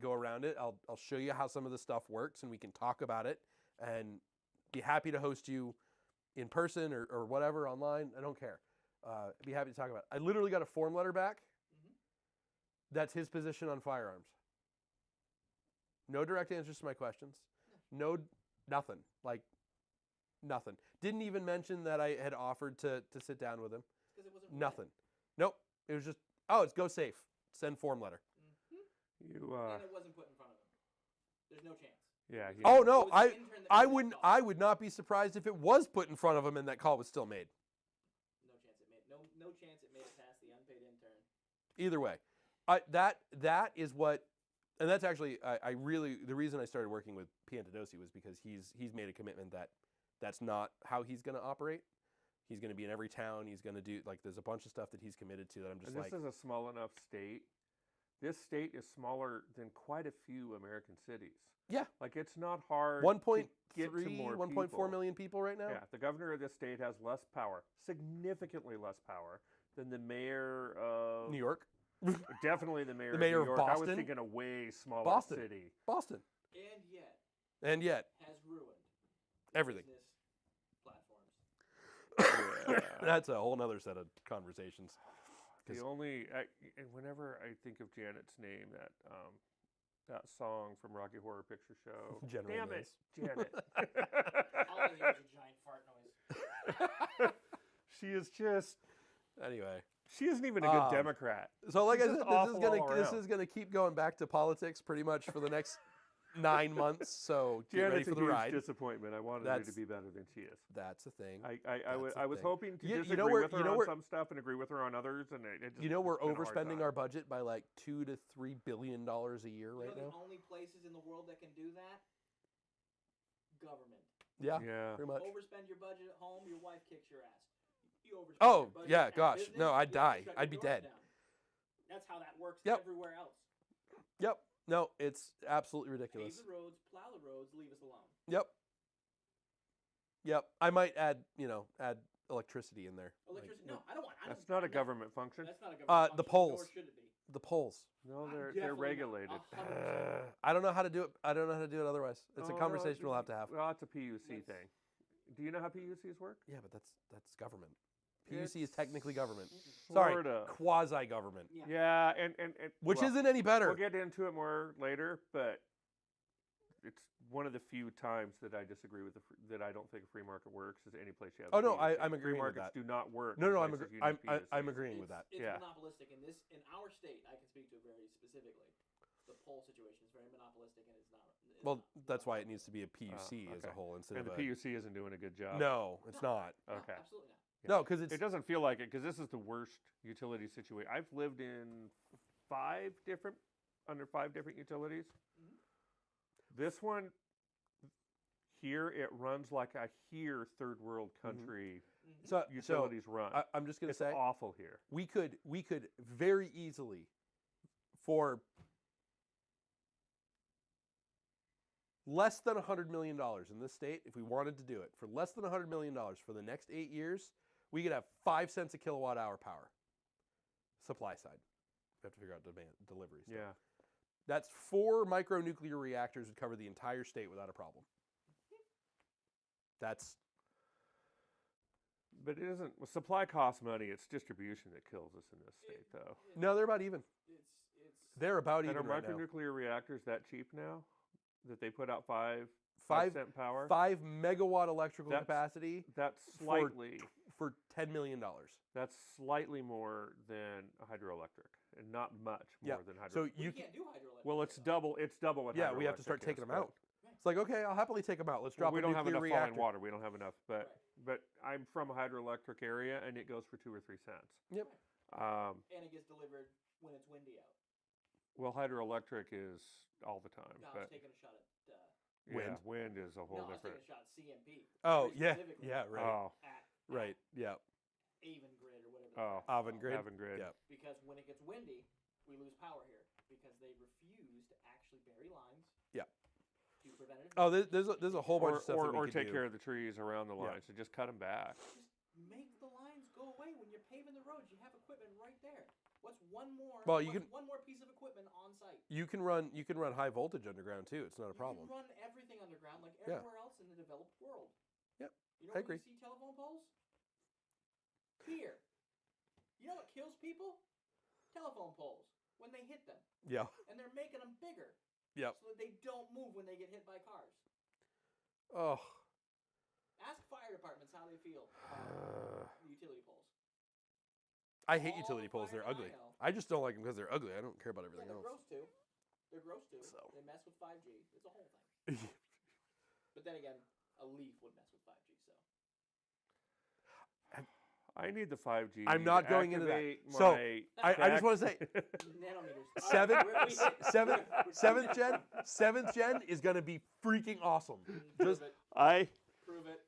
go around it, I'll show you how some of this stuff works, and we can talk about it, and be happy to host you in person or whatever online. I don't care. Be happy to talk about it." I literally got a form letter back. That's his position on firearms. No direct answers to my questions. No, nothing. Like, nothing. Didn't even mention that I had offered to sit down with him. Because it wasn't. Nothing. Nope. It was just, it's go safe. Send form letter. You, And it wasn't put in front of him. There's no chance. yeah. Oh It no, was the intern that I made that wouldn't. call. I would not be surprised if it was put in front of him and that call was still made. No chance it made. No chance it made it past the unpaid intern. Either way, that is what, and that's actually I really, the reason I started working with Piantadosi was because he's made a commitment that that's not how he's going to operate. He's going to be in every town. He's going to do, like, there's a bunch of stuff that he's committed to that I'm just And like, this is a small enough state. This state is smaller than quite a few American cities. Yeah. Like, it's not hard 1.3, to get to more 1.4 people. million people right now. Yeah, the governor of this state has less power, significantly less power than the mayor of New York, Definitely the mayor. The mayor New of York. I was Boston? thinking a way smaller Boston. city. Boston, And yet and yet has ruined the everything. business platforms. Yeah. That's a whole nother set of conversations. The only, and whenever I think of Janet's name, that song from Rocky Horror Picture Show. General Damn Mills. it, Janet. All I hear is a giant fart noise. She is just. Anyway, She isn't even a good Democrat. So, like I She's said, just awful all this around. is gonna keep going back to politics pretty much for the next 9 months. So get ready Janet's for a the huge ride. disappointment. I wanted her to be better than she is. That's the thing. I was hoping to You disagree know where- with her you know on where- some stuff and agree with her on others, and it just, You know, we're it's been a hard overspending time. our budget by like $2 to $3 billion a year right The now. only places in the world that can do that, government. Yeah, Yeah. pretty much. Overspend your budget at home, your wife kicks your ass. You overspend Oh, your budget yeah, at gosh. business, No, I'd you die. shut I'd your be doors dead. down. That's how that works Yep. everywhere else. Yep. No, it's absolutely Pave ridiculous. the roads, plow the roads, leave us alone. Yep. Yep. I might add electricity in there. Like, Electricity? No, I don't want. That's not a government function. That's not a government the function, polls. Nor should it be. the polls. No, I'm they're definitely not. regulated. 100%. I don't know how to do it. I don't know how to do it otherwise. It's Oh, a no, conversation we'll have to have. Well, it's a PUC Let's- thing. Do you know how PUCs work? Yeah, but that's government. PUC is technically government. Mm-mm. Sorry, Sorta. quasi-government, Yeah. Yeah, and which well, isn't any better. We'll get into it more later, but it's one of the few times that I disagree with that I don't think a free market works is any place you have. Oh, a no, PUC. I'm Free agreeing with markets that. do not work. No, in no, places you need I'm PUCs. agreeing with that. It's Yeah. monopolistic in our state. I can speak to it very specifically. The poll situation is very monopolistic, and it's not. Well, that's why it needs to be a PUC as a okay. whole instead And the of a. PUC isn't doing a good job. No, it's not. No, Okay. absolutely not. No, because it's It doesn't feel like it because this is the worst utility situation. I've lived in under five different utilities. Mhm. This one here, it runs like I hear third world country Mhm. so. utilities run. I'm just gonna It's say awful here. we could very easily for less than $100 million in this state, if we wanted to do it, for less than $100 million for the next 8 years, we could have 5 cents a kilowatt hour power. Supply side. We have to figure out delivery stuff. Yeah. That's 4 micronuclear reactors would cover the entire state without a problem. That's But it isn't. Well, supply costs money. It's distribution that kills us in this state, though. no, they're about even. It's They're about And even are right now. micronuclear reactors that cheap now? That they put out 5 Five- cent power? 5 megawatt electrical That's capacity That's slightly. for $10 million. That's slightly more than a hydroelectric, and not much more Yeah. than hydroelectric. So we you can't do hydroelectric. well, it's though. double. It's double what. yeah, we have to start hydroelectric taking is, them out. Right. It's like, okay, I'll happily take them out. Let's drop we a don't have nuclear enough falling reactor. water. We don't have enough, but I'm from a hydroelectric area, and it goes for 2 or 3 cents. Yep. And it gets delivered when it's windy out. Well, hydroelectric is all the time, No, I but was taking a shot at. yeah, wind is a whole No, I was different. taking a shot at CMP. Oh, very yeah. specifically Yeah, right. Oh, At Right. Yeah. Avon Grid or whatever. oh, Avangrid. Avangrid. Yeah. Because when it gets windy, we lose power here because they refuse to actually bury lines. Yeah. To prevent it. Oh, there's a whole bunch of stuff Or, that we or could take do. care of the trees around the Yeah. line. So just cut them back. Just make the lines go away when you're paving the roads. You have equipment right there. What's one more? Well, you what's can- one more piece of equipment on site. You can run high voltage underground too. It's not a problem. You can run everything underground like Yeah. everywhere else in the developed world. Yep, You know I where agree. you see telephone poles? Here. You know what kills people? Telephone poles when they hit them, Yeah. and they're making them bigger Yep. so that they don't move when they get hit by cars. Oh. Ask fire departments how they feel about utility poles. I hate All utility the poles. They're firemen I ugly. know. I just don't like them because they're ugly. I don't care about Yeah, everything they're else. gross too. They're gross too. So. They mess with 5G. It's a whole thing. But then again, a leaf would mess with 5G. So I need the 5G. I'm not to going into that. activate So, my I just want to say nanometers. All seven- right, we're- seventh gen is gonna be freaking awesome. Prove Just it. I Prove it.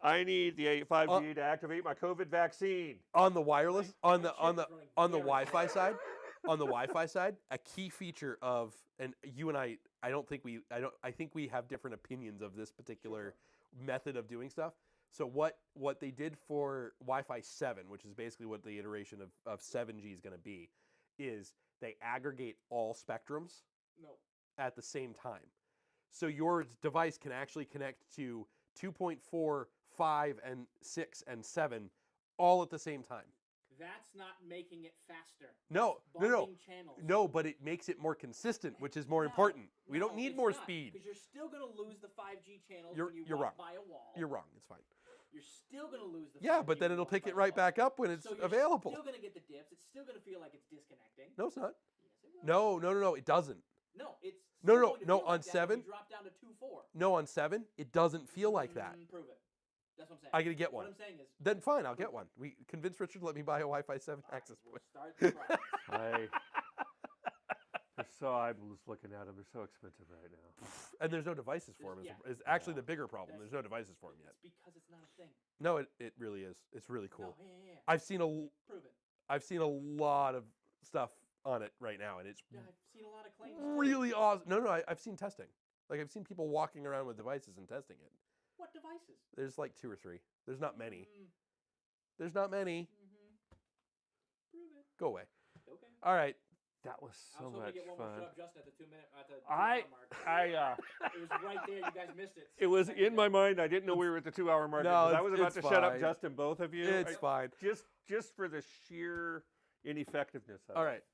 I need the 5G to activate my COVID vaccine. on the wireless on the My chip's running on the very Wi-Fi slow. side. On the Wi-Fi side, a key feature of and you and I think we have different opinions of this particular method of doing stuff. So what they did for Wi-Fi 7, which is basically what the iteration of 7G is going to be, is they aggregate all spectrums No. at the same time. So your device can actually connect to 2.4, 5, and 6, and 7 all at the same time. That's not making it faster. No, That's no, no. bonding channels. No, but it makes it more consistent, which is more No, important. We don't no, need it's more not, speed. Because you're still going to lose the 5G channels You're- when you you're walk wrong. by a wall. You're wrong. It's fine. you're still going to lose the. Yeah, 5G but then it'll response pick it by right default. back up when it's So you're available. still going to get the dips. It's still going to feel like it's disconnecting. No, it's not. Yes, it will. No, it doesn't. No, it's No, still no, going to no, feel on like that when 7? you drop down to 2.4. No, on 7, it doesn't feel like that. Prove it. That's what I'm saying. I gotta get What one. I'm saying is, Then fine, I'll get one. We convince Richard to let me buy a Wi-Fi 7 access we'll point. start the process. I'm just looking at them. They're so expensive right now. And there's no devices for him. Yeah. Is actually the Yeah. bigger problem. That's- There's no devices for him yet. It's because it's not a thing. No, it really is. It's really cool. No, yeah. I've seen Prove it. I've seen a lot of stuff on it right now, and it's Yeah, I've seen a lot of claims. too. really awesome. No, I've seen testing. Like I've seen people walking around with devices and testing it. What devices? There's like 2 or 3. There's not many. Mm, There's not many. Prove it. Go away. Okay. All right. That was I so was hoping much to get one more fun. shut up Justin at the 2-minute at the 2 I, hour mark. It was right there. You guys missed it. it was 6 seconds in my ago. mind. I didn't know we were at the 2 hour mark. No, because I was about it's to shut up fine. Justin, both of you. It's fine. Just for the sheer ineffectiveness of All it. right.